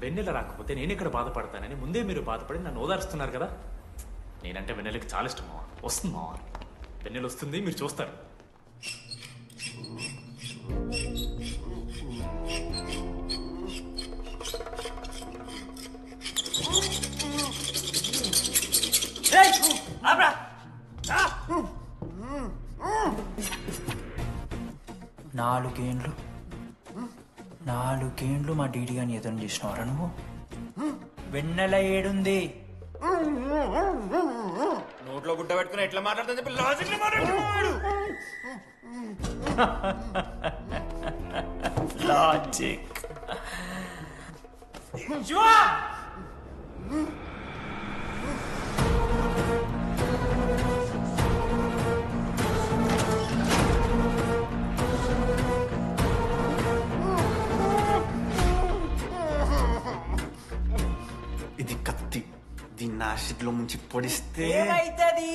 వెన్నెల రాకపోతే నేను ఇక్కడ బాధపడతానని ముందే మీరు బాధపడి నన్ను ఓదారుస్తున్నారు కదా. నేనంటే వెన్నెలకి చాలా ఇష్టం మావా. వస్తుంది మావా, వెన్నెల వస్తుంది, మీరు చూస్తారు.
నాలుగేండ్లు మా డీడీ గాని ఎదురు చేసినవారా నువ్వు? వెన్నెల ఏడుంది?
నోట్లో గుడ్డ పెట్టుకుని ఎట్లా మాట్లాడుతుంది చెప్పి లాజిక్ మాట్లాడు.
లాజిక్
ఇది కత్తి, దీన్ని యాసిడ్లో ముంచి పొడిస్తే
ఏమైతుంది?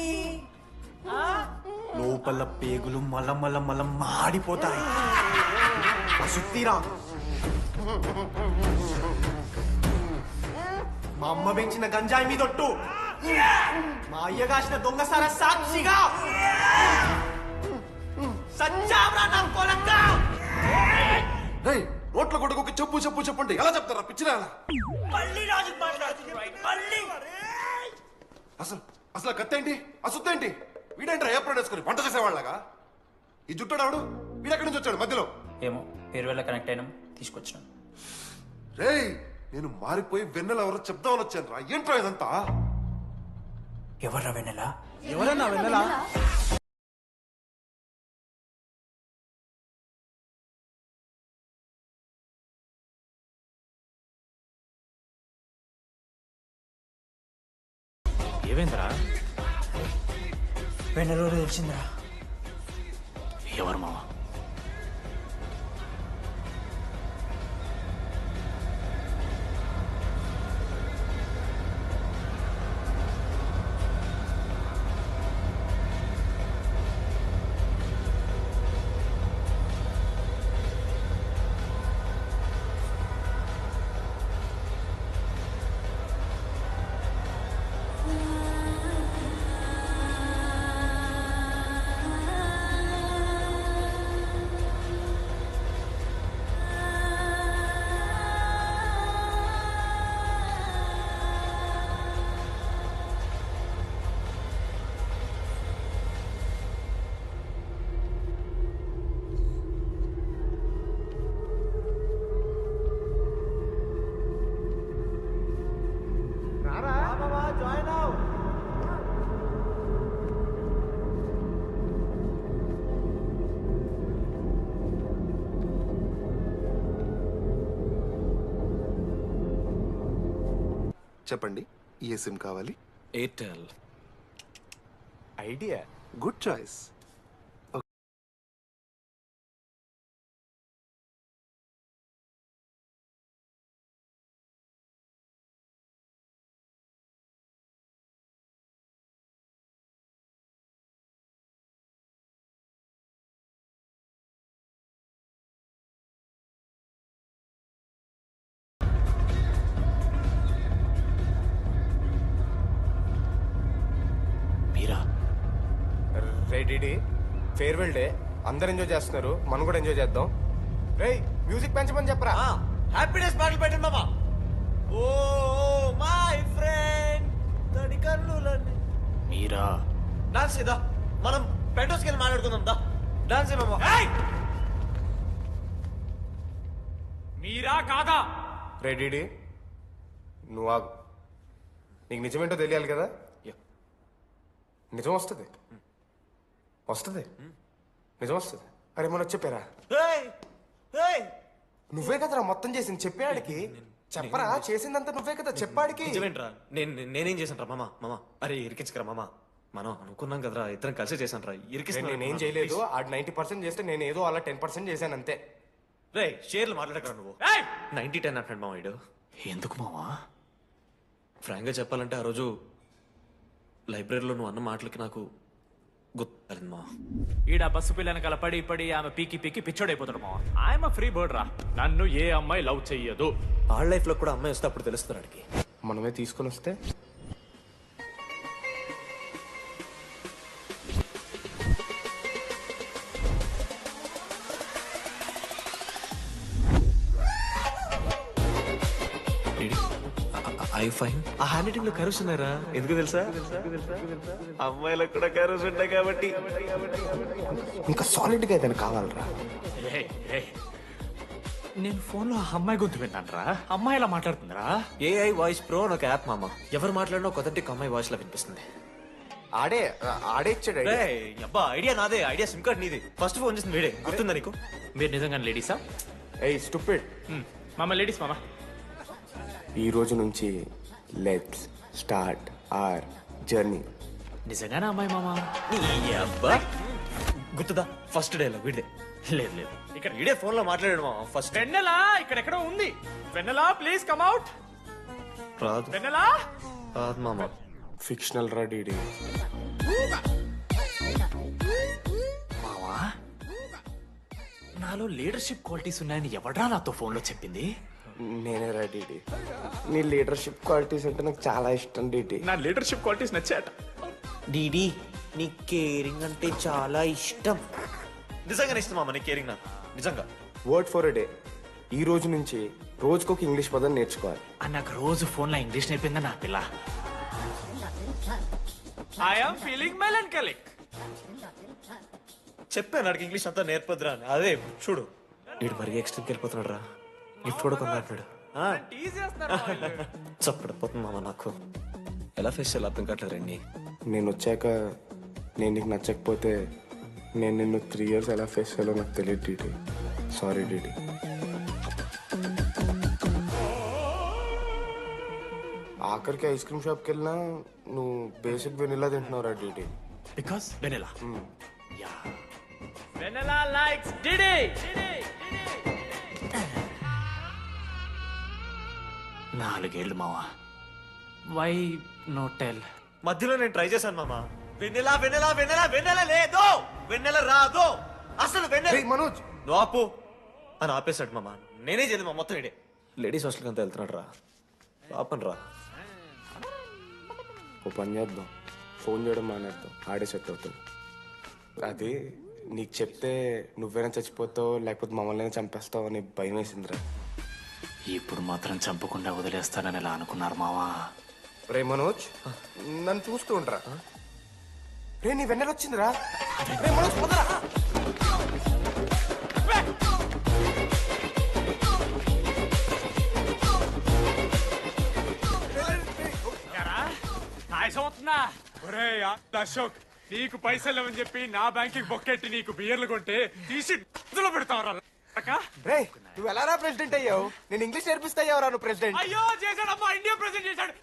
లోపల పేగులు మల మాడిపోతాయి. సుత్తిరా, మా అమ్మ పెంచిన గంజాయి మీదొట్టు, మా అయ్య కాసిన దొంగసార సాక్షిగా సచ్చావ్రా నా కొలంగా.
నోట్ల కొడుకు చెప్పు చెప్పు చెప్పండి ఎలా చెప్తారా పిచ్చిరా? అసలు కత్తేంటి అసుత్తేంటి? వీడేంట్రా ఏప్రిల్ వేసుకుని వంట చేసేవాళ్ళగా? ఈ జుట్టాడు వీడెక్కడి నుంచి వచ్చాడు మధ్యలో?
ఏమో పేరు వల్ల కనెక్ట్ అయినాం, తీసుకొచ్చినాం.
రేయ్ నేను మారిపోయి వెన్నెల ఎవరో చెప్దామని వచ్చాను రా. ఏంట్రా ఇదంతా?
ఎవర్రా వెన్నెల?
ఎవరన్నా వెన్నెల?
ఏమైందిరా?
వెన్నెల తెలిసిందిరా.
ఎవరు మావా?
చెప్పండి, ఏ సిమ్ కావాలి?
ఎయిర్టెల్.
Idea, good choice.
రేయ్ ఫేర్వెల్ డే, అందరు ఎంజాయ్ చేస్తున్నారు, మనం కూడా ఎంజాయ్ చేద్దాం. రేయ్ మ్యూజిక్ పెంచమని చెప్పరా.
హ్యాపీనెస్ పాటలు పెట్టండి మామా. ఓ మై ఫ్రెండ్ తడి కన్నులన్నీ.
మీరా
డాన్స్ చేద్దాం, మనం పెంటోస్కి వెళ్ళి మాట్లాడుకుందాం. దా డాన్స్ మామా.
మీరా కాదా?
రెడీ నువ్వు ఆగు. నీకు నిజమేంటో తెలియాలి కదా. నిజం వస్తుంది, నిజం వస్తుంది. అరే మొన్న చెప్పారా? నువ్వే కదరా మొత్తం చేసింది, చెప్పాడికి చెప్పరా. చేసిందంతా నువ్వే కదా, చెప్పాడికి.
నిజమేంట్రా? నేనేం చేశాను రా మామ? అరే ఇరికించకరా మామ, మనం అనుకున్నాం కదరా, ఇద్దరం కలిసి చేశాను రా.
నేనేం చేయలేదు. ఆడు 90% చేస్తే నేను ఏదో అలా 10% చేశాను అంతే.
రే షేర్లు మాట్లాడకరా నువ్వు. 90-10 అంటాడు మామ వీడు.
ఎందుకు మావా?
ఫ్రాంక్గా చెప్పాలంటే ఆ రోజు లైబ్రరీలో నువ్వు అన్న మాటలకి నాకు గుర్తు మా.
ఈడ బస్సు పిల్లని కల పడి ఆమె పీకి పిచ్చోడైపోతాడు మావా. ఆయమ ఫ్రీ బర్డ్ రా, నన్ను ఏ అమ్మాయి లవ్ చెయ్యదు.
ఆళ్ళ లైఫ్ లో కూడా అమ్మాయి వస్తే అప్పుడు తెలుస్తుంది వాడికి.
మనమే తీసుకొని వస్తే
ఐ ఫైన్ ఆ హ్యాండ్ రైటింగ్ లో కరోస్ ఉన్నారా? ఎందుకు తెలుసా? అమ్మాయిలకు కూడా కరోస్ ఉంటాయి కాబట్టి.
ఇంకా సాలిడ్ గా ఏదైనా కావాలరా?
నేను ఫోన్లో అమ్మాయి గొంతు విన్నానరా. అమ్మాయి ఎలా మాట్లాడుతుందిరా?
ఏఐ వాయిస్ ప్రో అని ఒక యాప్ మామ. ఎవరు మాట్లాడినా ఒక అథెంటిక్ అమ్మాయి వాయిస్ లా వినిపిస్తుంది.
ఆడే ఇచ్చాడు
అబ్బా ఐడియా నాదే. ఐడియా సిమ్ కార్డ్ నీది. ఫస్ట్ ఫోన్ చేసింది వీడే. గుర్తుందా నీకు?
మీరు నిజంగా లేడీసా?
ఏయ్ స్టూపిడ్.
మామ లేడీస్ మామ.
ఈ రోజు నుంచి లెట్స్ స్టార్ట్ అవర్ జర్నీ.
నిజంగానే అమ్మాయి మామ?
అబ్బా గుర్తుదా? ఫస్ట్ డే వీడే.
లేదు లేదు,
ఇక్కడ వీడే ఫోన్ లో మాట్లాడాడు మామ. ఫస్ట్
వెన్నెలా ఇక్కడెక్కడో ఉంది. వెన్నెలా ప్లీజ్ కమ్ అవుట్.
రాదు.
వెన్నెలా
రాదు మామ.
ఫిక్షనల్ రా డీడీ.
మావా నాలో లీడర్షిప్ క్వాలిటీస్ ఉన్నాయని ఎవడ్రా నాతో ఫోన్లో చెప్పింది?
నేనే రా డీడీ. నీ లీడర్షిప్ క్వాలిటీస్ అంటే నాకు చాలా ఇష్టం డీడీ.
నా లీడర్షిప్ క్వాలిటీస్ నచ్చాట.
డీడీ నీ కేరింగ్ అంటే చాలా ఇష్టం. నిజంగానే ఇష్టం మామ నీ కేరింగ్ నాకు. నిజంగా.
Word for a day. ఈ రోజు నుంచి రోజుకొక ఇంగ్లీష్ పదం నేర్చుకోవాలి.
నాకు రోజు ఫోన్లో ఇంగ్లీష్ నేర్పిందా నా పిల్ల. I am feeling melancholic.
చెప్పాను నాకు ఇంగ్లీష్ అంతా నేర్పొద్దురా అని. అదే చూడు వీడు మరీ ఎక్స్ట్రీమ్కి వెళ్ళిపోతున్నాడు రా. గిఫ్ట్ కూడా కొన్నాడు. చప్పడిపోతుంది మామ నాకు. ఎలా ఫేస్ చేయాలి అర్థం కావట్లేదు రండి.
నేను వచ్చాక నేను నీకు నచ్చకపోతే నేను నిన్ను 3 years ఎలా ఫేస్ చేయాలో నాకు తెలియదు డీడీ. Sorry DD. ఆఖరికి ఐస్ క్రీమ్ షాప్కి వెళ్ళినా నువ్వు బేసిక్ వెనిలా తింటున్నావు రా DD.
Because vanilla. Vanilla likes DD. 4 ఏళ్ళు మావా. Why no tell?
మధ్యలో నేను ట్రై చేశాను మామ. వెన్నెలా వెన్నెలా వెన్నెలా వెన్నెల లేదు, వెన్నెల రాదు అసలు. వెన్నెల
మనోజ్
నువ్వు ఆపు అని ఆపేశాడు మామ. నేనే చేయలేదు మా మొత్తం ఇడే. లేడీస్ హాస్టల్కి అంతా వెళ్తున్నాడు రా. పాపన్ రా.
ఓ పని చేద్దాం, ఫోన్ చేయడం మానేద్దాం. ఆడే సెట్ అవుతాడు. అది నీకు చెప్తే నువ్వైనా చచ్చిపోతావు లేకపోతే మమ్మల్ని చంపేస్తావు అని భయం వేసిందిరా.
ఇప్పుడు మాత్రం చంపకుండా వదిలేస్తానని ఎలా అనుకున్నారు మావా?
రే మనోజ్ నన్ను చూస్తూ ఉంటారా? రే నీ వెన్నెల వచ్చిందిరా. రే మనోజ్ పోతరా.
అశోక్ నీకు పైసలు అని చెప్పి నా బ్యాంకింగ్ బొక్కెట్టి నీకు బియర్లు కొంటే తీసి పెడతావు.
రే నువ్వు ఎలా రా ప్రెసిడెంట్ అయ్యావు? నేను ఇంగ్లీష్ నేర్పిస్తా అయ్యావు నువ్వు ప్రెసిడెంట్.
అయ్యో చేశాడమ్మా, ఇండియా ప్రెసిడెంట్ చేశాడు.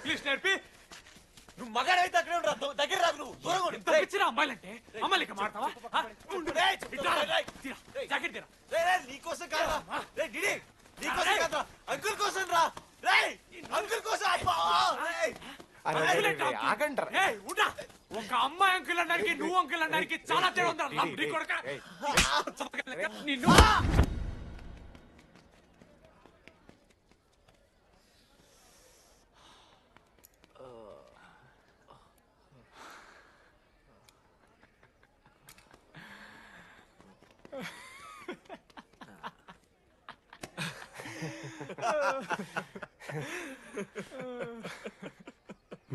ఇంగ్లీష్ నేర్పి
నువ్వు మగాడైతే అక్కడే ఉండరా. దగ్గర రాదు నువ్వు. దూరంగా ఉండు.
తెచ్చినా అమ్మాయిలంటే అమ్మాయిలు ఇక మాడతావా? జాకెట్ తీరా.
నీకోసం కాదురా. నీకోసం కాదురా. అంకుల్ కోసం రా. అంకుల్ కోసం.
ఒక అమ్మాయి అంకుల్ అనడానికి నువ్వు అంకుల్ అనడానికి చాలా తేడా ఉంది. నిన్ను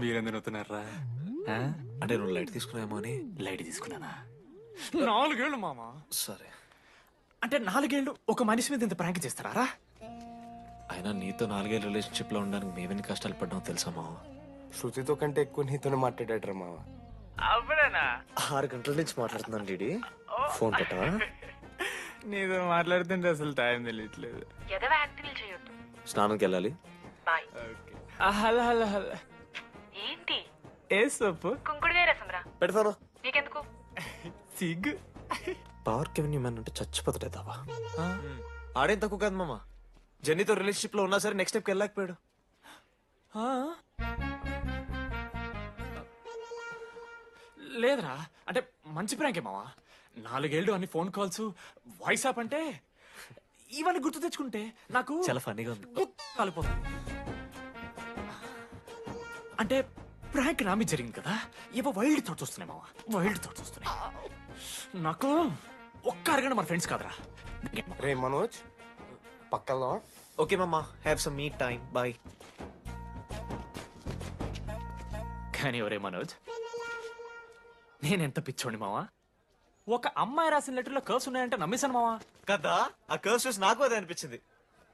మీరెందుకు నవ్వుతున్నారా?
అంటే నువ్వు లైట్ తీసుకున్నామో అని.
లైట్ తీసుకున్నానా? 4 ఏళ్ళు మామా.
సరే
అంటే 4 ఏళ్ళు ఒక మనిషి మీద ఇంత ప్రాంక్ చేస్తారా?
అయినా నీతో 4 ఏళ్ళ రిలేషన్షిప్ లో ఉండడానికి మేమెన్ని కష్టాలు పడ్డామో తెలుసా మావ?
శృతితో కంటే ఎక్కువ నీతోనే మాట్లాడాడు మావ.
అవునా?
6 గంటల నుంచి మాట్లాడుతున్నాను డీడీ. ఫోన్ పెట్టవా?
నీతో మాట్లాడుతుంటే అసలు టైం తెలియట్లేదు.
స్నానంకి వెళ్ళాలి.
Hello hello hello.
ఏంటి?
ఏ సొప్పు?
కుంకుడుగాయ రసం రా.
పెడతాను.
నీకెందుకు?
సిగ్గు.
పవర్ కెవెన్ మ్యాన్ అంటే చచ్చిపోతాడే తవా. ఆడేం తక్కువ కాదు మామ. జెన్నీతో రిలేషన్షిప్ లో ఉన్నా సరే నెక్స్ట్ స్టెప్కి వెళ్ళలేకపోయాడు.
లేదురా, అంటే మంచి ప్రాంకే మావా. 4 ఏళ్ళు అన్ని ఫోన్ కాల్స్, వాయిస్ యాప్ అంటే ఇవన్నీ గుర్తు తెచ్చుకుంటే నాకు
చాలా ఫన్నీగా ఉంది.
కాలిపోతుంది. అంటే ప్రాంక్ నా మీద జరిగింది కదా, ఏవో వైల్డ్ థాట్స్ వస్తున్నాయి మావా. వైల్డ్ థాట్స్ వస్తున్నాయి నాకు. ఒక్క అరగంట మన ఫ్రెండ్స్ కాదరా.
రే మనోజ్ పక్కలో
ఓకే మామా, have some me time, bye.
కానీ ఎవరే మనోజ్, నేనెంత పిచ్చోండి మావా. ఒక అమ్మాయి రాసిన లెటర్లో కర్వ్స్ ఉన్నాయంటే నమ్మేశాను మావా.
కదా, ఆ కర్వ్స్ చూసి నాకు అదే అనిపించింది.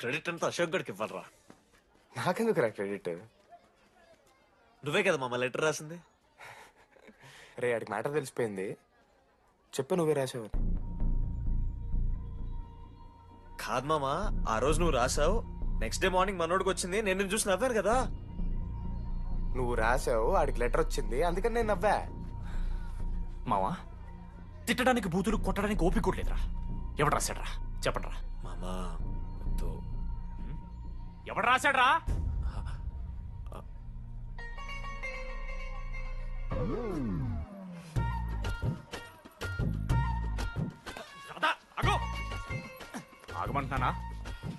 క్రెడిట్ అంతా అశోక్ గడికి ఇవ్వరా.
నాకెందుకు రా క్రెడిట్?
నువ్వే కదా మామ లెటర్ రాసింది.
రే ఆడికి మ్యాటర్ తెలిసిపోయింది, చెప్పు నువ్వే రాసావు.
కాదు మామా, ఆ రోజు నువ్వు రాసావు, నెక్స్ట్ డే మార్నింగ్ మనోడికి వచ్చింది, నేను నిన్ను చూసి నవ్వాను కదా.
నువ్వు రాసావు, ఆడికి లెటర్ వచ్చింది, అందుకని నేను నవ్వా.
మావా, తిట్టడానికి బూతులు కొట్టడానికి ఓపిక కూడా లేదురా. ఎవడు రాశాడ్రా చెప్పండి రా.
మామా
ఎవడు రాశాడ్రా? రాధా ఆగు, ఆగమంటున్నానా?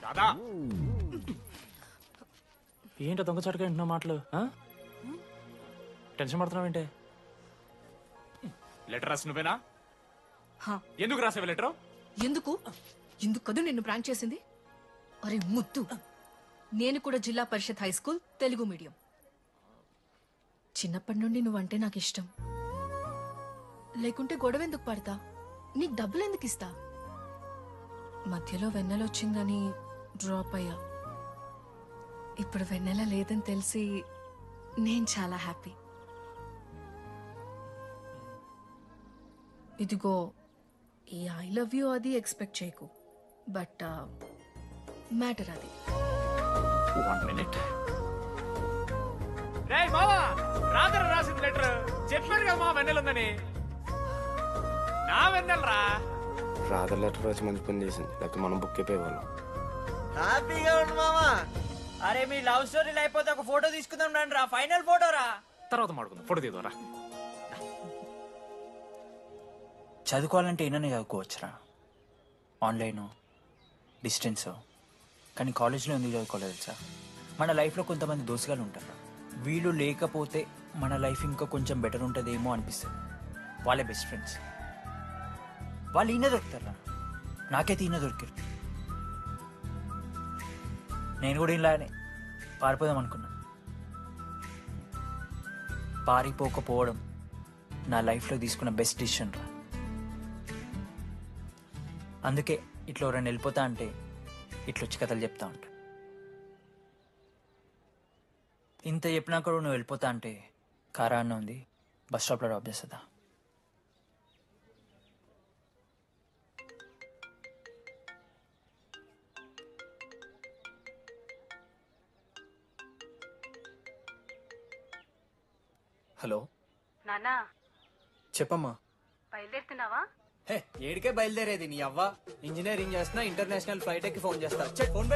రాధా ఏంటో దొంగచాటుగా వింటున్నా మాటలు? టెన్షన్ పడుతున్నావేంటే? లెటర్ రాసి నువ్వేనా? ఎందుకు రాసావు లెటర్?
ఎందుకు ఎందుకు కదా నిన్ను ప్రాంక్ చేసింది? అరే ముద్దు, నేను కూడా జిల్లా Parishad high school Telugu medium. చిన్నప్పటి నుండి నువ్వంటే నాకు ఇష్టం. లేకుంటే గొడవ ఎందుకు పడతా? నీకు డబ్బులు ఎందుకు ఇస్తా? మధ్యలో వెన్నెల వచ్చిందని డ్రాప్ అయ్యా. ఇప్పుడు వెన్నెల లేదని తెలిసి నేను చాలా హ్యాపీ. ఇదిగో ఈ ఐ లవ్ యూ అది ఎక్స్పెక్ట్ చేయకు, బట్ మ్యాటర్ అది.
1 minute. రేయ్ మావా, రాత్రి రాసింది లెటర్. చెప్పాను కదా మా వెన్నెల ఉందని. నా వెన్నెలరా.
రాధ లెటర్ రాసి మంచి పని చేసింది, లేకపోతే మనం బుక్ అయిపోయేవాళ్ళం.
హ్యాపీగా ఉండు మామా. అరే మీ లవ్ స్టోరీ అయిపోతే ఒక ఫోటో తీసుకుందాం రండి రా, ఫైనల్ ఫోటో రా.
తర్వాత మాడుకుందాం, ఫోటో తీద్దాం.
చదువుకోవాలంటే ఏమైనా చదువుకోవచ్చురా, ఆన్లైన్ డిస్టెన్స్. కానీ కాలేజ్లో ఎందుకు చదువుకోలేదు తెలుసా? మన లైఫ్లో కొంతమంది దోస్తుగాలు ఉంటారు, వీళ్ళు లేకపోతే మన లైఫ్ ఇంకా కొంచెం బెటర్ ఉంటుందేమో అనిపిస్తుంది. వాళ్ళే బెస్ట్ ఫ్రెండ్స్. వాళ్ళు ఈయన దొరుకుతారా, నాకైతే ఈయన దొరికారు. నేను కూడా ఇలానే పారిపోదాం అనుకున్నా. పారిపోకపోవడం నా లైఫ్లో తీసుకున్న బెస్ట్ డిసిషన్ రా. అందుకే ఇట్లా ఎవరైనా వెళ్ళిపోతా అంటే ఇట్లొచ్చి కథలు చెప్తా ఉంటా. ఇంత చెప్పినా కూడా నువ్వు వెళ్ళిపోతా అంటే కారా అన్న ఉంది, బస్ స్టాప్లో డ్రాప్ చేస్తుందా?
హలో
నానా,
చెప్పమ్మా.
బయలుదేరుతున్నావా?
హే, ఏడికే బయలుదేరేది నీ అవ్వ. ఇంజనీరింగ్ చేస్తున్నా, ఇంటర్నేషనల్ ఫ్లైట్ ఎక్కి ఫోన్ చేస్తా. ఫోన్